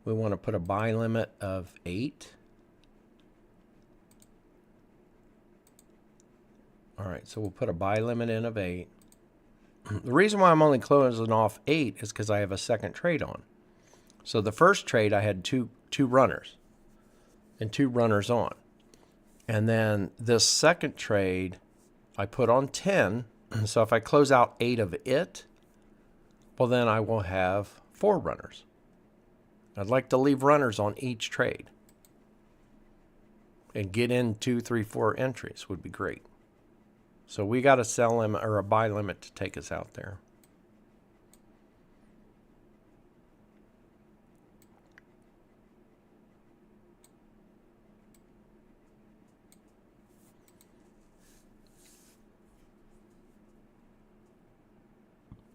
we want to put a buy limit of 8. All right, so we'll put a buy limit in of 8. The reason why I'm only closing off 8 is because I have a second trade on. So the first trade I had two runners and 2 runners on. And then this second trade I put on 10. So if I close out 8 of it, well, then I will have 4 runners. I'd like to leave runners on each trade. And get in 2, 3, 4 entries would be great. So we got a sell limit or a buy limit to take us out there.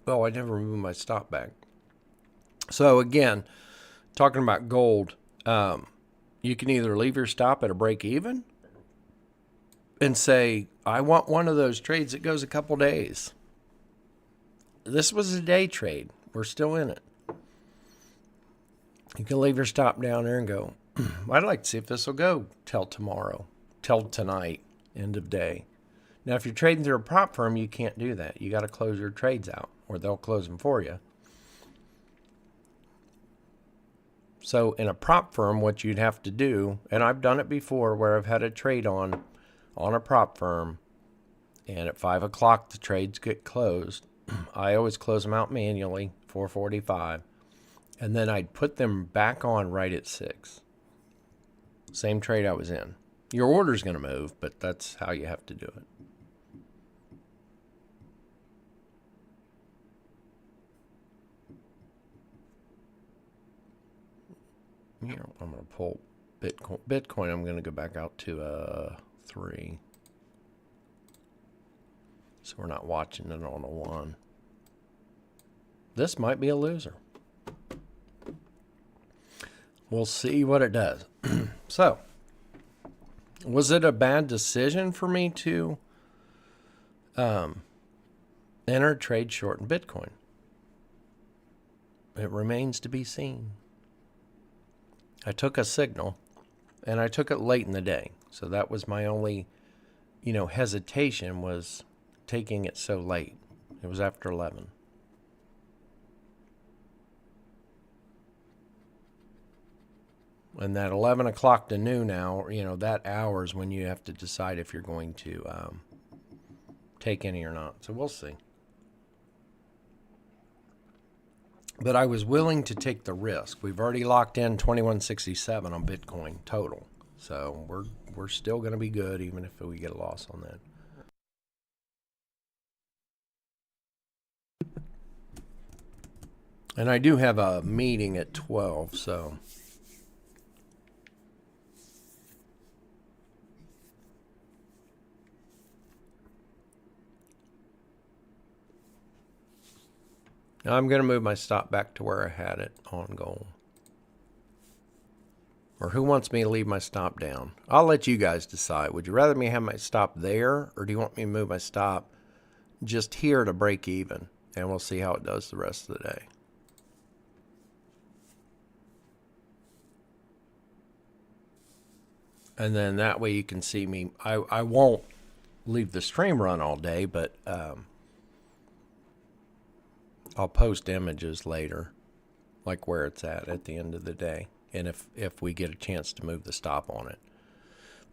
Oh, I never moved my stop back. So again, talking about gold, you can either leave your stop at a break even and say, I want one of those trades that goes a couple days. This was a day trade. We're still in it. You can leave your stop down there and go, I'd like to see if this will go till tomorrow, till tonight, end of day. Now, if you're trading through a prop firm, you can't do that. You got to close your trades out, or they'll close them for you. So in a prop firm, what you'd have to do, and I've done it before where I've had a trade on a prop firm, and at 5 o'clock the trades get closed. I always close them out manually, 4:45, and then I'd put them back on right at 6. Same trade I was in. Your order's going to move, but that's how you have to do it. Here, I'm going to pull Bitcoin. Bitcoin, I'm going to go back out to 3. So we're not watching it on a 1. This might be a loser. We'll see what it does. So, was it a bad decision for me to enter trade short in Bitcoin? It remains to be seen. I took a signal, and I took it late in the day. So that was my only, hesitation, was taking it so late. It was after 11. And that 11 o'clock to noon hour, that hour is when you have to decide if you're going to take any or not. So we'll see. But I was willing to take the risk. We've already locked in 2167 on Bitcoin total. So we're still going to be good even if we get a loss on that. And I do have a meeting at 12, so now I'm going to move my stop back to where I had it on gold. Or who wants me to leave my stop down? I'll let you guys decide. Would you rather me have my stop there, or do you want me to move my stop just here to break even? And we'll see how it does the rest of the day. And then that way you can see me. I won't leave the stream run all day, but I'll post images later, like where it's at the end of the day, and if we get a chance to move the stop on it.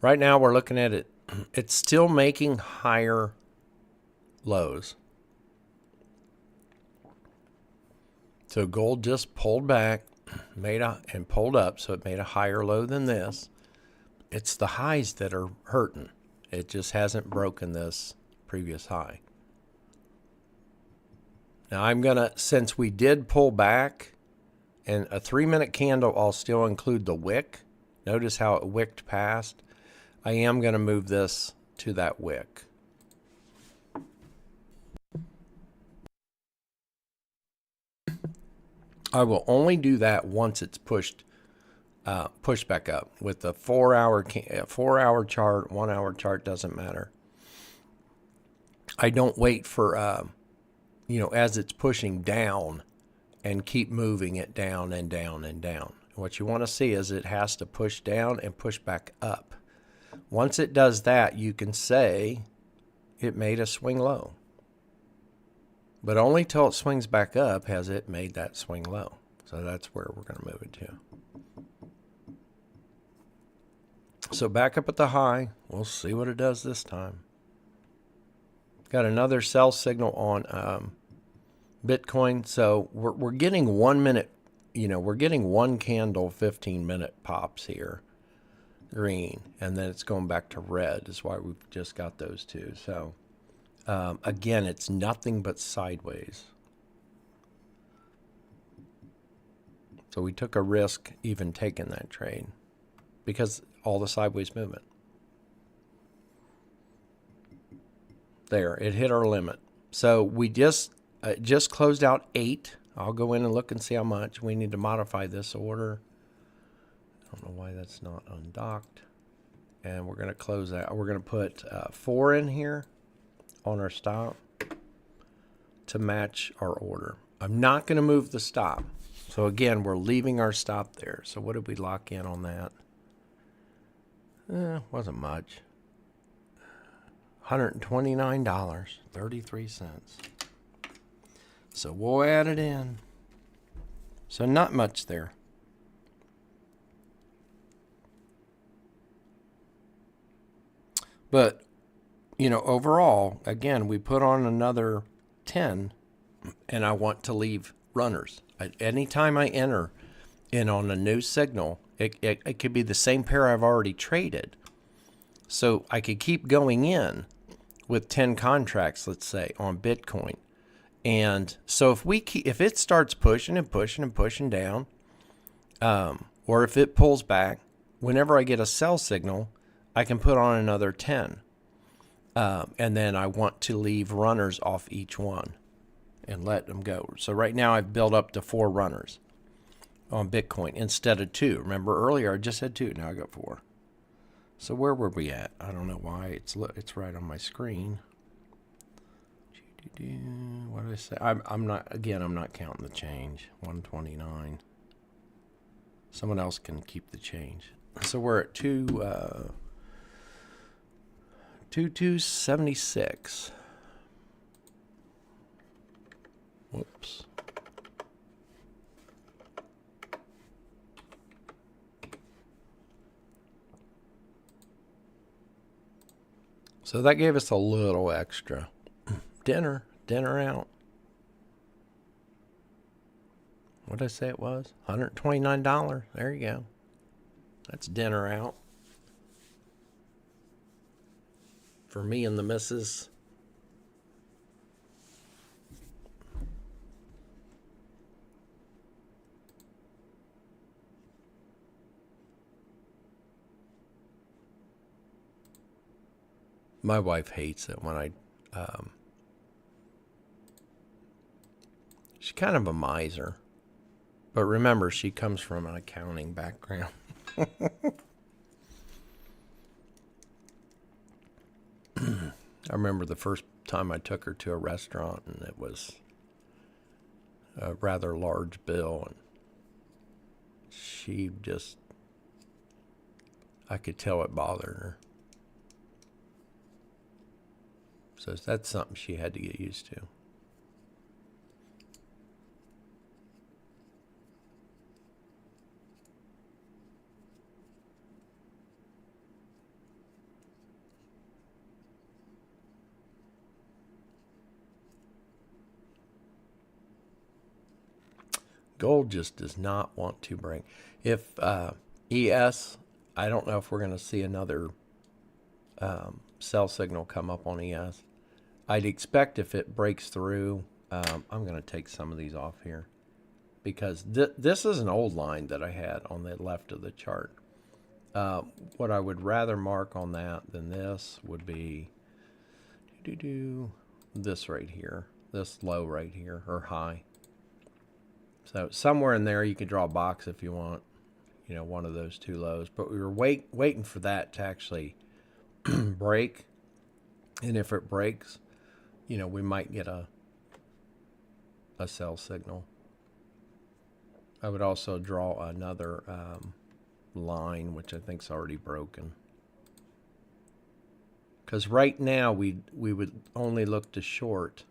Right now we're looking at it. It's still making higher lows. So gold just pulled back. and pulled up, so it made a higher low than this. It's the highs that are hurting. It just hasn't broken this previous high. Now I'm gonna, since we did pull back, and a 3-minute candle, I'll still include the wick. Notice how it wicked past. I am gonna move this to that wick. I will only do that once it's pushed back up. With the 4-hour chart, 1-hour chart, doesn't matter. I don't wait for as it's pushing down and keep moving it down and down and down. What you want to see is it has to push down and push back up. Once it does that, you can say it made a swing low. But only till it swings back up has it made that swing low. So that's where we're going to move it to. So back up at the high. We'll see what it does this time. Got another sell signal on Bitcoin. So we're getting 1 minute, we're getting one candle 15-minute pops here. Green. And then it's going back to red is why we've just got those two. So again, it's nothing but sideways. So we took a risk even taking that trade because all the sideways movement. There, it hit our limit. So we just closed out 8. I'll go in and look and see how much. We need to modify this order. I don't know why that's not undocked. And we're going to close that. We're going to put 4 in here on our stop to match our order. I'm not going to move the stop. So again, we're leaving our stop there. So what did we lock in on that? Wasn't much. $129.33. So we'll add it in. So not much there. But, overall, again, we put on another 10, and I want to leave runners. Anytime I enter in on a new signal, it could be the same pair I've already traded. So I could keep going in with 10 contracts, let's say, on Bitcoin. And so if it starts pushing and pushing and pushing down, or if it pulls back, whenever I get a sell signal, I can put on another 10. And then I want to leave runners off each one and let them go. So right now I've built up to 4 runners on Bitcoin instead of 2. Remember earlier I just had 2, now I got 4. So where were we at? I don't know why it's right on my screen. What did I say? I'm not counting the change. 129. Someone else can keep the change. So we're at 2276. Whoops. So that gave us a little extra. Dinner out. What did I say it was? $129. There you go. That's dinner out. For me and the missus. My wife hates it when I, she's kind of a miser. But remember, she comes from an accounting background. I remember the first time I took her to a restaurant, and it was a rather large bill, and she just, I could tell it bothered her. So that's something she had to get used to. Gold just does not want to break. If ES, I don't know if we're going to see another sell signal come up on ES. I'd expect if it breaks through, I'm going to take some of these off here because this is an old line that I had on the left of the chart. What I would rather mark on that than this would be this right here, this low right here, or high. So somewhere in there you could draw a box if you want, you know, one of those two lows. But we were waiting for that to actually break. And if it breaks, you know, we might get a sell signal. I would also draw another line, which I think is already broken. Because right now we would only look to short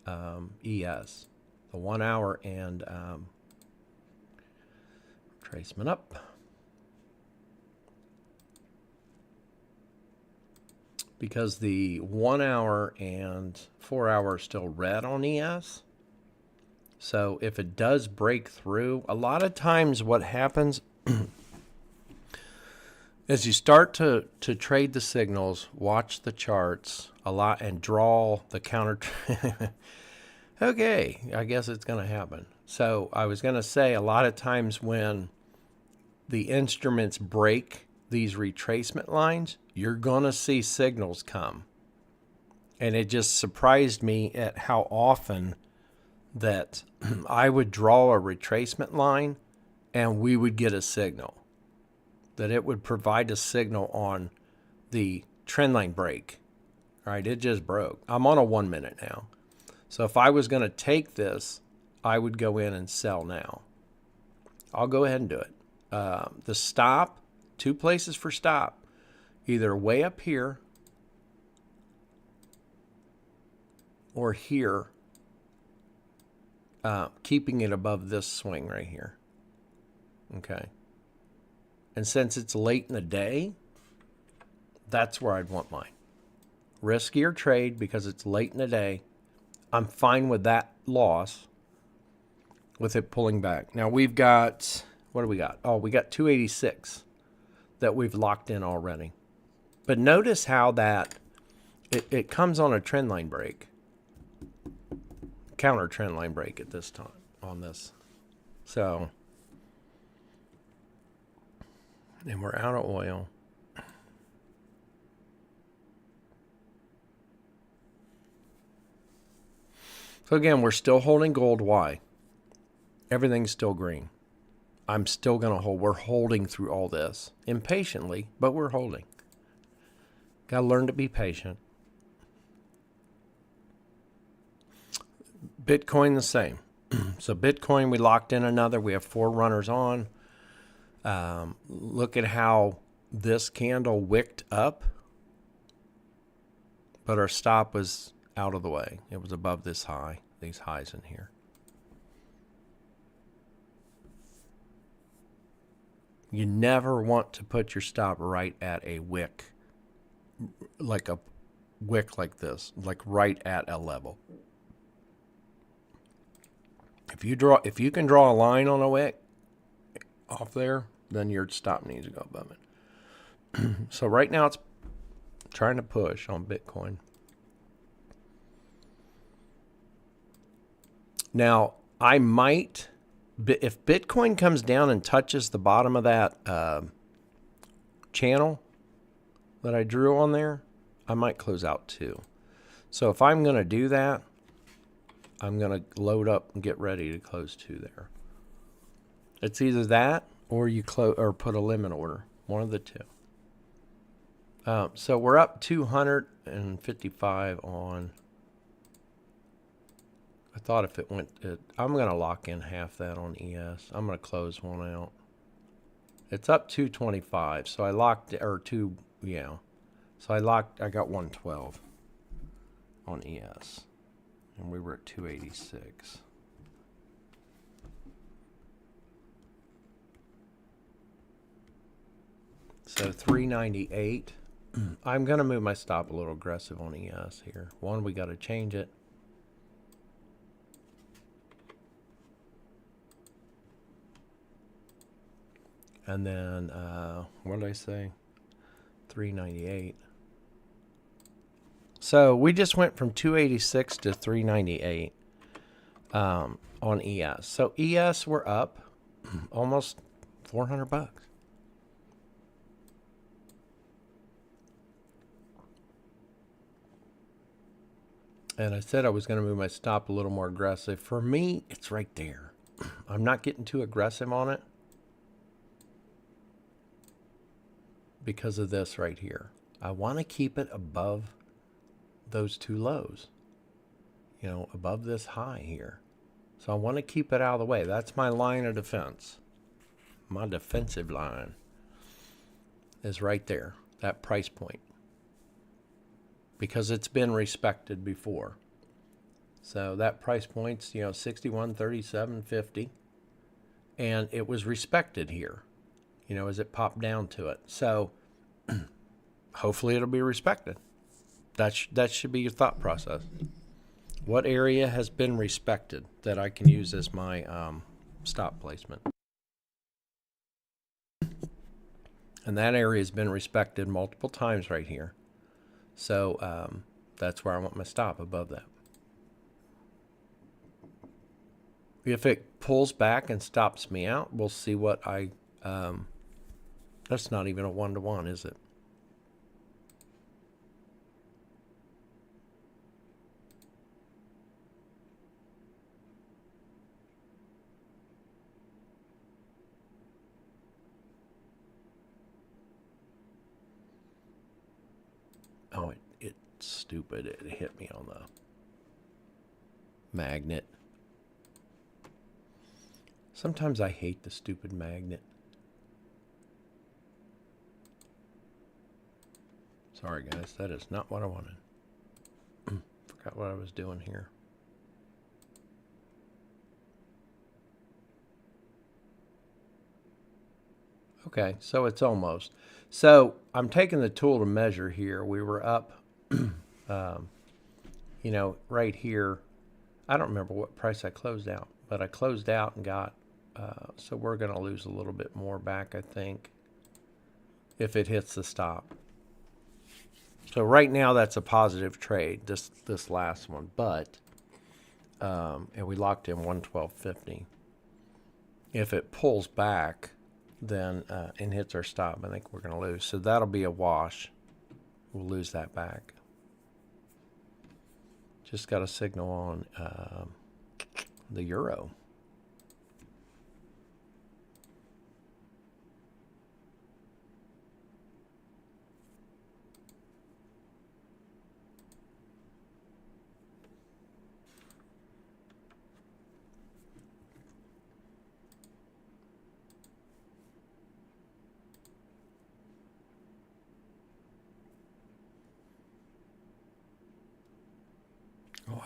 ES, the 1 hour and tracement up. Because the 1 hour and 4 hour are still red on ES. So if it does break through, a lot of times what happens as you start to trade the signals, watch the charts a lot, and draw the counter. Okay, I guess it's going to happen. So I was going to say a lot of times when the instruments break these retracement lines, you're going to see signals come. And it just surprised me at how often that I would draw a retracement line and we would get a signal. That it would provide a signal on the trend line break. All right, it just broke. I'm on a 1 minute now. So if I was going to take this, I would go in and sell now. I'll go ahead and do it. The stop, 2 places for stop. Either way up here or here, keeping it above this swing right here. Okay. And since it's late in the day, that's where I'd want mine. Riskier trade because it's late in the day. I'm fine with that loss with it pulling back. Now we've got, what do we got? Oh, we got 286 that we've locked in already. But notice how that it comes on a trend line break. Counter trend line break at this time on this. So, and we're out of oil. So again, we're still holding gold. Why? Everything's still green. I'm still going to hold. We're holding through all this. Impatiently, but we're holding. Got to learn to be patient. Bitcoin the same. So Bitcoin, we locked in another. We have 4 runners on. Look at how this candle wicked up, but our stop was out of the way. It was above this high, these highs in here. You never want to put your stop right at a wick, like a wick like this, like right at a level. If you can draw a line on a wick off there, then your stop needs to go above it. So right now it's trying to push on Bitcoin. Now I might, if Bitcoin comes down and touches the bottom of that channel that I drew on there, I might close out too. So if I'm going to do that, I'm going to load up and get ready to close 2 there. It's either that or you close or put a limit order, one of the 2. So we're up 255 on. I thought if it went, I'm going to lock in half that on ES. I'm going to close one out. It's up 225. So I locked, or 2, yeah. So I got 112 on ES. And we were at 286. So 398. I'm going to move my stop a little aggressive on ES here. One, we got to change it. And then, what did I say? 398. So we just went from 286 to 398 on ES. So ES, we're up almost $400. And I said I was going to move my stop a little more aggressive. For me, it's right there. I'm not getting too aggressive on it because of this right here. I want to keep it above those two lows, you know, above this high here. So I want to keep it out of the way. That's my line of defense. My defensive line is right there, that price point, because it's been respected before. So that price point's, 61.37.50, and it was respected here, as it popped down to it. So hopefully it'll be respected. That should be your thought process. What area has been respected that I can use as my stop placement? And that area has been respected multiple times right here. So that's where I want my stop, above that. If it pulls back and stops me out, we'll see what that's not even a 1-to-1, is it? Oh, it's stupid. It hit me on the magnet. Sometimes I hate the stupid magnet. Sorry, guys. That is not what I wanted. Forgot what I was doing here. Okay, so it's almost. So I'm taking the tool to measure here. We were up, right here. I don't remember what price I closed out, but I closed out and got, so we're going to lose a little bit more back, I think, if it hits the stop. So right now that's a positive trade, this last one, but, and we locked in 112.50. If it pulls back, then and hits our stop, I think we're going to lose. So that'll be a wash. We'll lose that back. Just got a signal on the euro. Oh,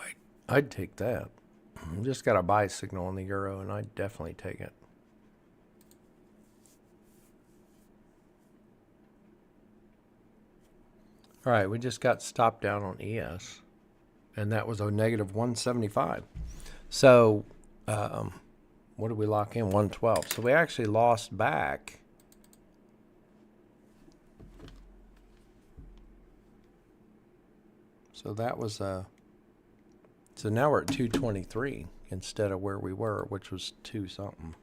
I'd take that. Just got a buy signal on the euro, and I'd definitely take it. All right, we just got stopped out on ES, and that was a negative 175. So, what did we lock in? 112. So we actually lost back. So that was so now we're at 223 instead of where we were, which was 2 something.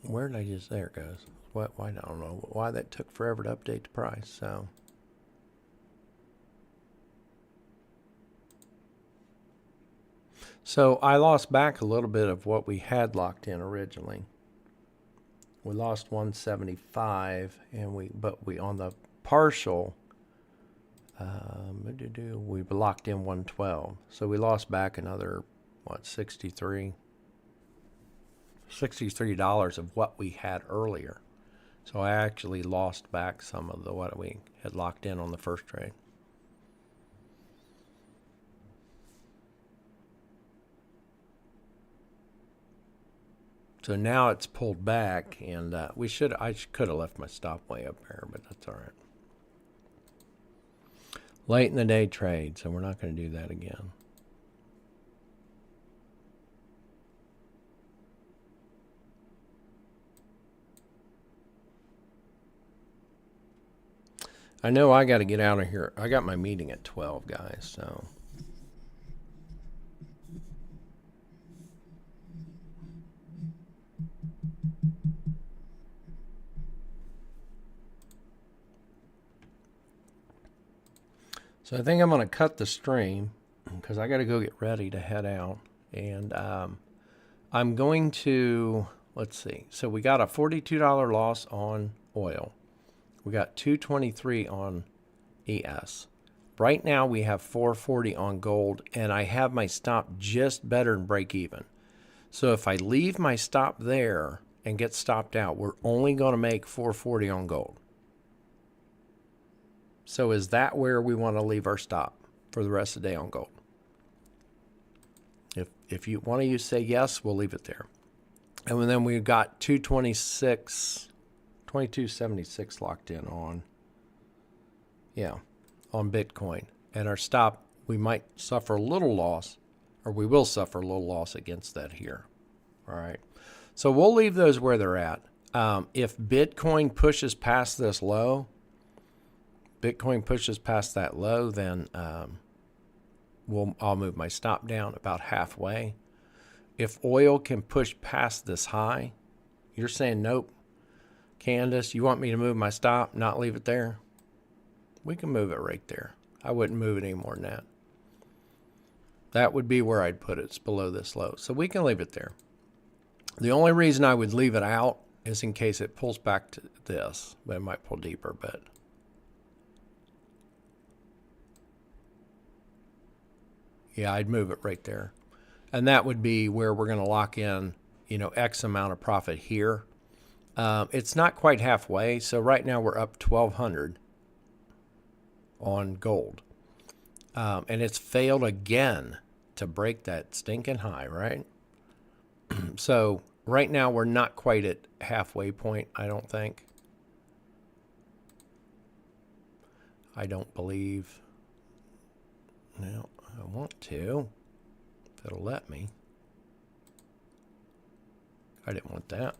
Where did I just, there it goes. Why, I don't know why that took forever to update the price. So I lost back a little bit of what we had locked in originally. We lost 175, and we on the partial, we locked in 112. So we lost back another, $63 of what we had earlier. So I actually lost back some of what we had locked in on the first trade. So now it's pulled back, and I could have left my stop way up there, but that's all right. Late in the day trade, so we're not going to do that again. I know I got to get out of here. I got my meeting at 12, guys, so. So I think I'm going to cut the stream because I got to go get ready to head out. And I'm going to, let's see. So we got a $42 loss on oil. We got 223 on ES. Right now we have 440 on gold, and I have my stop just better than break even. So if I leave my stop there and get stopped out, we're only going to make 440 on gold. So is that where we want to leave our stop for the rest of the day on gold? If you want to say yes, we'll leave it there. And then we've got 2276 locked in on, on Bitcoin. And our stop, we might suffer a little loss, or we will suffer a little loss against that here. All right. So we'll leave those where they're at. If Bitcoin pushes past this low, that low, then I'll move my stop down about halfway. If oil can push past this high, you're saying, nope, Candace, you want me to move my stop, not leave it there? We can move it right there. I wouldn't move it any more than that. That would be where I'd put it. It's below this low. So we can leave it there. The only reason I would leave it out is in case it pulls back to this. But it might pull deeper, but... yeah, I'd move it right there. And that would be where we're going to lock in, X amount of profit here. It's not quite halfway. So right now we're up 1,200 on gold. And it's failed again to break that stinking high, right? So right now we're not quite at halfway point, I don't think. I don't believe. No. I want to, if it'll let me. I didn't want that.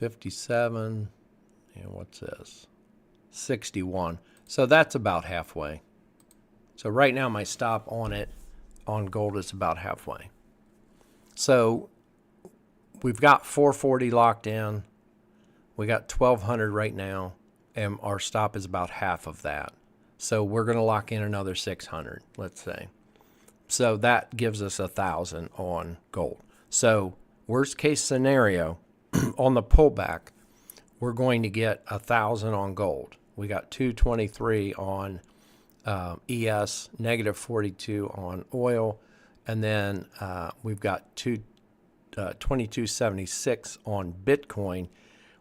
$57, and what's this? 61. So that's about halfway. So right now my stop on it, on gold, is about halfway. So we've got 440 locked in. We got 1,200 right now, and our stop is about half of that. So we're going to lock in another 600, let's say. So that gives us 1,000 on gold. So worst case scenario, on the pullback, we're going to get 1,000 on gold. We got 223 on ES, negative 42 on oil, and then we've got 2276 on Bitcoin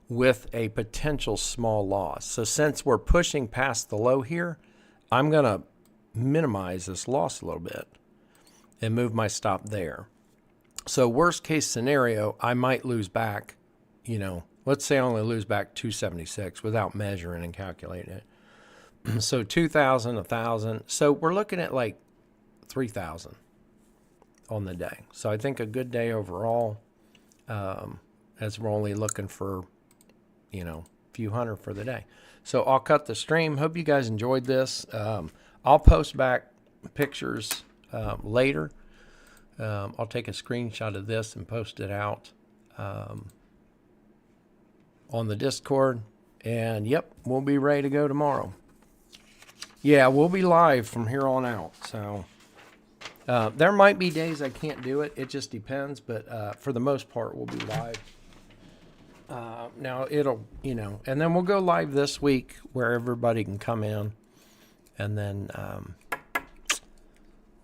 with a potential small loss. So since we're pushing past the low here, I'm going to minimize this loss a little bit and move my stop there. So worst case scenario, I might lose back, let's say I only lose back 276 without measuring and calculating it. So 2,000, 1,000. So we're looking at like 3,000 on the day. So I think a good day overall, as we're only looking for, a few hundred for the day. So I'll cut the stream. Hope you guys enjoyed this. I'll post back pictures later. I'll take a screenshot of this and post it out on the Discord. And yep, we'll be ready to go tomorrow. Yeah, we'll be live from here on out. So there might be days I can't do it. It just depends. But for the most part, we'll be live. Now it'll, and then we'll go live this week where everybody can come in. And then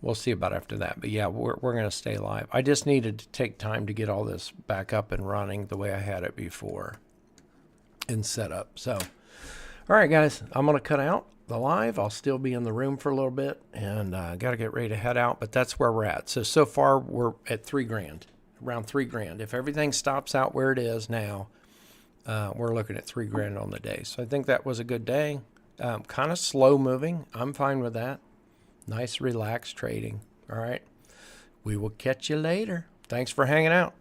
we'll see about after that. But yeah, we're going to stay live. I just needed to take time to get all this back up and running the way I had it before and set up. So, all right, guys, I'm going to cut out. the live. I'll still be in the room for a little bit, and got to get ready to head out. But that's where we're at. So far we're at $3,000, around $3,000. If everything stops out where it is now, we're looking at $3,000 on the day. So I think that was a good day. Kind of slow moving. I'm fine with that. Nice, relaxed trading. All right. We will catch you later. Thanks for hanging out.